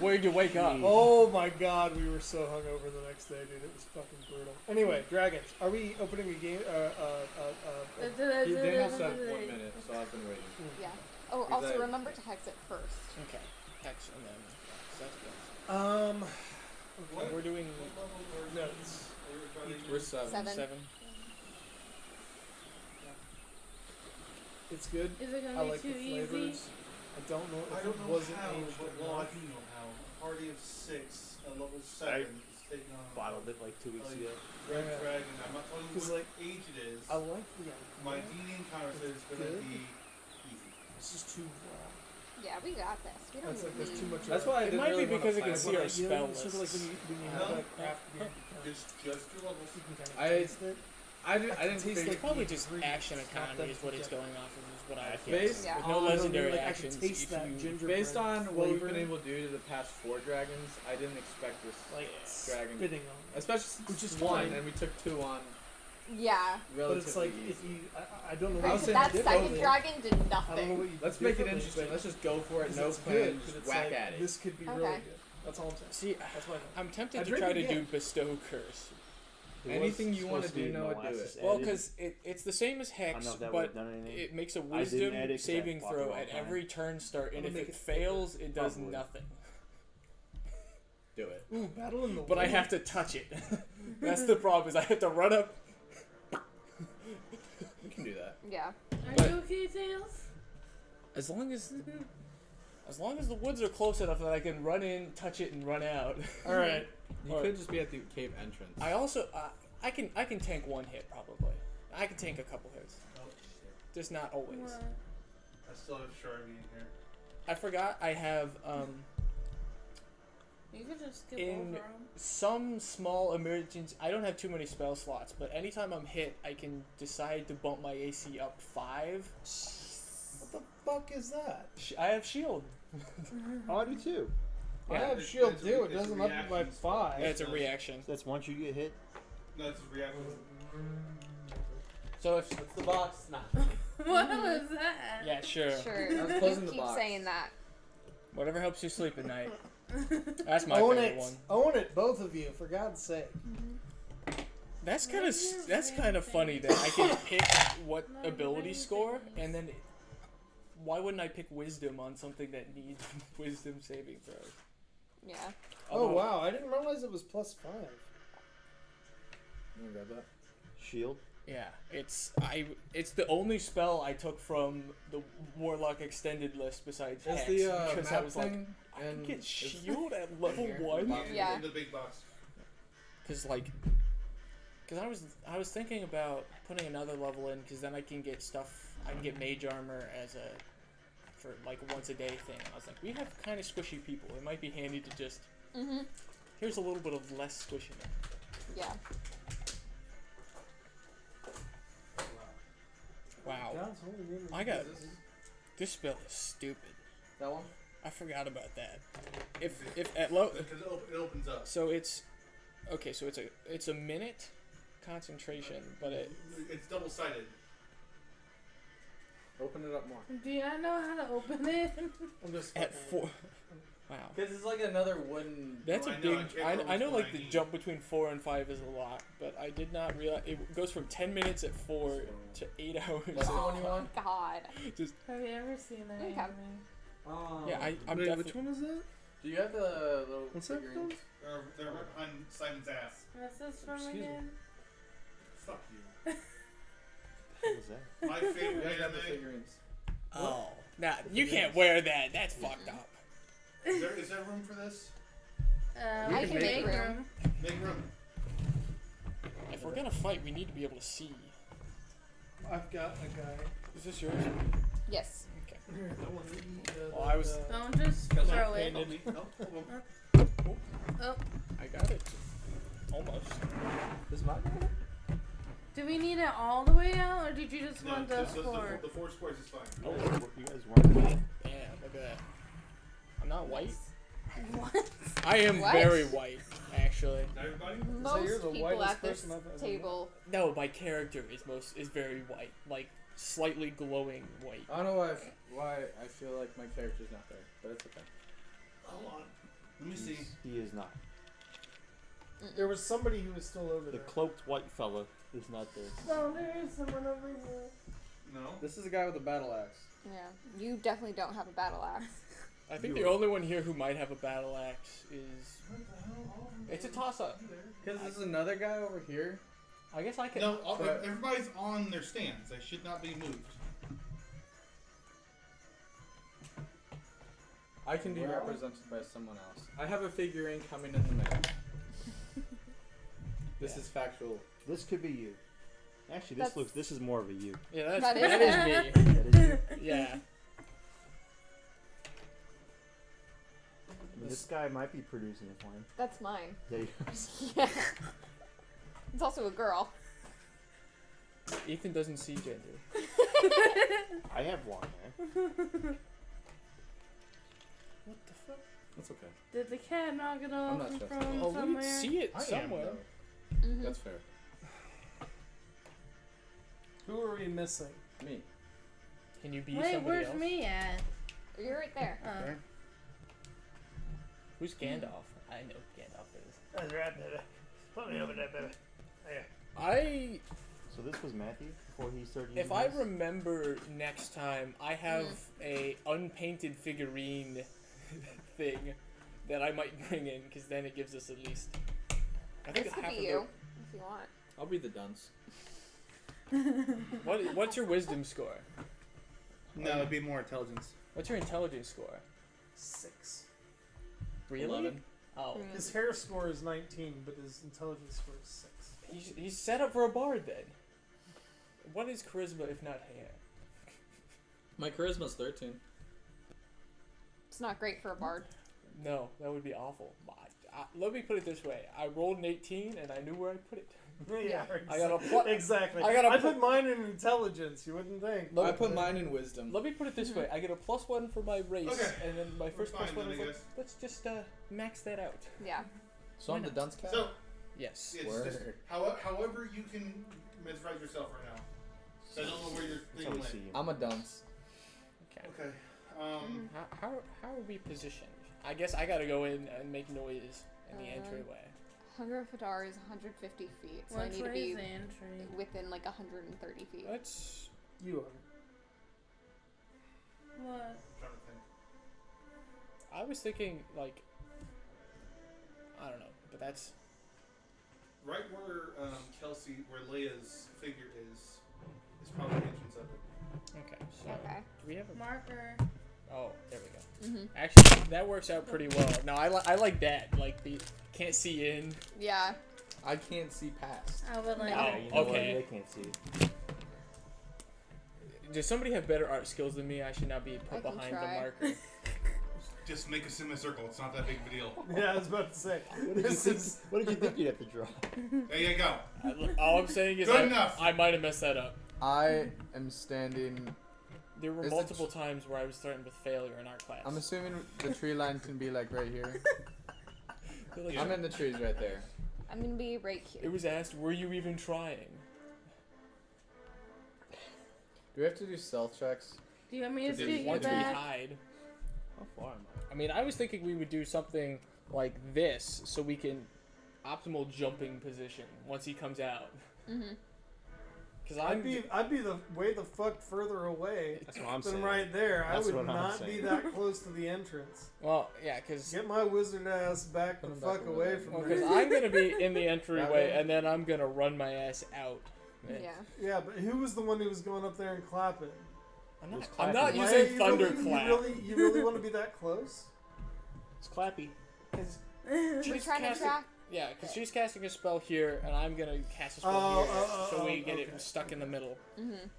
Where'd you wake up? Oh my god, we were so hungover the next day, dude. It was fucking brutal. Anyway, dragons. Are we opening a game? Daniel said 1 minute, so I've been waiting. Yeah. Oh, Is also that- remember to hex it first. Okay. Hex and then that's good. And we're doing Notes. We're 7. 7. 7. It's good. Is it I gonna be like too the easy? flavors. I don't know if I it don't know wasn't how, aged but well, I enough. do know how. A party of 6 at level 7 is taking on Bottled it like 2 weeks Oh, ago. Red Yeah. Dragon. I'm not telling you 'Cause, what like, age it is. I like the My idea. D&D encounter says it's going to Good. be easy. It's just too raw. Yeah, we got this. We don't That's like need there's too much. That's of why I It didn't might really be wanna because it play can it. see our you spell know, sort of like lists. when you No. have a craft beer, Just your levels. you can kind of I- taste it. I didn't Taste figure. It's like probably the just ingredients, action not economy them is what it's together. going off of, is what I Based- guess. Yeah. With no Oh, legendary like, I can actions, taste if that you gingerbread Based on what we've flavor, been able to do to the past 4 dragons, I didn't expect this like dragon. spitting on it. Especially since Which is one, fine. and we took 2 on Yeah. But relatively it's like easy. if you, I don't know. I what was you saying That did second with it. dragon did I don't know nothing. what you Let's did make it differently, interesting. but- Let's just go for it. because No it's plans. good, but Just it's whack like, at it. This could be Okay. really good. That's all I'm saying. See, That's why. I'm tempted I to drink try to again. do bestow curse. It Anything was you wanna supposed to be do, Noah, do molasses it. Well, added. because it's the same as I don't hex, know if that but would've done anything. it makes a I didn't wisdom add it 'cause I saving walked throw the wrong at time. every turn start, and I'm if gonna it make it fails, it does Probably. nothing. Do it. Ooh, battle in the But I wind. have to touch it. That's the problem. Is I have to run up. We can do that. Yeah. Are But- you okay, Tails? As long as the woods are close enough that I can run in, touch it, and run out. All right. You Or- could just be at the cave entrance. I also I can tank one hit probably. I can tank a couple hits, Oh, shit. just not always. What? I still have Sharvie in here. I forgot I have You could just skip In- over them. some small emergency. I don't have too many spell slots, but anytime I'm hit, I can decide to bump my AC up 5. What the fuck is that? I have shield. Oh, I do too. I Yeah. have shield It's a- too. It it's a doesn't up it by reaction spell. 5. Yeah, it's a reaction. That's once you get hit. No, it's a reaction. So if What's the box? Nah. What was that? yeah, sure. Sure. I was You closing the keep box. saying that. Whatever helps you sleep at night. That's my Own favorite it. one. Own it, both of you, for God's sake. That's kind of funny that I can pick what ability score, and then why wouldn't I pick wisdom on something that needs wisdom saving throws? Yeah. Oh Although- wow, I didn't realize it was +5. You wanna grab that? Shield. Yeah, it's the only spell I took from the Warlock extended list besides Is Hex, the because I map was like, thing I can and get is- shield at level here, 1. box. Yeah. In the big box. Because I was thinking about putting another level in, because then I can get stuff. I can get mage armor for like a once a day thing. I was like, we have kind of squishy people. It might be handy to just here's a little bit of less squishiness. Yeah. Wow, God's holy name. I got Is this this spell is stupid. that one? I forgot about that. If at low, Because it opens up. so it's okay. So it's a minute concentration, but It's double sided. Open it up more. Do you not know how to open it? I'm just at fucking- 4. Wow. Because it's like another wooden. That's Oh, a I know, big. I can't remember I know, what like I the need. jump between 4 and 5 is a lot, but I did not realize it goes from 10 minutes at 4 to 8 hours. That's the one you want? God. Just Have you ever seen that? Okay. anime? Oh. yeah, I'm Wait, definitely. which one is that? Do you have the little What's that figurines? called? They're right behind Simon's ass. What's this from Excuse me. again? Fuck you. What was that? My You favorite guys have the anime. figurines. Oh, nah, you can't wear that. That's fucked up. Is there room for this? I can can make make room. room. Make room. If we're gonna fight, we need to be able to see. I've got a guy. Is this yours? Yes. Okay. Here, I want to eat. Well, I was- Don't just Because I'm throw it. painted. Oh, hold on. Oh, I got it. Almost. This might be. do we need it all the way out, or did you just No, want those the 4? 4 squares is fine. Oh, You guys weren't. damn! Look at that. I'm not white. What? I am What? very white, actually. Now everybody? Most you're the people whitest at this person I've ever met. table. No, my character is very white, like slightly glowing white. I don't know why I feel like my character's not there, but it's okay. Hold on. Let me see. He is not. There was somebody who was still over The there. cloaked white fella is not there. Oh, there is someone over here. No. This is a guy with a battle axe. Yeah. You definitely don't have a battle axe. I think You the are- only one here who might have a battle axe is. It's a toss up. Because there's another guy over here. I guess I can. No, But- everybody's on their stands. They should not be moved. I can be represented by someone else. I have a figurine coming in the mail. This is factual. This could be you. Actually, That's- this is more of a you. Yeah, That that is- is me. That is you. Yeah. I mean, this guy might be producing a flame. That's mine. Yeah, you Yeah. It's also a girl. Ethan doesn't see gender. I have long hair. What the fuck? That's okay. Did the cat knock it I'm off not from stressed. Oh, we somewhere? can see it I am, somewhere. though. Mm-hmm. That's fair. Who are we missing? Me. Can you be Wait, somebody where's else? me at? You're right there. Oh. Who's Gandalf? I know who Gandalf is. That's right, baby. Put me over there, baby. I So this was Matthew before he started. If using I this? remember next time, I have a unpainted figurine thing that I might bring in, because then it gives us at least. I think This could half be of you, if you want. I'll be the dunce. What's your wisdom score? No, it'd be more intelligence. What's your intelligence score? 6. Really? 11. Oh, Mm. His hair score is 19, but his intelligence score is 6. he's set up for a bard then. What is charisma if not hair? My charisma's 13. It's not great for a bard. No, that would be awful. Let me put it this way: I rolled an 18, and I knew where I put it. Yeah. I got a plus. Exactly. I got a put mine in intelligence. You wouldn't think. I put mine in wisdom. Let me put it this way: I get a +1 for my race, Okay. and then my first fine +1 then, is I like, guess. let's just max that out. Yeah. So I'm the dunce cat? So, Yes. it's Word. just however you can mesmerize yourself right now. So I don't know where your That's thing how we went. see you. I'm a dunce. Okay. Okay. How are we positioned? I guess I gotta go in and make noise in the entryway. Hunger of Hadar is 150 feet, so I Which need to way be is the entry? within like 130 feet. Let's. You are. What? Trying to think. I was thinking like. I don't know, but that's. Right where Kelsey, where Leia's figure is probably the entrance of it. Okay. So Okay. do we have a? Marker. Oh, there we go. Mhm. Actually, that works out pretty well. No, I like that. Like the can't see in. Yeah. I can't see past. I would like No. Oh, that. You know okay. what? They can't see. Does somebody have better art skills than me? I should not be I put can behind try. the marker. Just make a semicircle. It's not that big of a deal. Yeah, I was about to say. What did you think? What did you think you'd have to draw? There you go. All I'm saying is Good enough. I might have messed that up. I am standing. There were Is it multiple times where I was threatened with failure in art class. I'm assuming the tree line can be like right here. Feel like I'm in the trees right there. I'm gonna be right here. It was asked, were you even trying? Do we have to do stealth checks? Do you want me to Did scoot you Once we back? hide. How far am I? I mean, I was thinking we would do something like this so we can optimal jumping position once he comes out. Mhm. Because I'd be the way the fuck further away That's what I'm than saying. right there. That's I would what I'm not be saying. that close to the entrance. Well, yeah, because Get my wizard ass back the Put him back fuck over away there. from well, there. I'm gonna be in the entryway Okay. and then I'm gonna run my ass out. Yeah. Yeah, but who was the one who was going up there and clapping? I'm It not, was I'm not clapping. Why using you thunderclap. You really want to be that close? It's clappy. Because We're she's trying to casting. track. Yeah, because she's casting a spell here, and I'm gonna cast a spell Oh, here, so we get okay. it stuck in the middle. Mhm.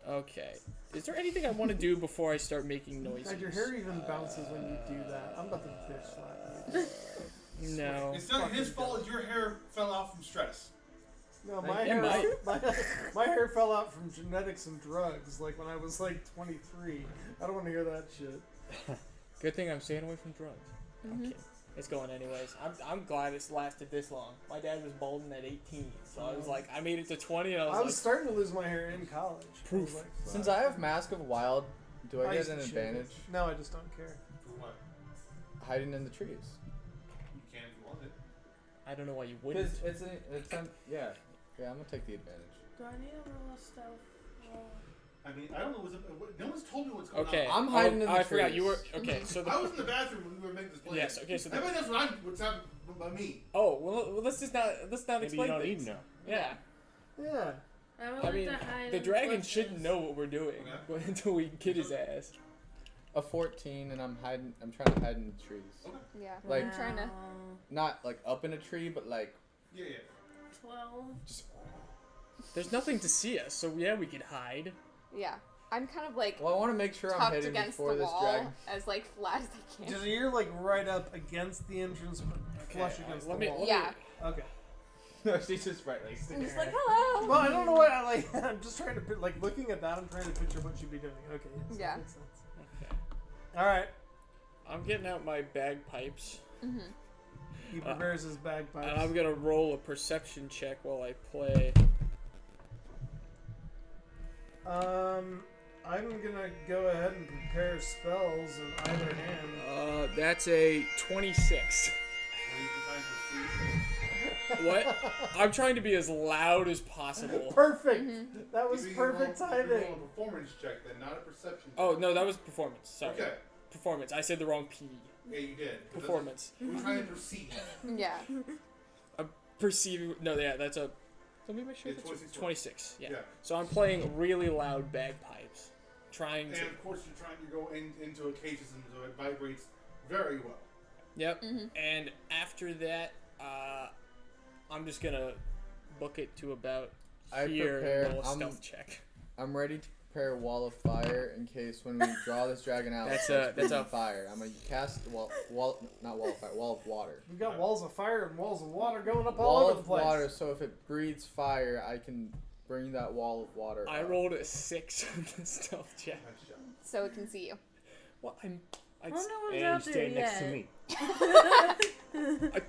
Okay. Is there anything I want to do before I start making noises? God, your hair even bounces when you do that. I'm about to bitch slap you. No. It's not his Fucking fault. Your hair fell out from stress. No, Thank my you. hair, my hair fell out from genetics and drugs, like when I was like 23. I don't want to hear that shit. Good thing I'm staying away from drugs. I'm Mhm. kidding. It's going anyways. I'm glad it's lasted this long. My dad was balding at 18, so I was like, I made it to 20, and I was I was like, starting to lose my hair in college. Proof. I was like, fuck. Since I have Mask of Wild, do I get used an to shave advantage it. No, I just don't care. For what? hiding in the trees? You can if you want it. I don't know why you wouldn't. Because yeah, I'm gonna take the advantage. Do I need a roll of stealth? Roll. I mean, I don't know. No one's told me what's going Okay. on. I'm hiding in the I forgot trees. you were okay. So I the was in the bathroom when we were making this plan. yes. Okay. So the, Everybody knows what's happening by me. oh well, let's not Maybe you explain don't things. need to know. Yeah. Yeah. I would I like mean, to hide the in dragon bushes. shouldn't know what we're doing Okay. until we get his ass. A 14, and I'm trying to hide in the trees. Okay. Yeah. Like- I'm trying to. Wow. Not like up in a tree, but like Yeah, yeah. 12. just. There's nothing to see us, so yeah, we could hide. Yeah. I'm kind of like Well, I want to make sure I'm tucked hidden against before the this wall dragon. as like flat as I can. So you're like right up against the entrance, but flush against let the me- wall. Yeah. Okay. No, she's just right like I'm sticking just her like, head. hello. Well, I don't know what I like. I'm just trying to like looking at that. I'm trying to picture what you'd be doing. Okay. Yes, Yeah. That makes sense. Okay. All right. I'm getting out my bagpipes, Mhm. He prepares his bagpipes. and I'm gonna roll a perception check while I play. I'm gonna go ahead and prepare spells in either hand. That's a 26. Were you trying to see? What? I'm trying to be as loud as possible. Perfect. Mm-hmm. That was You can perfect roll- you can roll timing. a performance check, then not a perception. Oh check. no, that was performance. Sorry. Okay. Performance. I said the wrong P. Yeah, you did. Performance. We're trying to perceive. Yeah. Perceiving. No, yeah, that's a. Let me make sure. Yeah, That's 26. 26. Yeah. Yeah. So I'm playing really loud bagpipes, trying And to. of course, you're trying to go into a cage system so it vibrates very well. Yep. Mhm. And after that, I'm just gonna book it to about I here. prepared- And roll a I'm- stealth check. I'm ready. prepare a wall of fire in case when we draw this dragon out. That's it starts a breathing fire. I'm gonna cast wall of water. We got walls of fire and walls of water going up all Wall over the of place. water. So if it breathes fire, I can bring that wall of water. I up. rolled a 6 on the stealth check. Nice job. So it can see you. Well, I Well, no one's And out you there stay next to yet. me.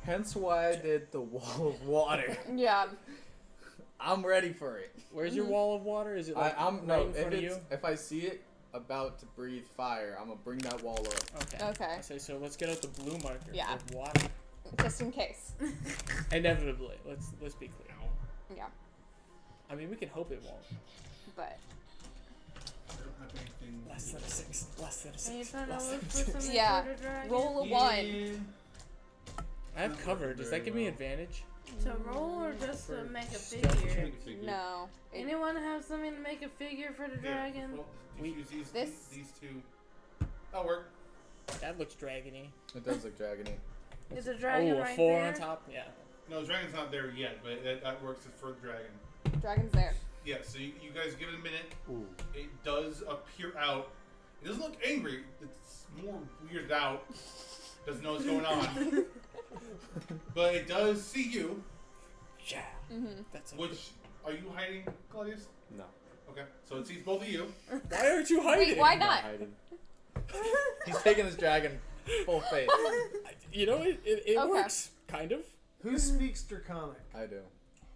Hence why I did the wall of water. Yeah. I'm ready for it. Where's your wall of water? Is it like I'm right no. in front of you? If I see it about to breathe fire, I'm gonna bring that wall up. Okay. Okay. I say so. Let's get out the blue marker. Yeah. Of water. Just in case. Inevitably. Let's be clear. Yeah. I mean, we can hope it won't. But I don't have anything. Less than a 6. Less than a 6. Are you trying to less look than a for 6. something Yeah. for the dragon? roll a 1. I have cover. Does that give me advantage? To roll or just to For make a stealth figure? check? No. It, Anyone have something to make a figure for the dragon? Well, We- use This- these two. That'll work. That looks dragony. It does look dragony. Is a dragon Oh, a right 4 there? on top? Yeah. No, the dragon's not there yet, but that works for the dragon. dragon's there. Yeah, so you guys give it a minute. Ooh. It does appear out. It doesn't look angry. It's more weirded out. Doesn't know what's going on. But it does see you. Yeah. Mm-hmm. That's a Which, are you hiding, Claudius? No. Okay, so it sees both of you. Why aren't you hiding? Wait, why I'm not not? hiding. He's taking this dragon full faith. You know, it Okay. works. Kind of. Who speaks Draconic? I do,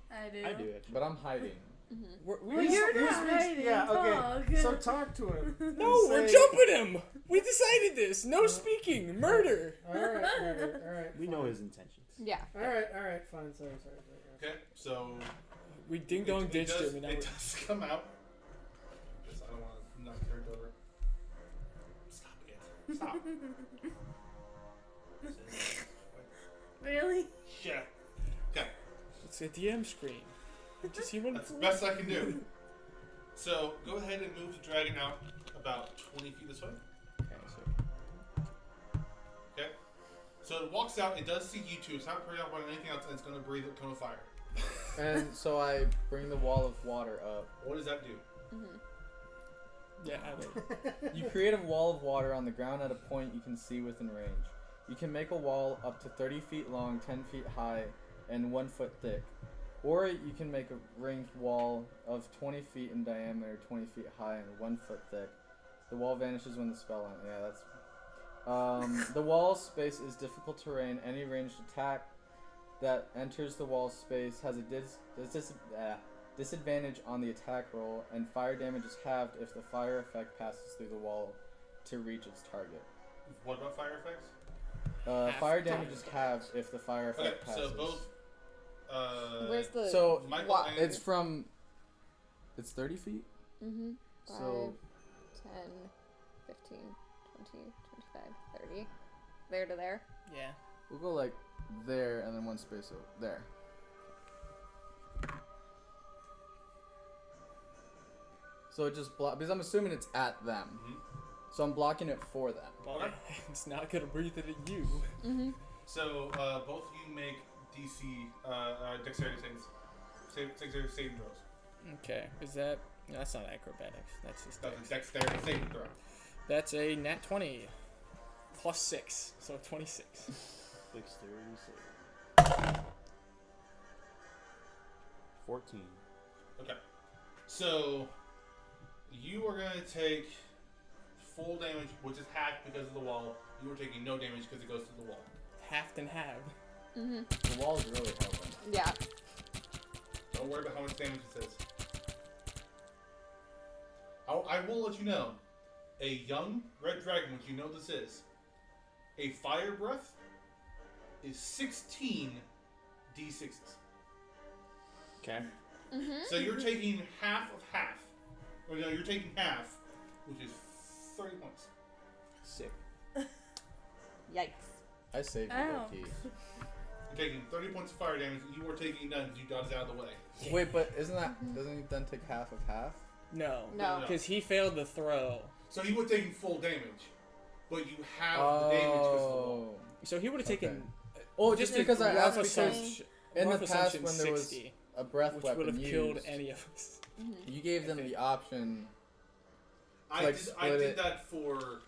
I do. I do it. but I'm hiding. We're, Well, you're Who not speaks- hiding. Yeah, okay. Talk. So talk to him. no, and we're say- jumping him. We decided this. No speaking. Murder. Alright, alright. We know his intentions. Yeah. Alright, fine. Sorry. Okay, so We ding dong it ditched does, him, and now it we're does come out. Just, I don't want to knock turned over. Stop it. Stop. Really? Yeah. Okay, it's a DM screen. Did you see one? that's the best I can do. So go ahead and move the dragon out about 20 feet this way. Okay, so Okay. So it walks out. It does see you two. It's not pretty out by anything else, and it's going to breathe a cone of fire. And so I bring the wall of water up. What does that do? Mm-hmm. yeah, I don't. You create a wall of water on the ground at a point you can see within range. You can make a wall up to 30 feet long, 10 feet high, and 1 foot thick. Or you can make a ringed wall of 20 feet in diameter, 20 feet high, and 1 foot thick. The wall vanishes when the spell ends. Yeah, that's... the wall space is difficult terrain. Any ranged attack that enters the wall space has a disadvantage on the attack roll, and fire damage is halved if the fire effect passes through the wall to reach its target. What about fire effects? Fire damage is halved if the fire Okay, effect passes. so both. Where's the So Michael wa- and it's from. It's 30 feet. Mm-hmm. 5, So 10, 15, 20, 25, 30. There to there. Yeah. we'll go like there and then 1 space over there. So it just because I'm assuming it's at them. Mhm. So I'm blocking it for them. Well, it's not gonna breathe it at you. Mm-hmm. So both of you make DC dexterity saving throws. Okay. Is that? No, that's not acrobatics. That's just. That's a dex. dexterity saving throw. That's a nat 20. Plus 6, so 26. 6:30. 14. Okay. So you are going to take full damage, which is half because of the wall. You are taking no damage because it goes through the wall. Halved and halved. Mm-hmm. The wall's really helping. Yeah. Don't worry about how much damage it says. I will let you know. A young red dragon, which you know this is, a fire breath is 16 d6s. Okay. Mm-hmm. So you're taking half of half. Or no, you're taking half, which is 30 points. Sick. Yikes. I saved you, Ow. Loki. You're taking 30 points of fire damage. You are taking none because you dodged out of the way. Wait, but doesn't he then take half of half? No. No. Because he failed the throw. So he would have taken full damage, but you have the damage because of the wall. So he would have taken. Oh, just because I rough asked because assumption- in the rough past assumption when there was 60, a breath which weapon would have used. killed any of us. You gave them the option. I Like, did split it. that for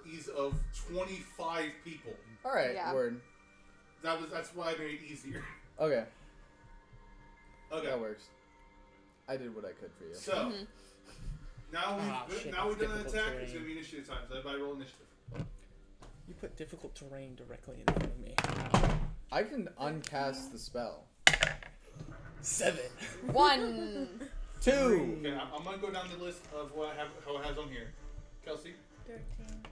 ease of 25 people. All right, Yeah. word. That's why I made it easier. Okay, Okay. that works. I did what I could for you. So Mhm. now shit, now we've that's done an difficult attack. It's terrain. gonna be initiative time. So everybody roll initiative. You put difficult terrain directly in front of me. I can uncast the spell. 7. 1. 2. Okay, I'm gonna go down the list of what I have, how it has on here. Kelsey. 13.